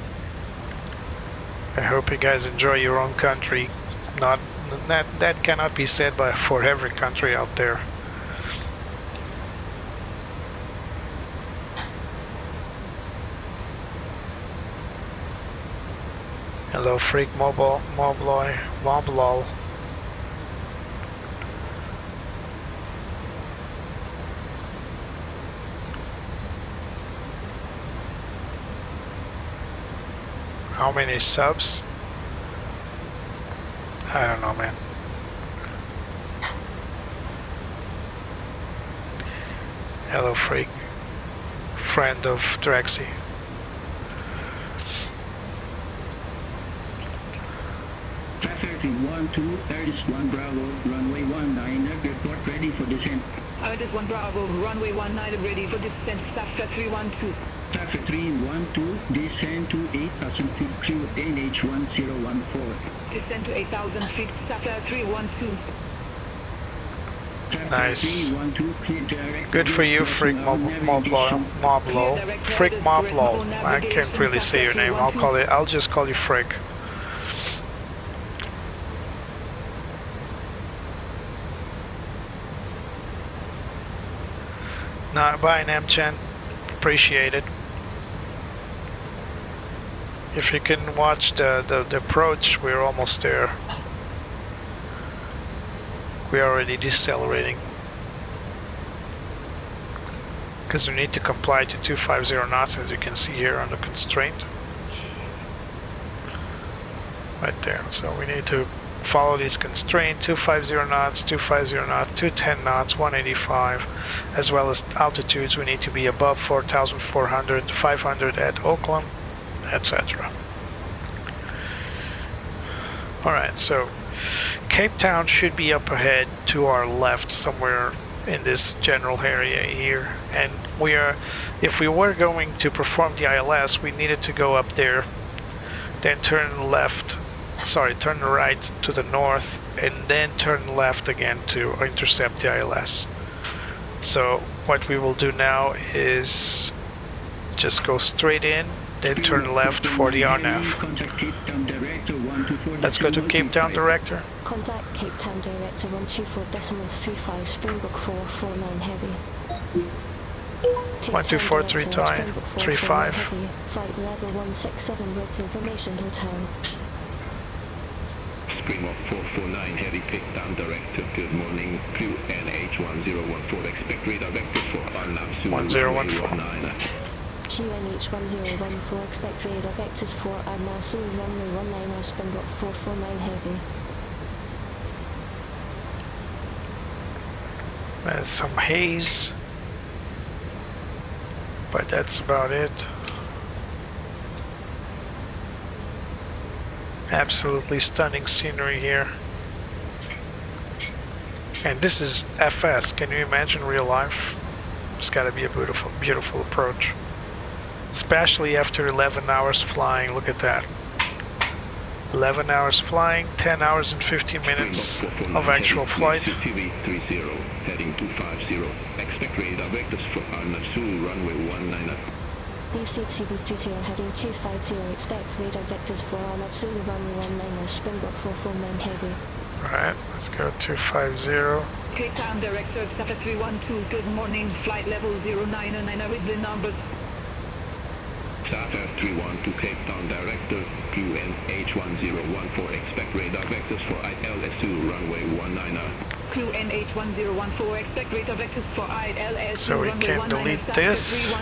S2: I hope you guys enjoy your own country. That cannot be said for every country out there. Hello, Freak Mobile, Moblol. How many subs? I don't know, man. Hello, Freak. Friend of Drexy.
S16: Traffic 12, Airbus 1 Bravo, runway 19, report ready for descent.
S14: Airbus 1 Bravo, runway 19 ready for descent, Safra 312.
S16: Traffic 312, descend to 8,000 feet, crew NH1014.
S14: Descend to 8,000 feet, Safra 312.
S2: Nice. Good for you, Freak Moblo. Freak Moblo. I can't really say your name. I'll just call you Freak. Bye, Namchen. Appreciate it. If you can watch the approach, we're almost there. We're already decelerating. Because we need to comply to 250 knots, as you can see here on the constraint. Right there. So we need to follow these constraints: 250 knots, 250 knots, 210 knots, 185, as well as altitudes. We need to be above 4,400, 500 at Auckland, etc. Alright, so Cape Town should be up ahead to our left, somewhere in this general area here. And if we were going to perform the ILS, we needed to go up there, then turn right to the north, and then turn left again to intercept the ILS. So what we will do now is just go straight in, then turn left for the RNAV. Let's go to Cape Town Director.
S4: Contact Cape Town Director 124.35 Springbok 449 Heavy.
S2: 124.35.
S4: Flight level 167 with information return.
S7: Springbok 449 Heavy, Cape Town Director. Good morning. QNH1014. Expect radar vector for RNAV
S2: 1014.
S4: QNH 1014, expect radar vectors for Arnau Zulu runway 19 Springbok 449 Heavy.
S2: There's some haze, but that's about it. Absolutely stunning scenery here. And this is FS. Can you imagine real life? It's gotta be a beautiful, beautiful approach. Especially after 11 hours flying. Look at that. 11 hours flying, 10 hours and 15 minutes of actual flight.
S7: TV30, heading 250. Expect radar vectors for RNAV Zulu runway 19.
S4: BCTV30 heading 250, expect radar vectors for RNAV Zulu runway 19 Springbok 449 Heavy.
S2: Alright, let's go 250.
S14: Cape Town Director, Safari 312, good morning, flight level 099 with the numbers.
S7: Safari 312, Cape Town Director, QNH1014, expect radar vectors for ILS2 runway 19.
S14: QNH1014, expect radar vectors for ILS2
S2: so we can delete this.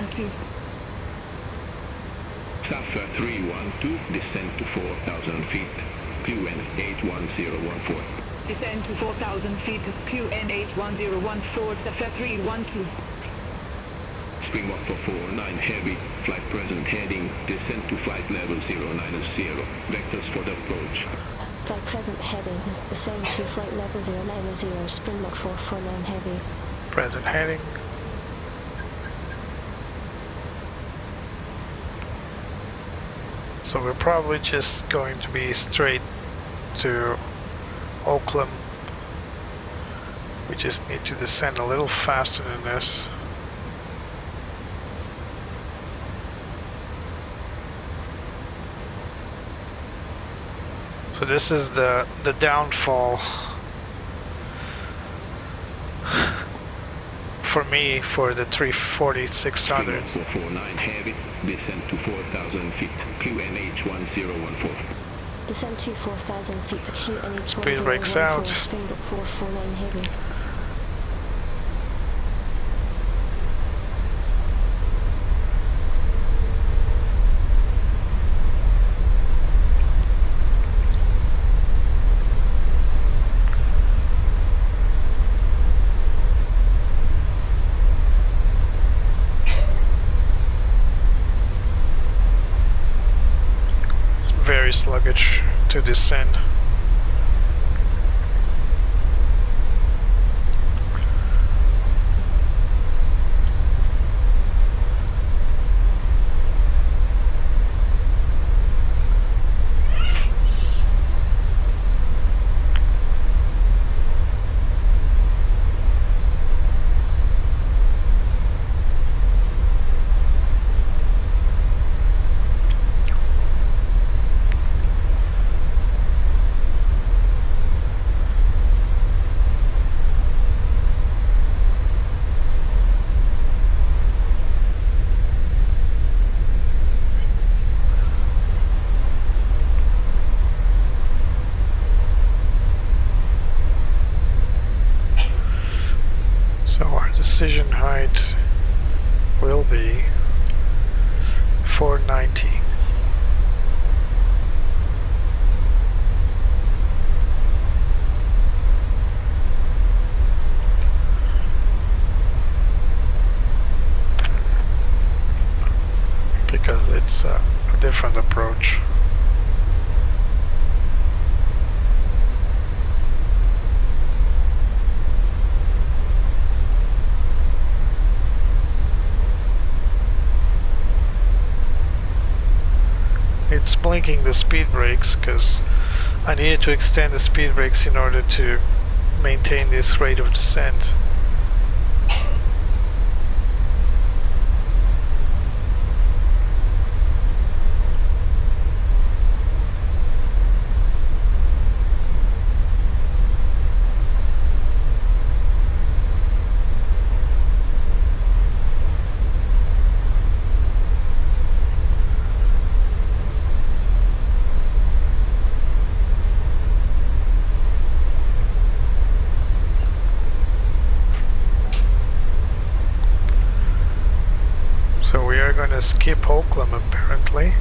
S7: Safari 312, descend to 4,000 feet, QNH1014.
S14: Descend to 4,000 feet, QNH1014, Safari 312.
S7: Springbok 449 Heavy, flight present heading, descend to flight level 090, vectors for the approach.
S4: Flight present heading, descend to flight level 090, Springbok 449 Heavy.
S2: Present heading. So we're probably just going to be straight to Auckland. We just need to descend a little faster than this. So this is the downfall for me for the 340-600.
S7: 449 Heavy, descend to 4,000 feet, QNH1014.
S4: Descend to 4,000 feet to QNH1014.
S2: Speed brakes out.
S4: Springbok 449 Heavy.
S2: Very sluggish to descend. be 490. Because it's a different approach. It's blinking the speed brakes because I needed to extend the speed brakes in order to maintain this rate of descent. So we are going to skip Oakland apparently.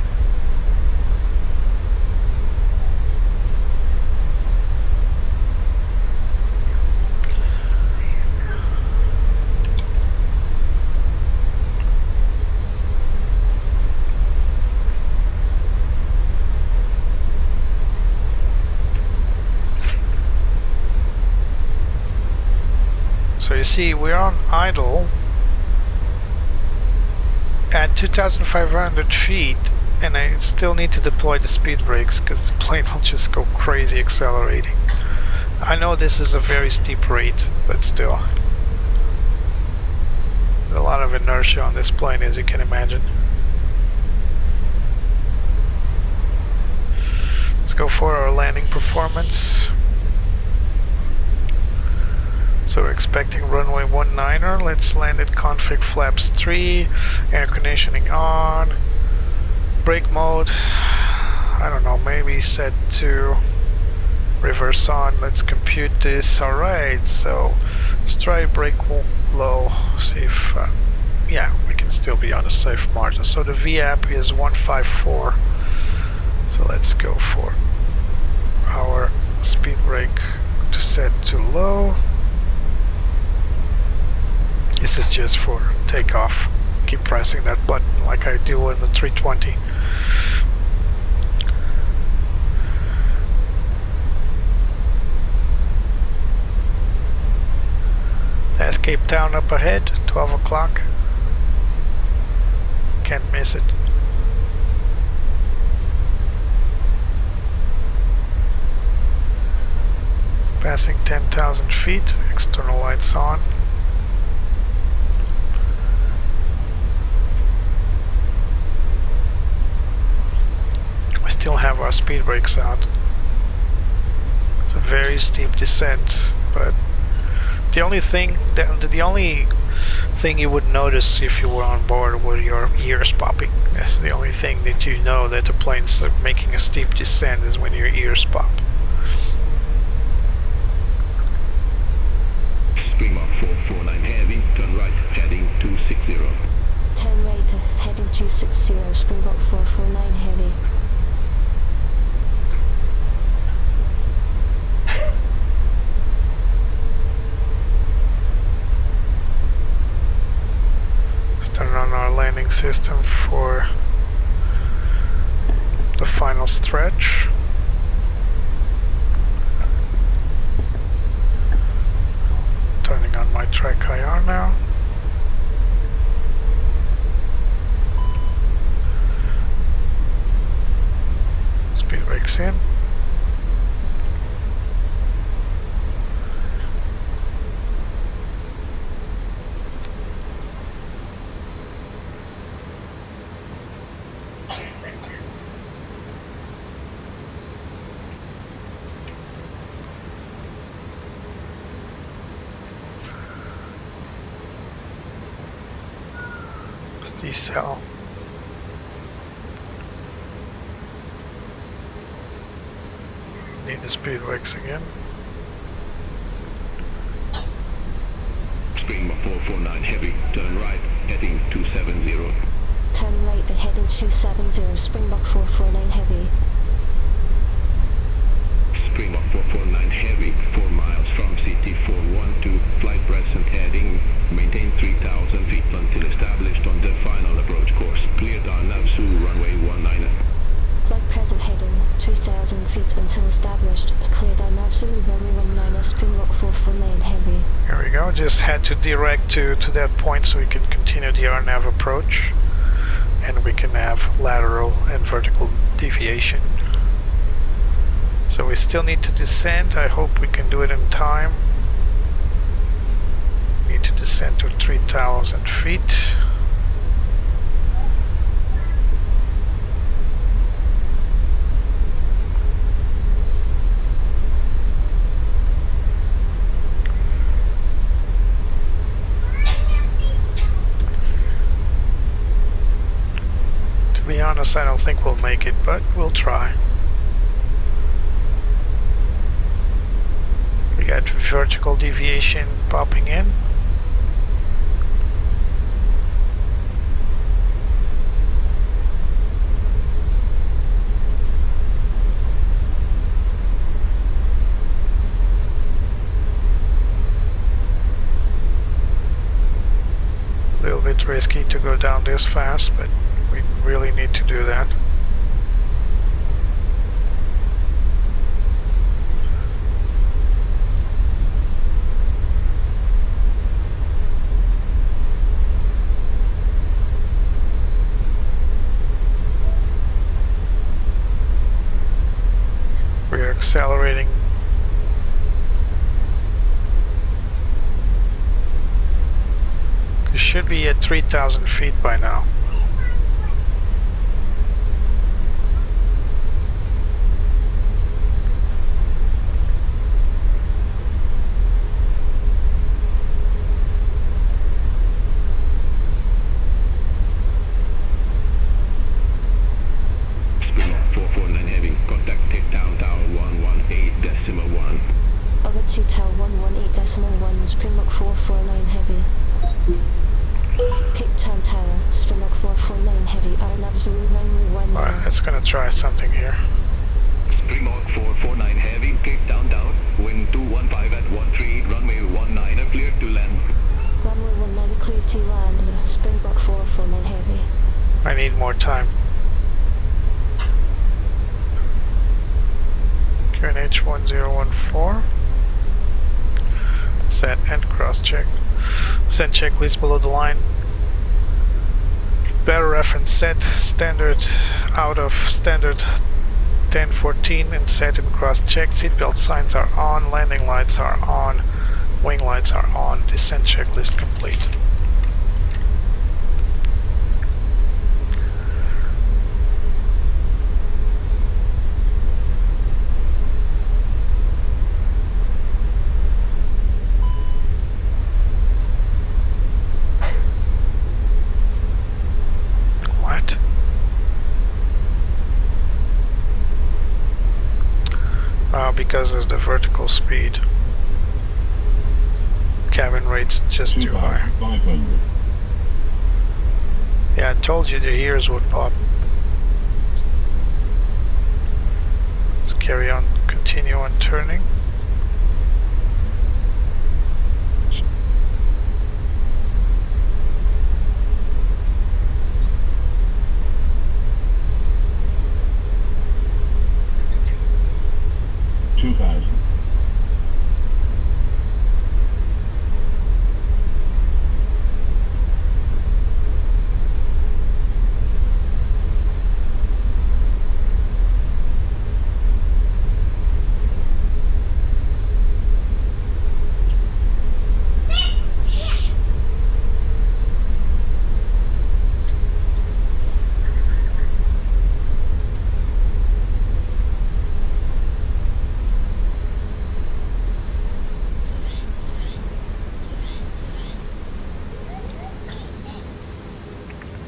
S2: So you see, we're on idle at 2,500 feet, and I still need to deploy the speed brakes because the plane will just go crazy accelerating. I know this is a very steep rate, but still. There's a lot of inertia on this plane, as you can imagine. Let's go for our landing performance. So we're expecting runway 19er. Let's land at config flaps 3, air conditioning on, brake mode, I don't know, maybe set to reverse on. Let's compute this. Alright, so let's try brake low, see if, yeah, we can still be on a safe margin. So the VAP is 154, so let's go for our speed brake to set to low. This is just for takeoff. Keep pressing that button like I do on the 320. There's Cape Town up ahead, 12 o'clock. Can't miss it. Passing 10,000 feet, external lights on. We still have our speed brakes out. It's a very steep descent, but the only thing you would notice if you were on board were your ears popping. That's the only thing that you know that the plane's making a steep descent, is when your ears pop.
S7: Streamer 449 heavy, turn right, heading 260.
S4: Turn right, heading 260, Springbok 449 heavy.
S2: Let's turn on our landing system for the final stretch. Turning on my track IR now. Speed brakes in. Decel. Need the speed brakes again.
S7: Streamer 449 heavy, turn right, heading 270.
S4: 270, Springbok 449 Heavy.
S7: Springbok 449 Heavy, 4 miles from CT412, flight present heading, maintain 3,000 feet until established on the final approach course. Clear down Navsu, runway 19.
S4: Flight present heading, 3,000 feet until established. Clear down Navsu, runway 19, Springbok 449 Heavy.
S2: Here we go, just had to direct to that point so we can continue the RNAV approach. And we can have lateral and vertical deviation. So we still need to descend. I hope we can do it in time. Need to descend to 3,000 feet. To be honest, I don't think we'll make it, but we'll try. We got vertical deviation popping in. A little bit risky to go down this fast, but we really need to do that. We're accelerating. We should be at 3,000 feet by now.
S7: Springbok 449 Heavy, contact takedown tower 118.1.
S4: Over to tower 118.1, Springbok 449 Heavy. Cape Town Tower, Springbok 449 Heavy, RNAV Zulu runway 19.
S2: Alright, let's gonna try something here.
S7: Springbok 449 Heavy, Cape Town Tower, wind 215 at 13, runway 19, clear to land.
S4: Runway 19 clear to land, Springbok 449 Heavy.
S2: I need more time. QNH 1014. Set and cross check. Set checklist below the line. Better reference set, standard out of standard 1014 and set and cross check. Seatbelt signs are on, landing lights are on, wing lights are on, descent checklist complete. Because of the vertical speed. Cabin rate's just too high. Yeah, I told you the ears would pop. Let's carry on, continue on turning.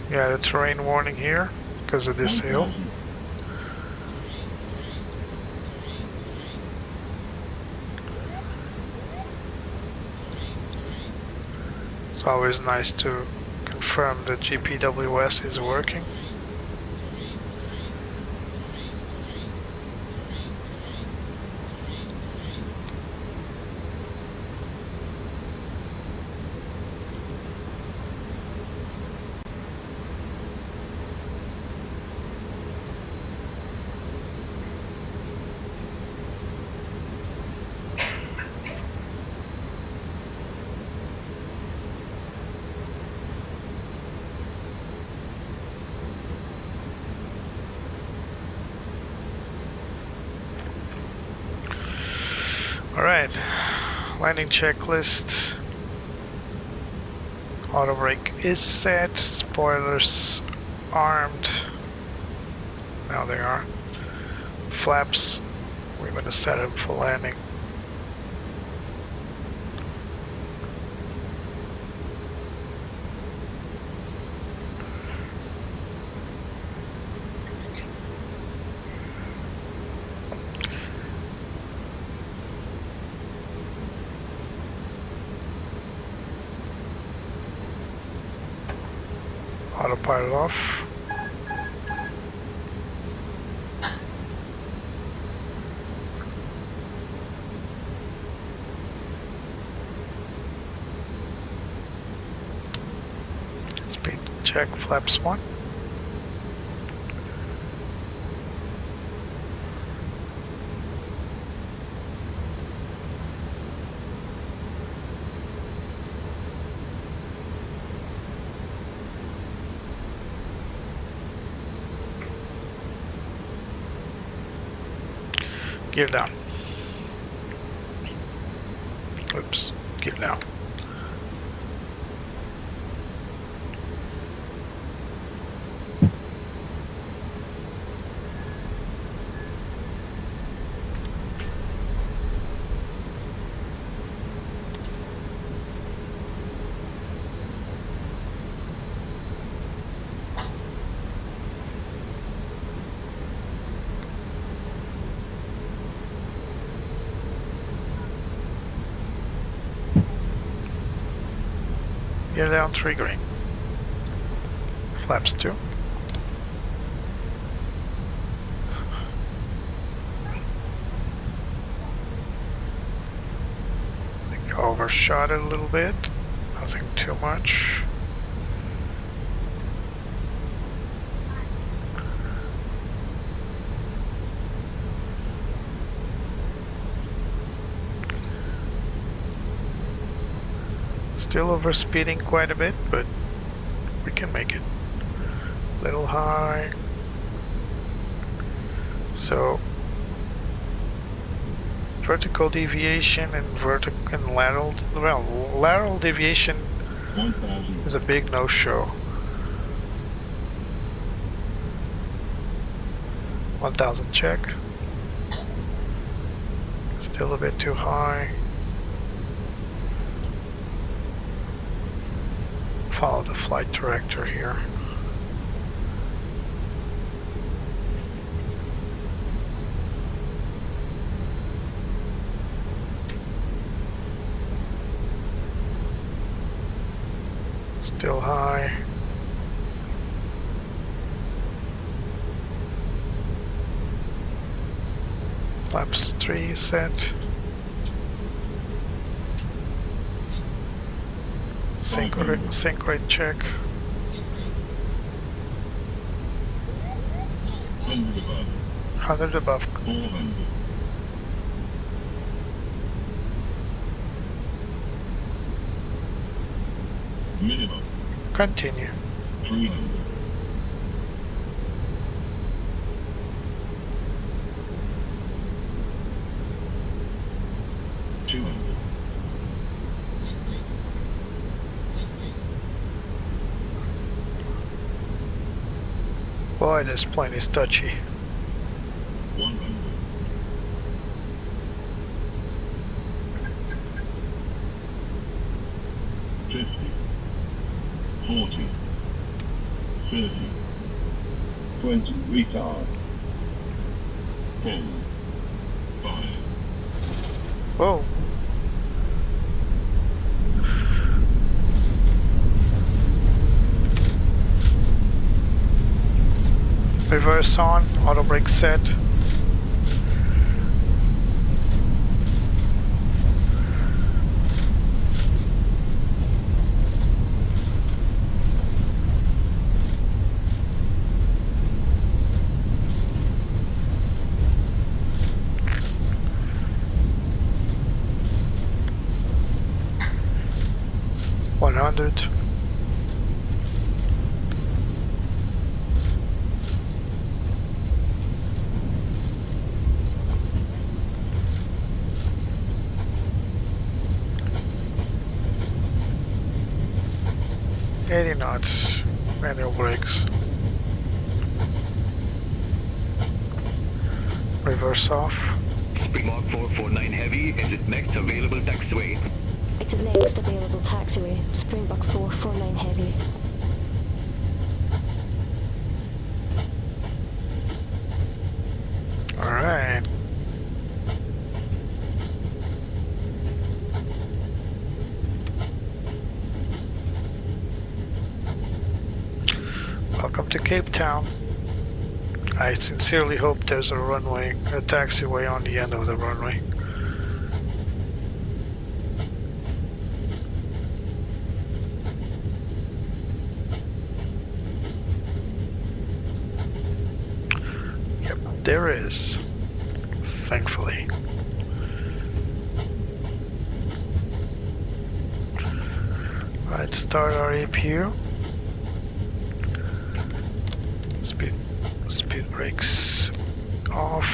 S2: Yeah, the terrain warning here because of this hill. It's always nice to confirm that GPWS is working. Alright, landing checklist. Auto brake is set, spoilers armed. Now they are. Flaps, we're going to set up for landing. Autopilot off. Speed check, flaps 1. Gear down. Oops, gear down. Gear down, triggering. Flaps 2. I think I overshot it a little bit. Nothing too much. Still overspeeding quite a bit, but we can make it. Little high. So vertical deviation and lateral deviation is a big no-show. 1000 check. Still a bit too high. Follow the flight director here. Still high. Flaps 3 set. Sync rate check. 100 above.
S7: 400. Minimum.
S2: Continue.
S7: 300. 200.
S2: Boy, this plane is touchy.
S7: 100. 50. 40. 30. 20. Retard. 10. 5.
S2: Whoa. Reverse on, auto brake set. $100. 80 knots, manual brakes. Reverse off.
S7: Springmark 449 Heavy, is it next available taxiway?
S4: It's the next available taxiway, Springbok 449 Heavy.
S2: Alright. Welcome to Cape Town. I sincerely hope there's a runway, a taxiway on the end of the runway. Yep, there is, thankfully. Let's start our APU. Speed brakes off.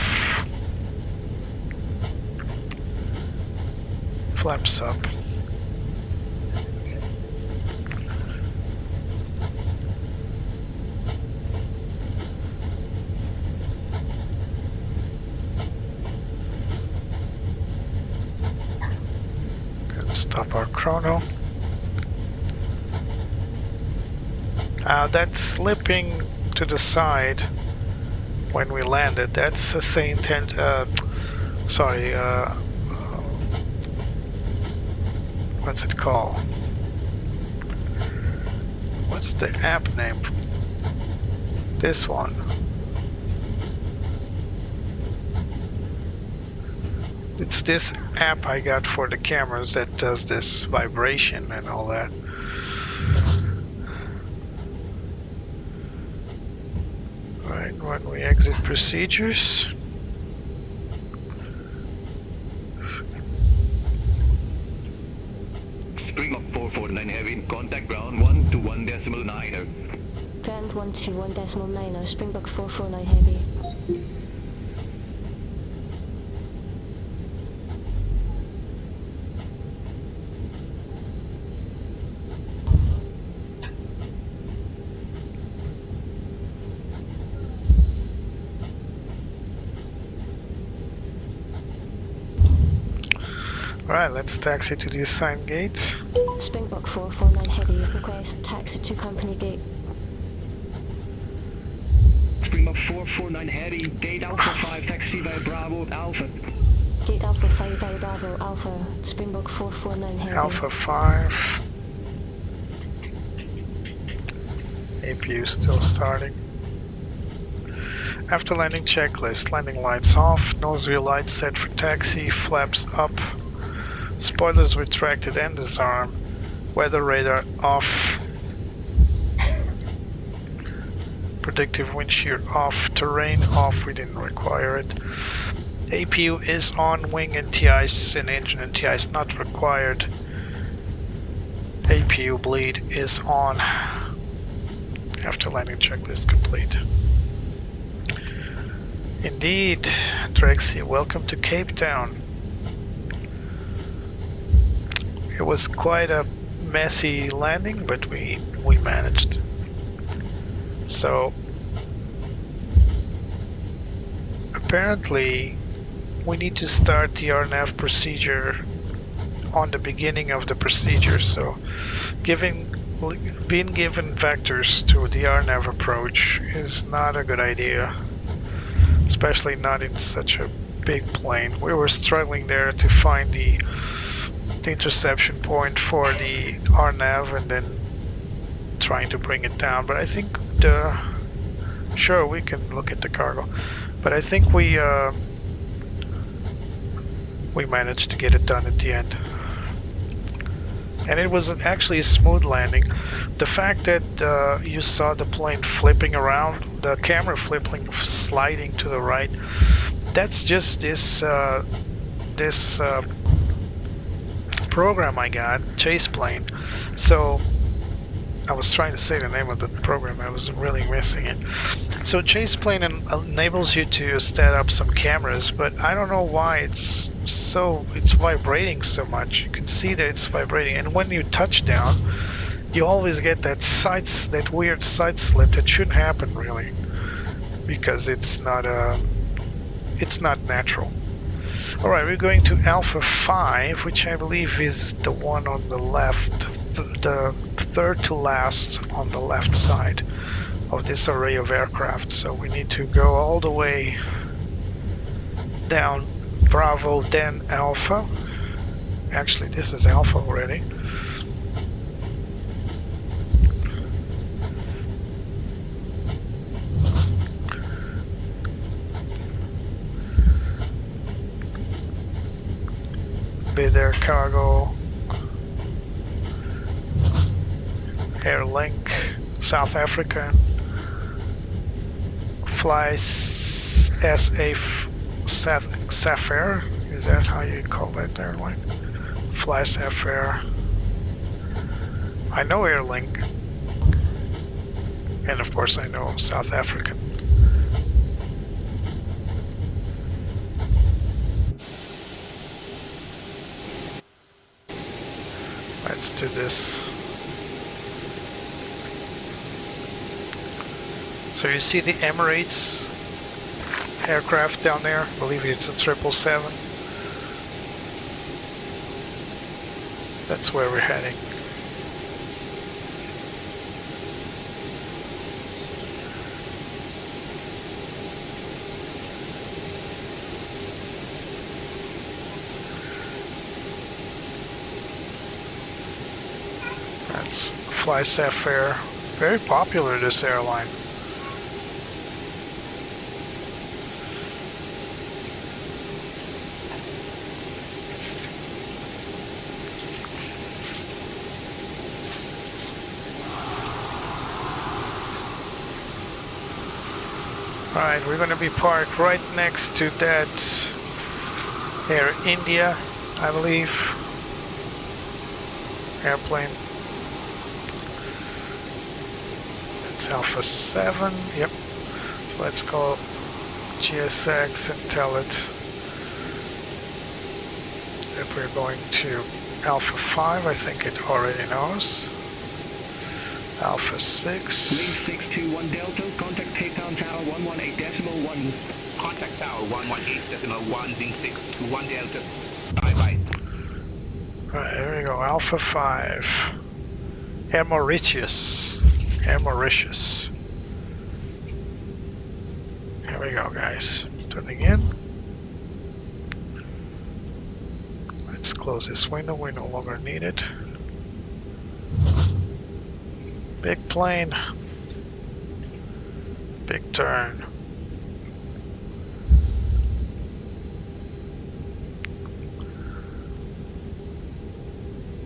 S2: Flaps up. Gonna stop our chrono. That's slipping to the side when we landed. That's the same what's it called? What's the app name? This one. It's this app I got for the cameras that does this vibration and all that. Right, when we exit procedures.
S7: Springbok 449 Heavy, contact ground 121.9er.
S4: Ground 121.9er, Springbok 449 Heavy.
S2: Alright, let's taxi to the assigned gate.
S4: Springbok 449 Heavy, request taxi to company gate.
S7: Springbok 449 Heavy, gate Alpha 5, taxi by Bravo Alpha.
S4: Gate Alpha 5 by Bravo Alpha, Springbok 449 Heavy.
S2: Alpha 5. APU still starting. After landing checklist, landing lights off, nose wheel lights set for taxi, flaps up. Spoilers retracted and disarmed. Weather radar off. Predictive wind shear off. Terrain off. We didn't require it. APU is on. Wing anti-ice and engine anti-ice not required. APU bleed is on. After landing checklist complete. Indeed, Drexy, welcome to Cape Town. It was quite a messy landing, but we managed. So apparently we need to start the RNAV procedure on the beginning of the procedure. So being given vectors to the RNAV approach is not a good idea, especially not in such a big plane. We were struggling there to find the interception point for the RNAV and then trying to bring it down, but I think sure, we can look at the cargo, but I think we managed to get it done at the end, and it was actually a smooth landing. The fact that you saw the plane flipping around, the camera flipping, sliding to the right, that's just this program I got, Chase Plane. So I was trying to say the name of the program, I was really missing it. So Chase Plane enables you to set up some cameras, but I don't know why it's vibrating so much. You can see that it's vibrating, and when you touch down, you always get that weird side slip that shouldn't happen really, because it's not natural. All right, we're going to Alpha 5, which I believe is the one on the left, the third to last on the left side of this array of aircraft. So we need to go all the way down Bravo, then Alpha. Actually, this is Alpha already. Bid Air Cargo, Airlink, South African, Fly SA Sapphire, is that how you call that airline? Fly Sapphire. I know Airlink, and of course I know South African. Let's do this. So you see the Emirates aircraft down there? I believe it's a 777. That's where we're heading. That's Fly Sapphire. Very popular, this airline. Alright, we're going to be parked right next to that Air India, I believe, airplane. It's Alpha 7, yep. So let's call GSX and tell it that we're going to Alpha 5. I think it already knows. Alpha 6.
S14: Link 621 Delta, contact Cape Town Tower 118.1.
S17: Contact Tower 118.1, Link 621 Delta. Bye-bye.
S2: Alright, there we go, Alpha 5. Air Mauritius. Air Mauritius. Here we go, guys. Turning in. Let's close this window, we no longer need it. Big plane. Big turn.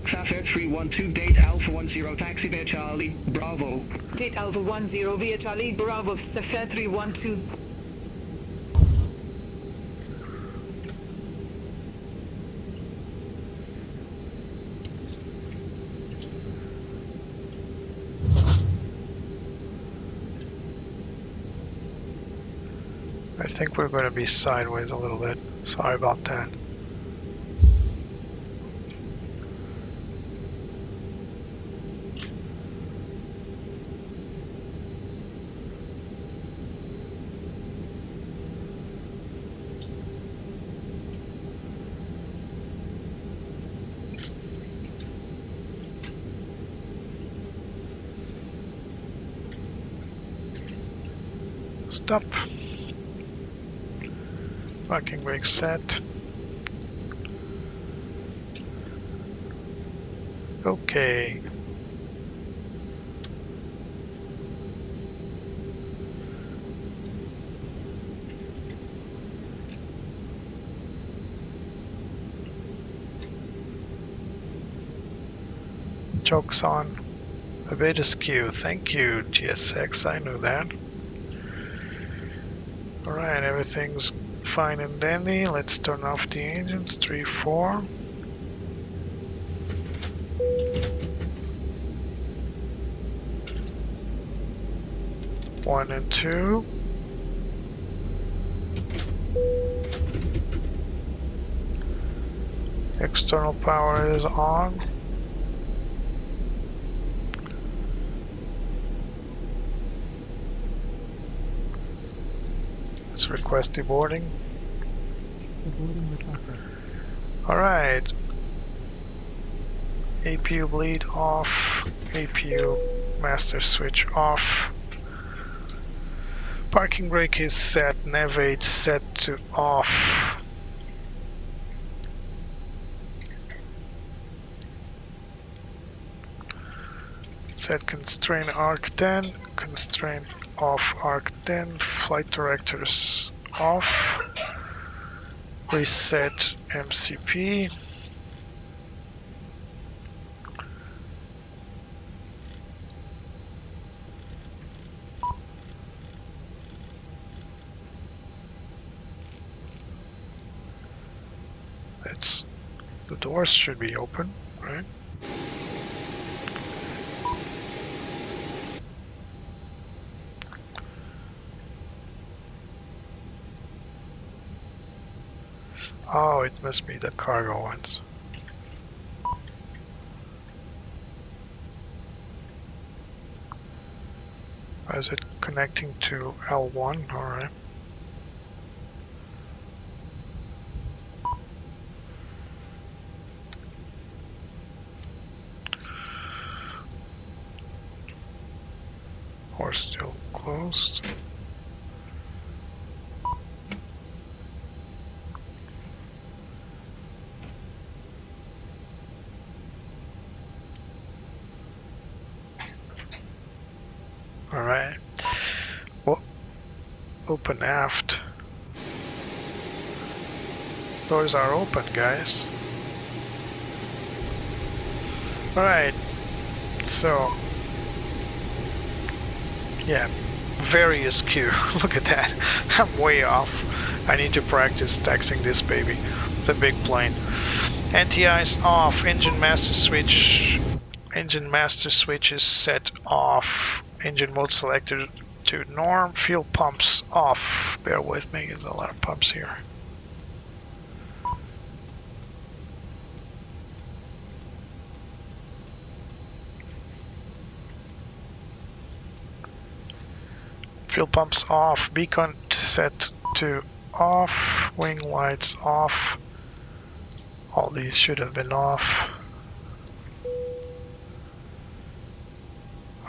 S14: Traffic 312, date Alpha 10, taxi via Charlie, Bravo.
S5: Date Alpha 10 via Charlie, Bravo, Safar 312.
S2: I think we're going to be sideways a little bit. Sorry about that. Stop. Parking brake set. Okay. Chokes on. A bit askew. Thank you, GSX. I knew that. Alright, everything's fine and dandy. Let's turn off the engines. 3, 4. 1 and 2. External power is on. Let's request deboarding.
S1: Deboarding requested.
S2: Alright. APU bleed off. APU master switch off. Parking brake is set. Nav 8 set to off. Set constraint arc 10. Constraint off arc 10. Flight directors off. Reset MCP. The doors should be open, right? Oh, it must be the cargo ones. Is it connecting to L1? Alright. Or still closed. All right. Well, open aft. Doors are open, guys. All right. So. Yeah, very askew. Look at that. I'm way off. I need to practice taxiing this baby. It's a big plane. Anti-ice off. Engine master switch. Engine master switch is set off. Engine mode selected to norm. Fuel pumps off. Bear with me, there's a lot of pumps here. Fuel pumps off, beacon set to off, wing lights off. All these should have been off.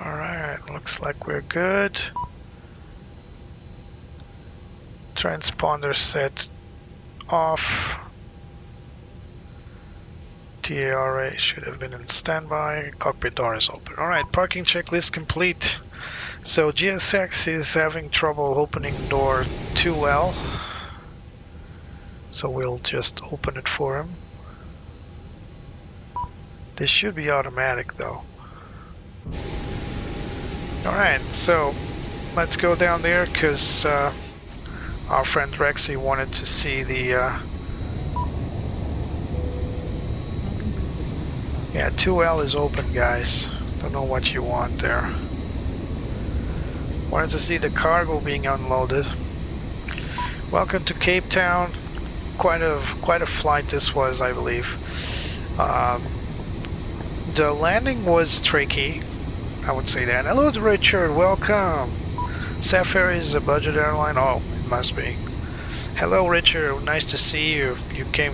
S2: Alright, looks like we're good. Transponder set off. TARA should have been in standby. Cockpit door is open. Alright, parking checklist complete. So GSX is having trouble opening door 2L. So we'll just open it for him. This should be automatic though. Alright, so let's go down there because our friend Rexy wanted to see the yeah, 2L is open, guys. Don't know what you want there. Wanted to see the cargo being unloaded. Welcome to Cape Town. Quite a flight this was, I believe. The landing was tricky, I would say that. Hello Richard, welcome. Sapphire is a budget airline. Oh, it must be. Hello Richard, nice to see you. You came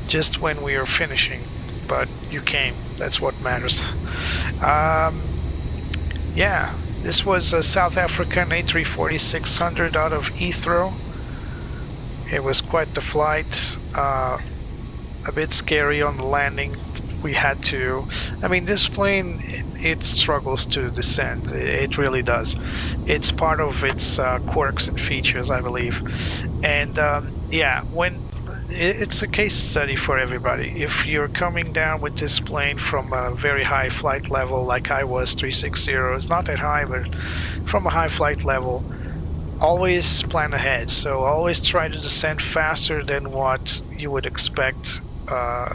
S2: just when we were finishing, but you came. That's what matters. Yeah. This was a South African A340-600 out of Heathrow. It was quite the flight, a bit scary on the landing. We had to, I mean, this plane, it struggles to descend. It really does. It's part of its quirks and features, I believe. And yeah, it's a case study for everybody. If you're coming down with this plane from a very high flight level, like I was, 360, it's not that high, but from a high flight level, always plan ahead. So always try to descend faster than what you would expect,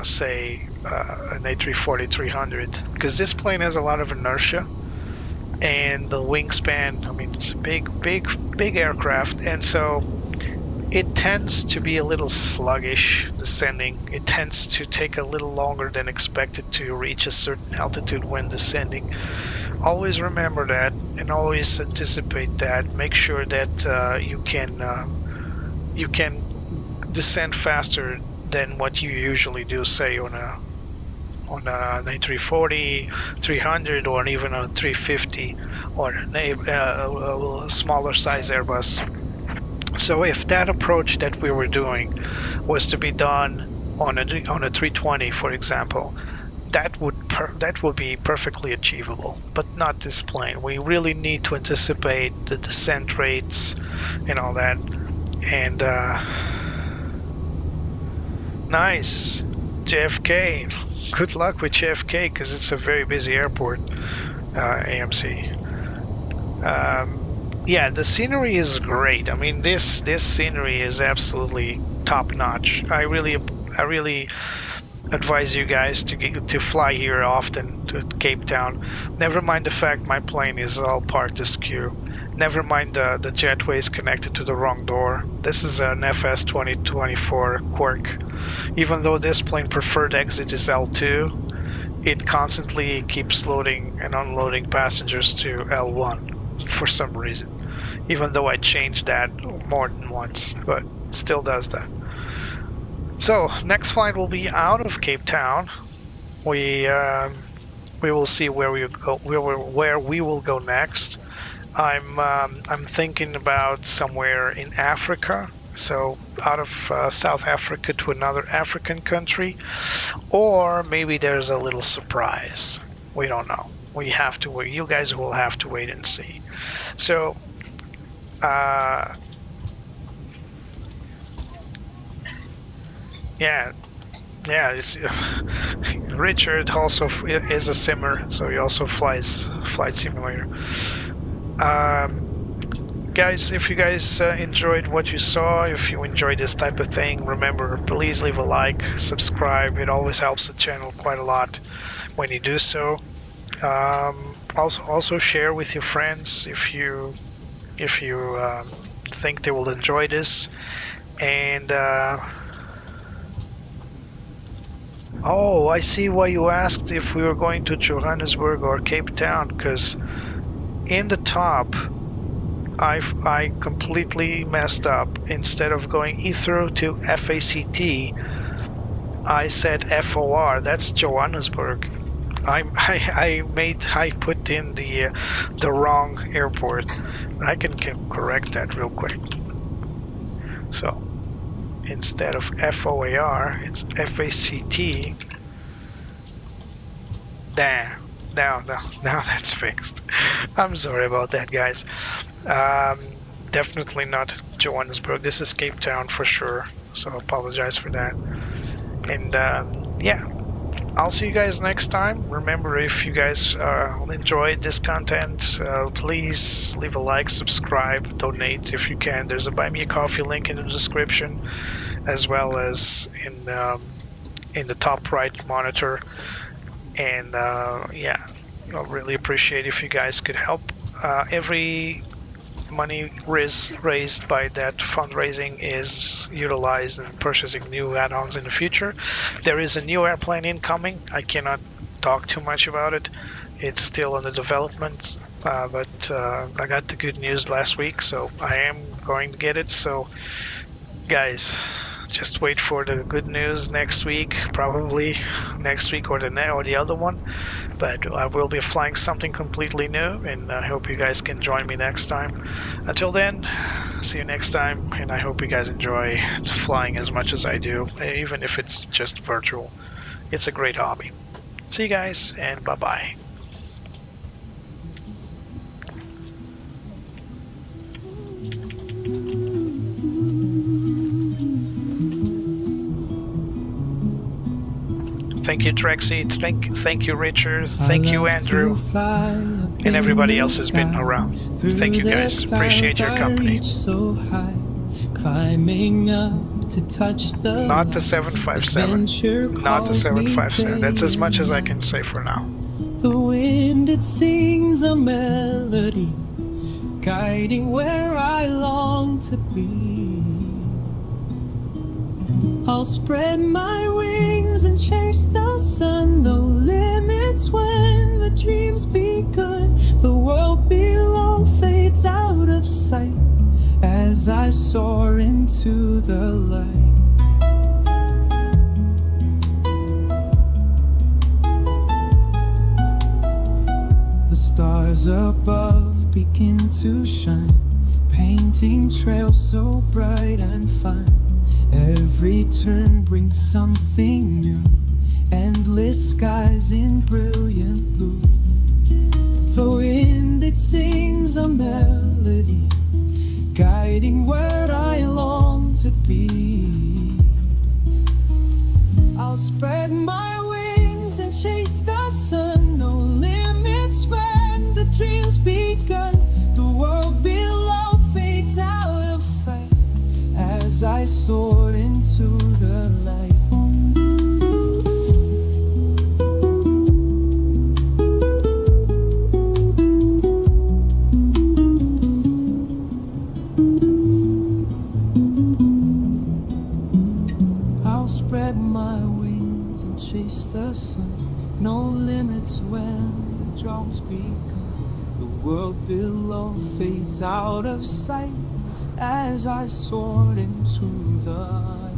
S2: say, an A340-300, because this plane has a lot of inertia, and the wingspan, I mean, it's a big aircraft, and so it tends to be a little sluggish descending. It tends to take a little longer than expected to reach a certain altitude when descending. Always remember that. and always anticipate that. Make sure that you can descend faster than what you usually do, say on an A340, 300, or even a 350, or a smaller size Airbus. So if that approach that we were doing was to be done on a 320, for example, that would be perfectly achievable, but not this plane. We really need to anticipate the descent rates and all that. And nice, JFK. Good luck with JFK, because it's a very busy airport, AMC. Yeah, the scenery is great. I mean, this scenery is absolutely top notch. I really advise you guys to fly here often to Cape Town. Never mind the fact my plane is all parked askew. Never mind the jetway is connected to the wrong door. This is an FS 2024 quirk. Even though this plane preferred exit is L2, it constantly keeps loading and unloading passengers to L1 for some reason. Even though I changed that more than once, but still does that. So next flight will be out of Cape Town. We will see where we will go next. I'm thinking about somewhere in Africa, so out of South Africa to another African country, or maybe there's a little surprise. We don't know. We have to wait. You guys will have to wait and see. So yeah, Richard also is a simmer, so he also flies Flight Simulator. Guys, if you guys enjoyed what you saw, if you enjoyed this type of thing, remember, please leave a like, subscribe. It always helps the channel quite a lot when you do so. Also share with your friends if you think they will enjoy this. And oh, I see why you asked if we were going to Johannesburg or Cape Town, because in the top I completely messed up. Instead of going Heathrow to FACT, I said FOR. That's Johannesburg. I put in the wrong airport. I can correct that real quick. So instead of FOAR, it's FACT. There. Now that's fixed. I'm sorry about that, guys. Definitely not Johannesburg. This is Cape Town for sure. So I apologize for that. And yeah, I'll see you guys next time. Remember, if you guys enjoyed this content, please leave a like, subscribe, donate if you can. There's a Buy Me a Coffee link in the description, as well as in the top right monitor. And yeah, I'll really appreciate if you guys could help. Every money raised by that fundraising is utilized in purchasing new add-ons in the future. There is a new airplane incoming. I cannot talk too much about it. It's still under development, but I got the good news last week, so I am going to get it. So guys, just wait for the good news next week, probably next week or the other one. But I will be flying something completely new, and I hope you guys can join me next time. Until then, see you next time, and I hope you guys enjoy flying as much as I do, even if it's just virtual. It's a great hobby. See you guys, and bye-bye. Thank you, Trexie. Thank you, Richard. Thank you, Andrew. And everybody else has been around. Thank you, guys. Appreciate your company. Not the 757. Not the 757. That's as much as I can say for now.
S1: The wind, it sings a melody, guiding where I long to be. I'll spread my wings and chase the sun. No limits when the dream's begun. The world below fades out of sight as I soar into the light. The stars above begin to shine, painting trails so bright and fine. Every turn brings something new, endless skies in brilliant blue. The wind, it sings a melody, guiding where I long to be. I'll spread my wings and chase the sun, no limits when the dream's begun. The world below fades out of sight as I soar into the light. I'll spread my wings and chase the sun, no limits when the drums begun. The world below fades out of sight as I soar into the light.